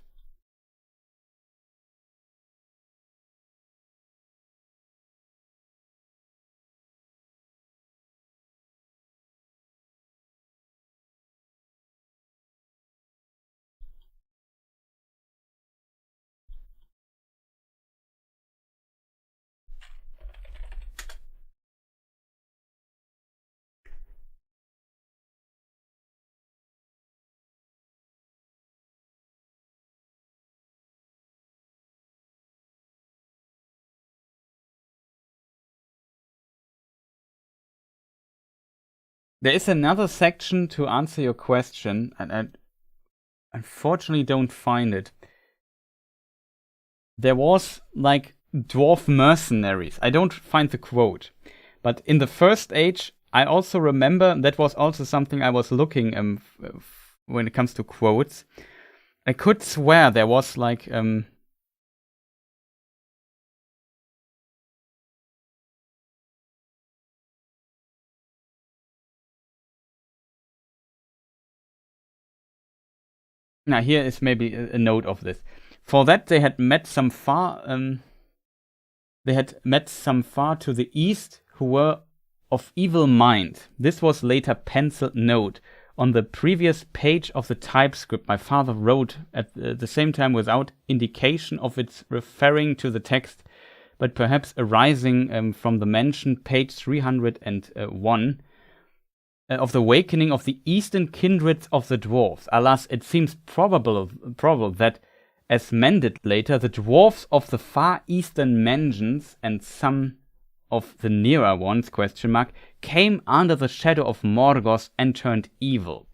[SPEAKER 1] There is another section to answer your question, and I unfortunately don't find it. There was, like, dwarf mercenaries. I don't find the quote. But in the first age, I also remember that was also something I was looking when it comes to quotes. I could swear there was, like, now here is maybe a note of this. For that they had met some far to the east who were of evil mind. This was later penciled note on the previous page of the typescript my father wrote at the same time without indication of its referring to the text, but perhaps arising from the mentioned page 301 of the awakening of the eastern kindreds of the dwarves. Alas, it seems probable that, as mended later, the dwarves of the far eastern mansions and some of the nearer ones, came under the shadow of Morgoth and turned evil.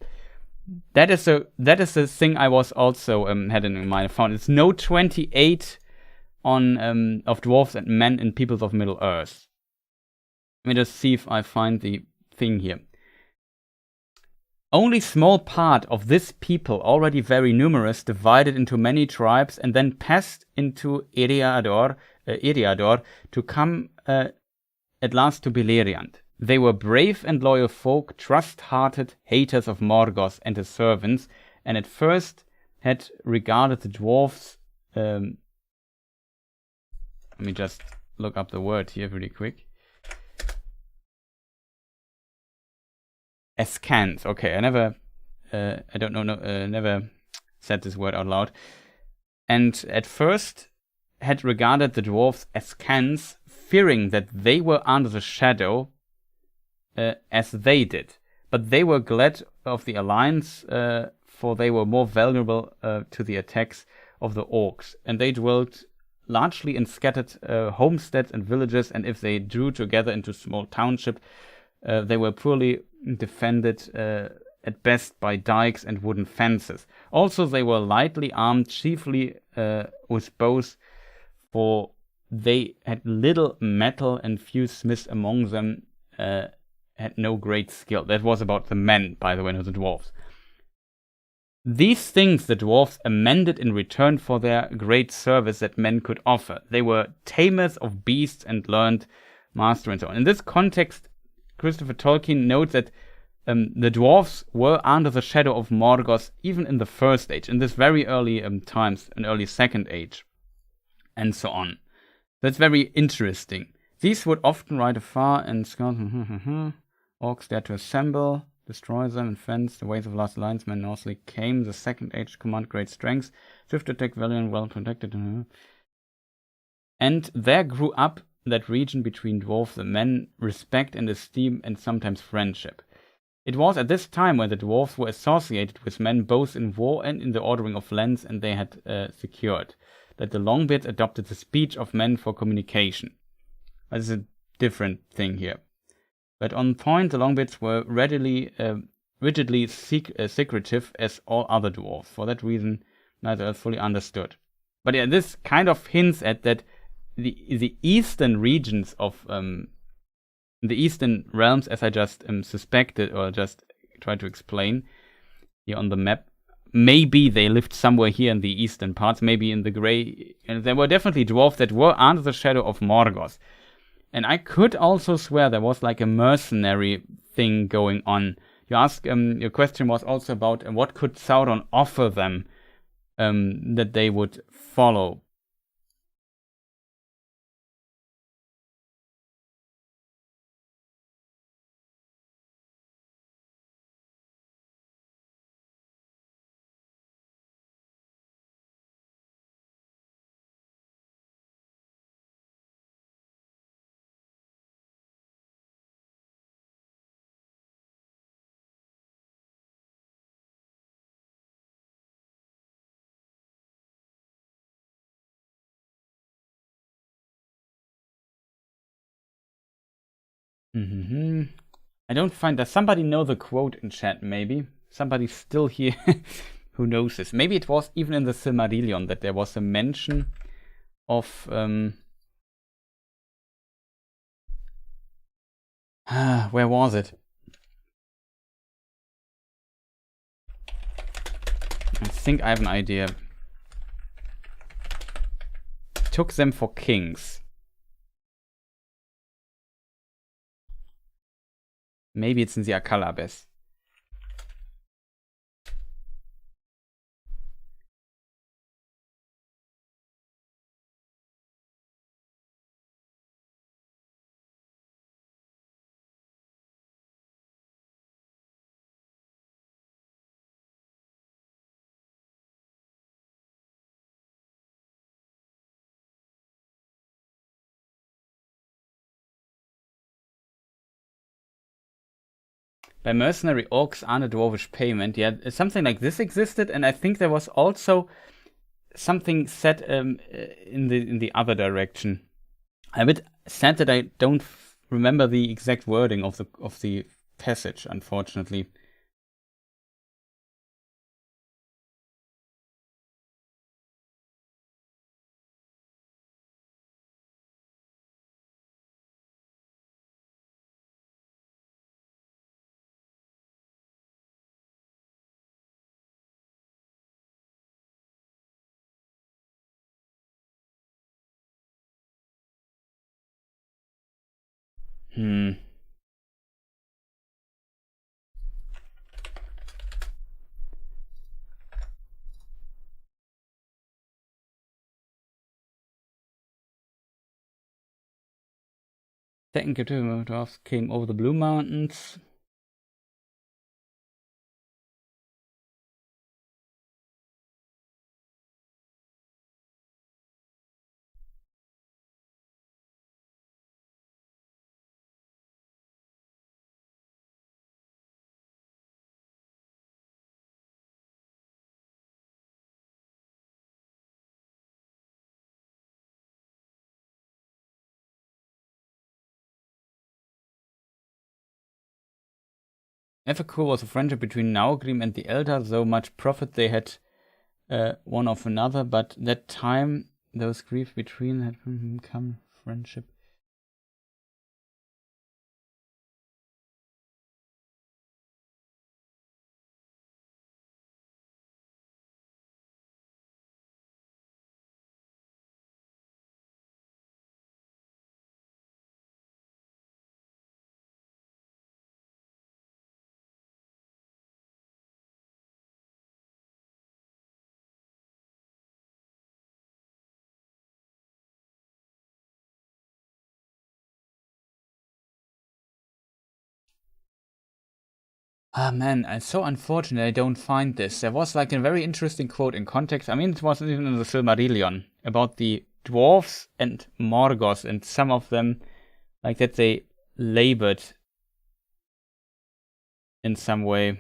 [SPEAKER 1] That is the thing I was also had in mind. I found it's note 28 on of dwarves and men in Peoples of Middle-earth. Let me just see if I find the thing here. Only small part of this people, already very numerous, divided into many tribes and then passed into Eriador to come at last to Beleriand. They were brave and loyal folk, trust-hearted, haters of Morgoth and his servants, and at first had regarded the dwarves. Let me just look up the word here really quick. Askance. Okay, I never said this word out loud. And at first had regarded the dwarves askance, fearing that they were under the shadow as they did. But they were glad of the alliance, for they were more vulnerable to the attacks of the orcs. And they dwelt largely in scattered homesteads and villages, and if they drew together into small township, they were poorly defended at best by dikes and wooden fences. Also, they were lightly armed, chiefly with bows, for they had little metal, and few smiths among them had no great skill. That was about the men, by the way, not the dwarves. These things the dwarves amended in return for their great service that men could offer. They were tamers of beasts and learned master and so on. In this context, Christopher Tolkien notes that the dwarves were under the shadow of Morgoth even in the First Age, in this very early times, an early Second Age, and so on. That's very interesting. These would often ride afar and scout. Orcs dared to assemble, destroy them, and fence the ways of last alliance. Men northly came. The Second Age command great strength, swift attack, valiant, well protected. And there grew up that region between dwarves and men, respect and esteem, and sometimes friendship. It was at this time when the dwarves were associated with men both in war and in the ordering of lands, and they had secured. that the Longbeards adopted the speech of men for communication. That's a different thing here. But on point, the Longbeards were rigidly secretive as all other dwarves. For that reason, neither are fully understood. But yeah, this kind of hints at that the eastern regions of the eastern realms, as I just suspected or just tried to explain here on the map, maybe they lived somewhere here in the eastern parts, maybe in the gray. And there were definitely dwarves that were under the shadow of Morgoth. And I could also swear there was like a mercenary thing going on. You ask, your question was also about what could Sauron offer them that they would follow. I don't find. Does somebody know the quote in chat? Maybe somebody still here who knows this. Maybe it was even in the Silmarillion that there was a mention of where was it? I think I have an idea. Took them for kings. Maybe it's in the Akalabes. By mercenary orcs earn a dwarvish payment. Yeah, something like this existed, and I think there was also something said in the other direction. I'm a bit sad that I don't remember the exact wording of the passage, unfortunately. Second captivity dwarves came over the Blue Mountains. Never cool was a friendship between Naugrim and the Eldar, though much profit they had one of another, but that time those grief between had become friendship. Ah man, it's so unfortunate I don't find this. There was like a very interesting quote in context. I mean, it wasn't even in the Silmarillion about the dwarves and Morgoth, and some of them, like that they labored in some way.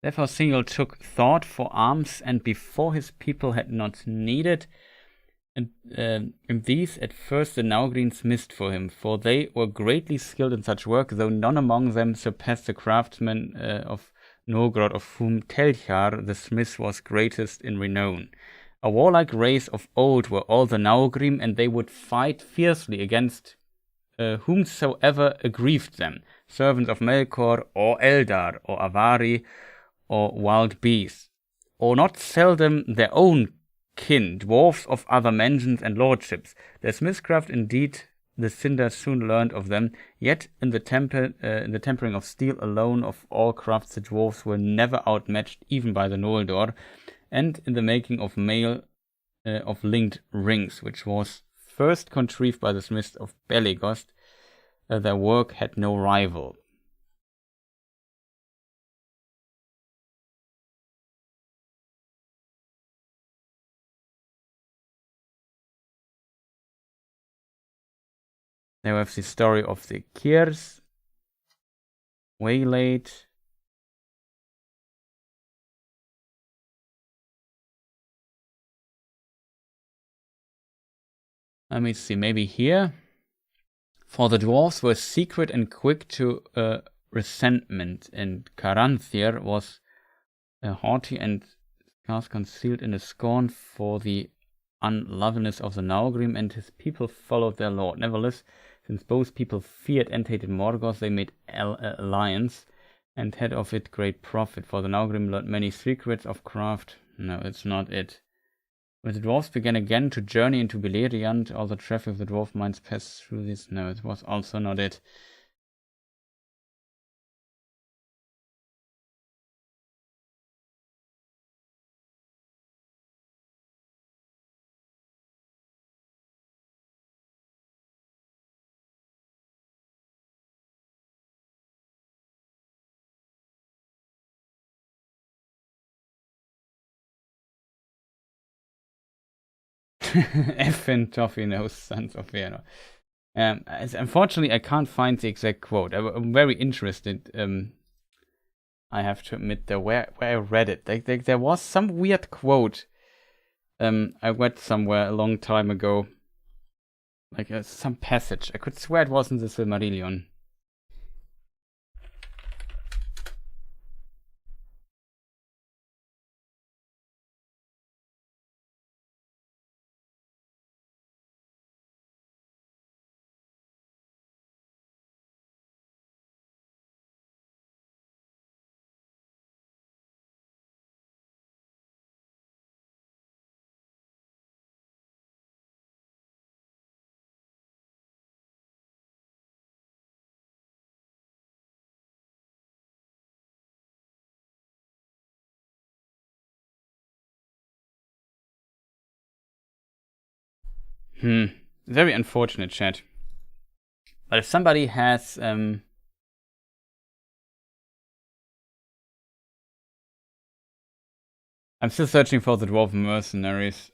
[SPEAKER 1] Therefore Thingol took thought for arms, and before his people had not needed, and these at first the Naugrians missed for him, for they were greatly skilled in such work, though none among them surpassed the craftsmen of Novgorod, of whom Telchar the smith was greatest in renown. A warlike race of old were all the Naugrim, and they would fight fiercely against whomsoever aggrieved them, servants of Melkor, or Eldar, or Avari, or wild beasts, or not seldom their own kin, dwarfs of other mansions and lordships. Their smithcraft, indeed, the Sindar soon learned of them, yet in the tempering of steel alone of all crafts the dwarfs were never outmatched even by the Noldor, and in the making of of linked rings, which was first contrived by the smiths of Belegost, their work had no rival. Now we have the story of the Kirs, waylaid. Let me see, maybe here. For the dwarves were secret and quick to resentment, and Caranthir was haughty and scarce concealed in a scorn for the unloveliness of the Naugrim, and his people followed their lord. Nevertheless, since both people feared and hated Morgoth, they made alliance, and had of it great profit, for the Naugrim learned many secrets of craft. No, it's not it. When the dwarves began again to journey into Beleriand, all the traffic of the dwarf minds passed through this. No, it was also not it. Effin Toffee knows Sons of Fëanor. Unfortunately, I can't find the exact quote. I'm very interested. I have to admit that where I read it, there was some weird quote. I read somewhere a long time ago, like some passage. I could swear it wasn't the Silmarillion. Very unfortunate, chat. But if somebody has I'm still searching for the dwarf mercenaries.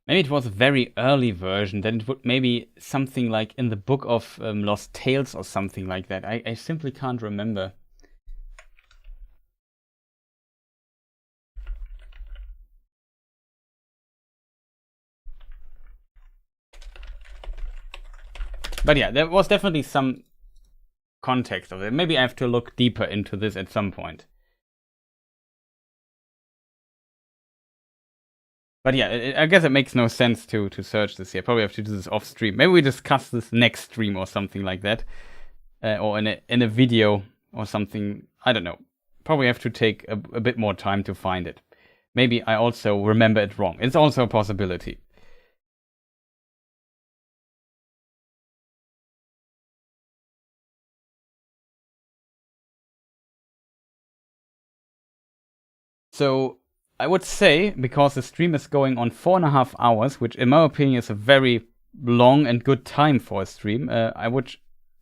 [SPEAKER 1] Maybe it was a very early version, then it would maybe something like in the Book of Lost Tales or something like that. I simply can't remember. But yeah, there was definitely some context of it. Maybe I have to look deeper into this at some point. But yeah, I guess it makes no sense to search this here. Probably have to do this off stream. Maybe we discuss this next stream or something like that, or in a video or something. I don't know. Probably have to take a bit more time to find it. Maybe I also remember it wrong. It's also a possibility. So I would say, because the stream is going on 4.5 hours, which in my opinion is a very long and good time for a stream, I would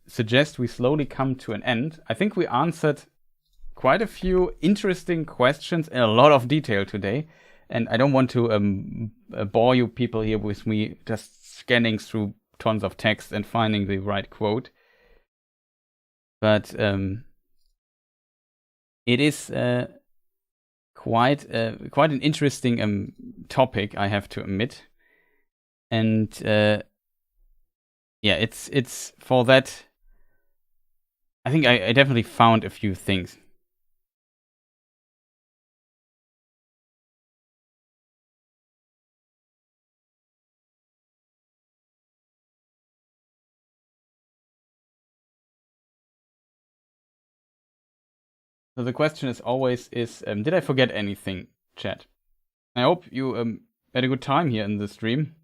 [SPEAKER 1] suggest we slowly come to an end. I think we answered quite a few interesting questions in a lot of detail today, and I don't want to bore you people here with me just scanning through tons of text and finding the right quote. But it is quite an interesting topic, I have to admit, and yeah, it's for that. I think I definitely found a few things. So the question is always did I forget anything, chat? I hope you had a good time here in the stream.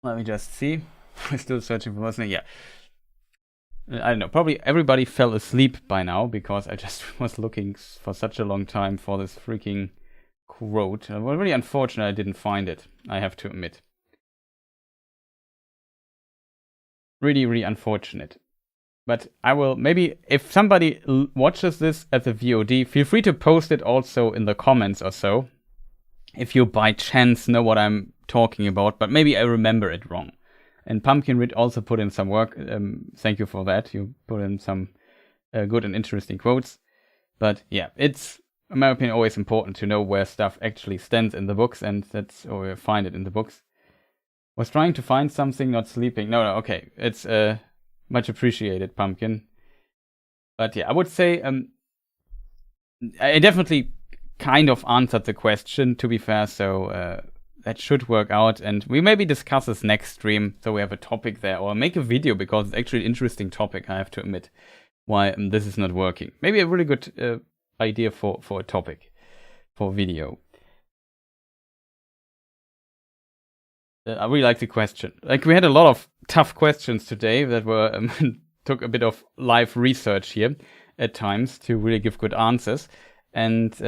[SPEAKER 1] Let me just see. We're still searching for what's name. Yeah. I don't know. Probably everybody fell asleep by now because I just was looking for such a long time for this freaking quote. Well, really unfortunate I didn't find it, I have to admit. Really, really unfortunate. But I will, maybe, if somebody watches this at the VOD, feel free to post it also in the comments or so. If you by chance know what I'm talking about, but maybe I remember it wrong. And Pumpkin Rid also put in some work. Thank you for that. You put in some good and interesting quotes. But yeah, it's, in my opinion, always important to know where stuff actually stands in the books, and that's, or find it in the books. Was trying to find something, not sleeping. No, okay. It's much appreciated, Pumpkin. But yeah, I would say I definitely kind of answered the question, to be fair, so that should work out. And we maybe discuss this next stream, so we have a topic there, or make a video, because it's actually an interesting topic, I have to admit, why this is not working. Maybe a really good idea for a topic, for video. I really like the question. Like, we had a lot of tough questions today that were took a bit of live research here at times to really give good answers, and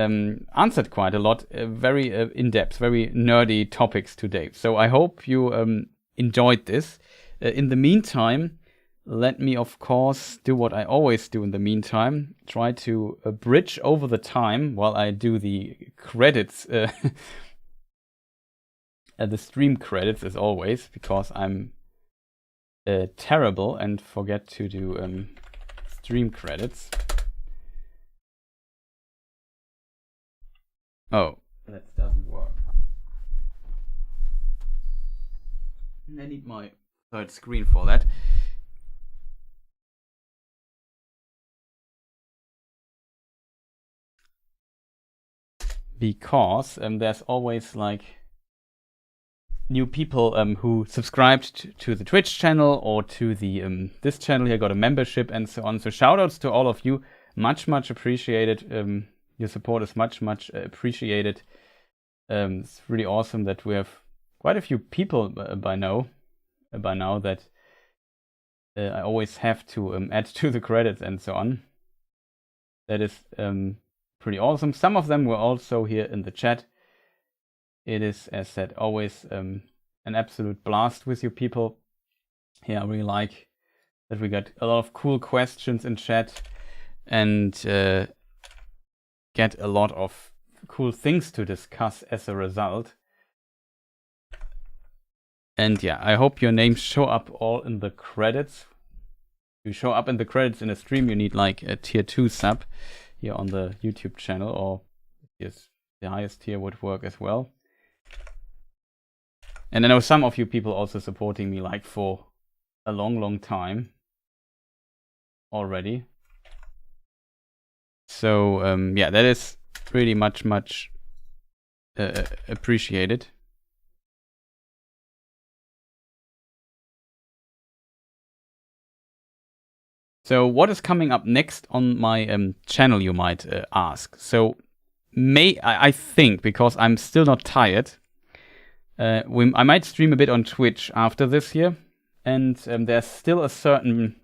[SPEAKER 1] answered quite a lot, very in-depth, very nerdy topics today. So I hope you enjoyed this. In the meantime, let me, of course, do what I always do in the meantime. Try to bridge over the time while I do the credits, the stream credits as always, because I'm terrible and forget to do stream credits. Oh, that doesn't work. I need my third screen for that. Because there's always like new people who subscribed to the Twitch channel or to the this channel here, got a membership and so on. So shoutouts to all of you, much appreciated. Your support is much appreciated. It's really awesome that we have quite a few people by now that I always have to add to the credits and so on. That is pretty awesome. Some of them were also here in the chat. It is, as said, always an absolute blast with you people. Yeah, I really like that we got a lot of cool questions in chat and get a lot of cool things to discuss as a result. And yeah, I hope your names show up all in the credits. If you show up in the credits in a stream, you need like a tier 2 sub here on the YouTube channel, or yes, the highest tier would work as well. And I know some of you people also supporting me like for a long time already. So yeah, that is really much appreciated. So what is coming up next on my channel, you might ask. So I think, because I'm still not tired, I might stream a bit on Twitch after this here. And there's still a certain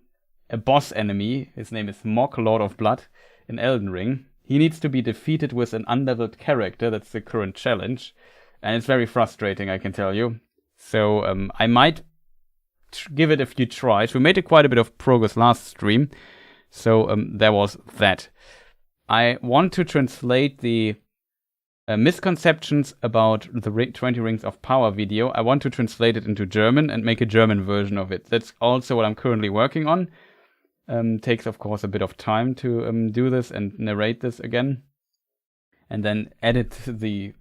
[SPEAKER 1] boss enemy. His name is Morgoth, Lord of Blood, in Elden Ring. He needs to be defeated with an unleveled character. That's the current challenge. And it's very frustrating, I can tell you. So I might give it a few tries. We made quite a bit of progress last stream. So there was that. I want to translate the misconceptions about the 20 Rings of Power video. I want to translate it into German and make a German version of it. That's also what I'm currently working on. Takes, of course, a bit of time to do this and narrate this again. And then edit the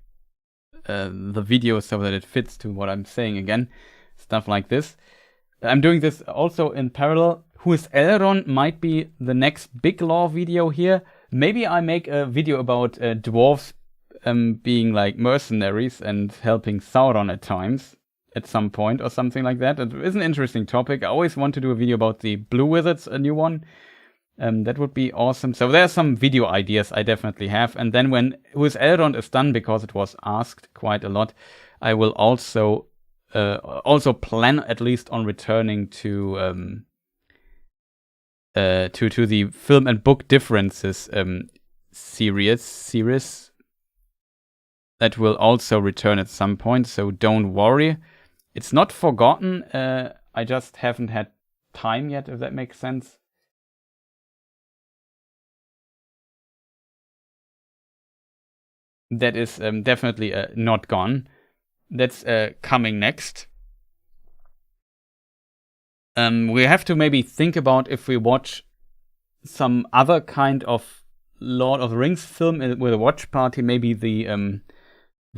[SPEAKER 1] video so that it fits to what I'm saying again. Stuff like this. I'm doing this also in parallel. Who is Elrond might be the next big lore video here. Maybe I make a video about dwarves being like mercenaries and helping Sauron at times, at some point or something like that. It is an interesting topic. I always want to do a video about the Blue Wizards, a new one. That would be awesome. So there are some video ideas I definitely have. And then when Who is Elrond is done, because it was asked quite a lot, I will also plan at least on returning to the film and book differences series that will also return at some point. So don't worry, it's not forgotten. I just haven't had time yet, if that makes sense. That is definitely not gone. That's coming next. We have to maybe think about if we watch some other kind of Lord of the Rings film with a watch party, maybe the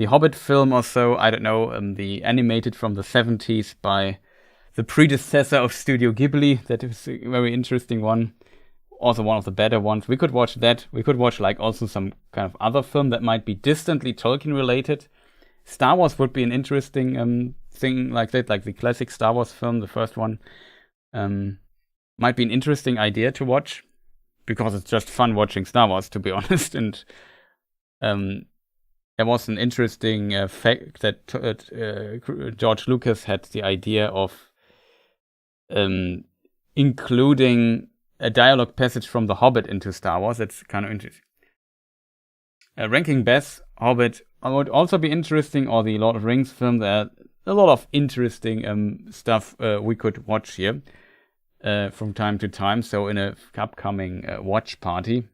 [SPEAKER 1] Hobbit film or so. I don't know, the animated from the 70s by the predecessor of Studio Ghibli. That is a very interesting one. Also one of the better ones. We could watch that. We could watch like also some kind of other film that might be distantly Tolkien related. Star Wars would be an interesting thing like that, like the classic Star Wars film, the first one. Might be an interesting idea to watch, because it's just fun watching Star Wars, to be honest. And there was an interesting fact that George Lucas had the idea of including a dialogue passage from The Hobbit into Star Wars. That's kind of interesting. Ranking best, Hobbit would also be interesting, or the Lord of the Rings film. There are a lot of interesting stuff we could watch here from time to time. So in a upcoming watch party.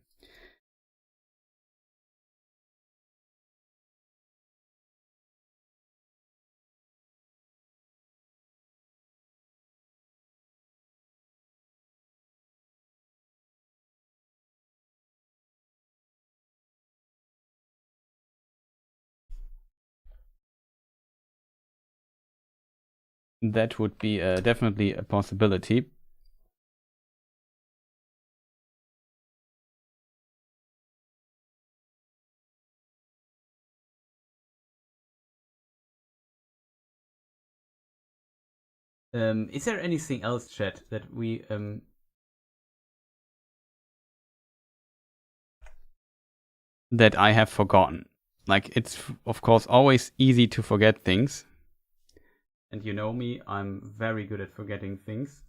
[SPEAKER 1] That would be definitely a possibility. Is there anything else, chat, that we that I have forgotten? Like, it's of course always easy to forget things. And you know me, I'm very good at forgetting things.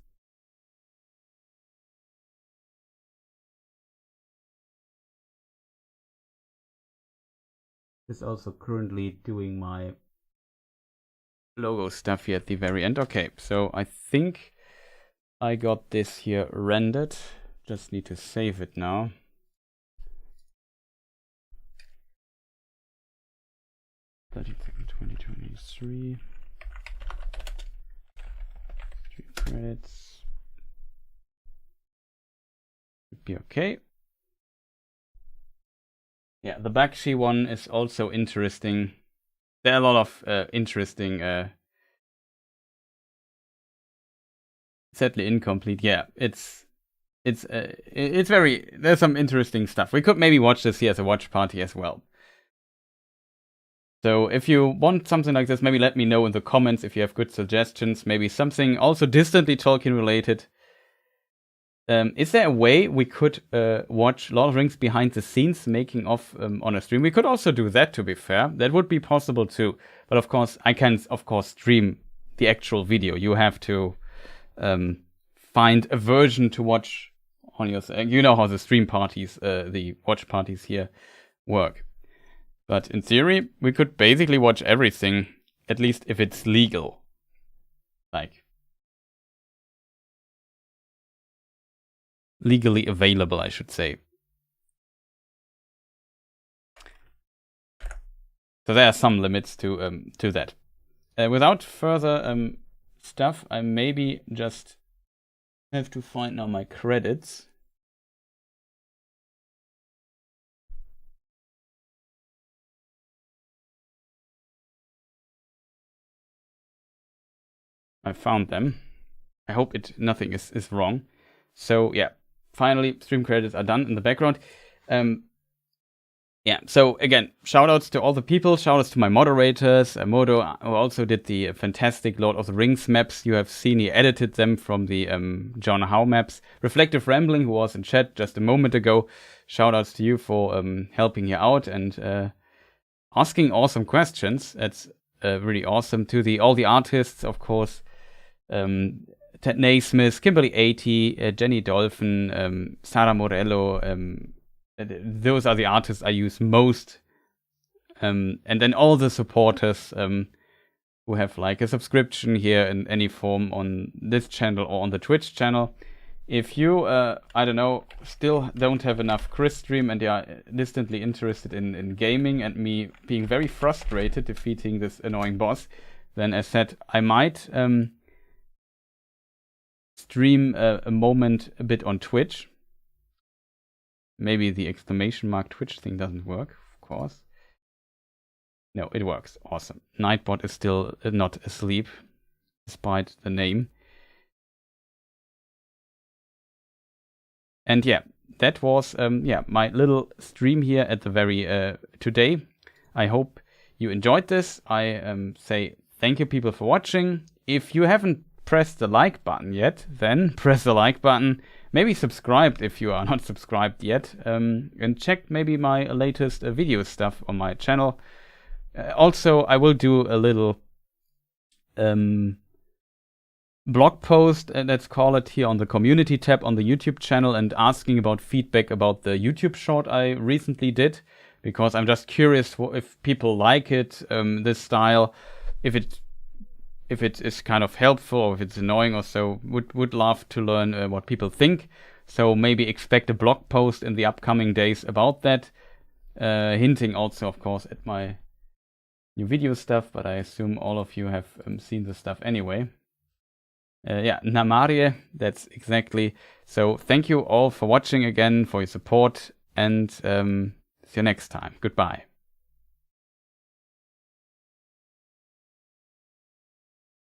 [SPEAKER 1] Is also currently doing my logo stuff here at the very end. Okay, so I think I got this here rendered. Just need to save it now. (30th 2023). 3 credits. Should be okay. Yeah, the Bakshi one is also interesting. There are a lot of interesting, sadly incomplete. Yeah, it's it's very, there's some interesting stuff. We could maybe watch this here as a watch party as well. So if you want something like this, maybe let me know in the comments if you have good suggestions. Maybe something also distantly Tolkien related. Is there a way we could watch Lord of the Rings behind the scenes making of on a stream? We could also do that, to be fair. That would be possible too. But of course, I can stream the actual video. You have to find a version to watch on your... You know how the stream parties, the watch parties here work. But in theory, we could basically watch everything, at least if it's legal. Like, legally available, I should say. So there are some limits to that. Without further stuff, I maybe just have to find now my credits. I found them. I hope nothing is wrong. So yeah, finally stream credits are done in the background. Yeah, so again, shoutouts to all the people, shoutouts to my moderators, Modo, who also did the fantastic Lord of the Rings maps. You have seen he edited them from the John Howe maps. Reflective Rambling, who was in chat just a moment ago. Shoutouts to you for helping here out and asking awesome questions. That's really awesome. To all the artists, of course. Ted Naismith, Kimberly 80, Jenny Dolphin, Sara Morello. Those are the artists I use most. And then all the supporters who have like a subscription here in any form on this channel or on the Twitch channel. If you, I don't know, still don't have enough Chris stream and you are distantly interested in gaming and me being very frustrated defeating this annoying boss, then as said, I might stream a moment a bit on Twitch. Maybe the exclamation mark Twitch thing doesn't work, of course. No, it works. Awesome. Nightbot is still not asleep, despite the name. And yeah, that was my little stream here at the very today. I hope you enjoyed this. I say thank you people for watching. If you haven't pressed the like button yet, then press the like button. Maybe subscribe if you are not subscribed yet. And check maybe my latest video stuff on my channel. Also, I will do a little blog post, let's call it, here on the community tab on the YouTube channel and asking about feedback about the YouTube short I recently did. Because I'm just curious if people like it, this style, if it is kind of helpful or if it's annoying or so. Would love to learn what people think. So maybe expect a blog post in the upcoming days about that. Hinting also, of course, at my new video stuff, but I assume all of you have seen the stuff anyway. Yeah, Namarie, that's exactly. So thank you all for watching again, for your support, and see you next time. Goodbye.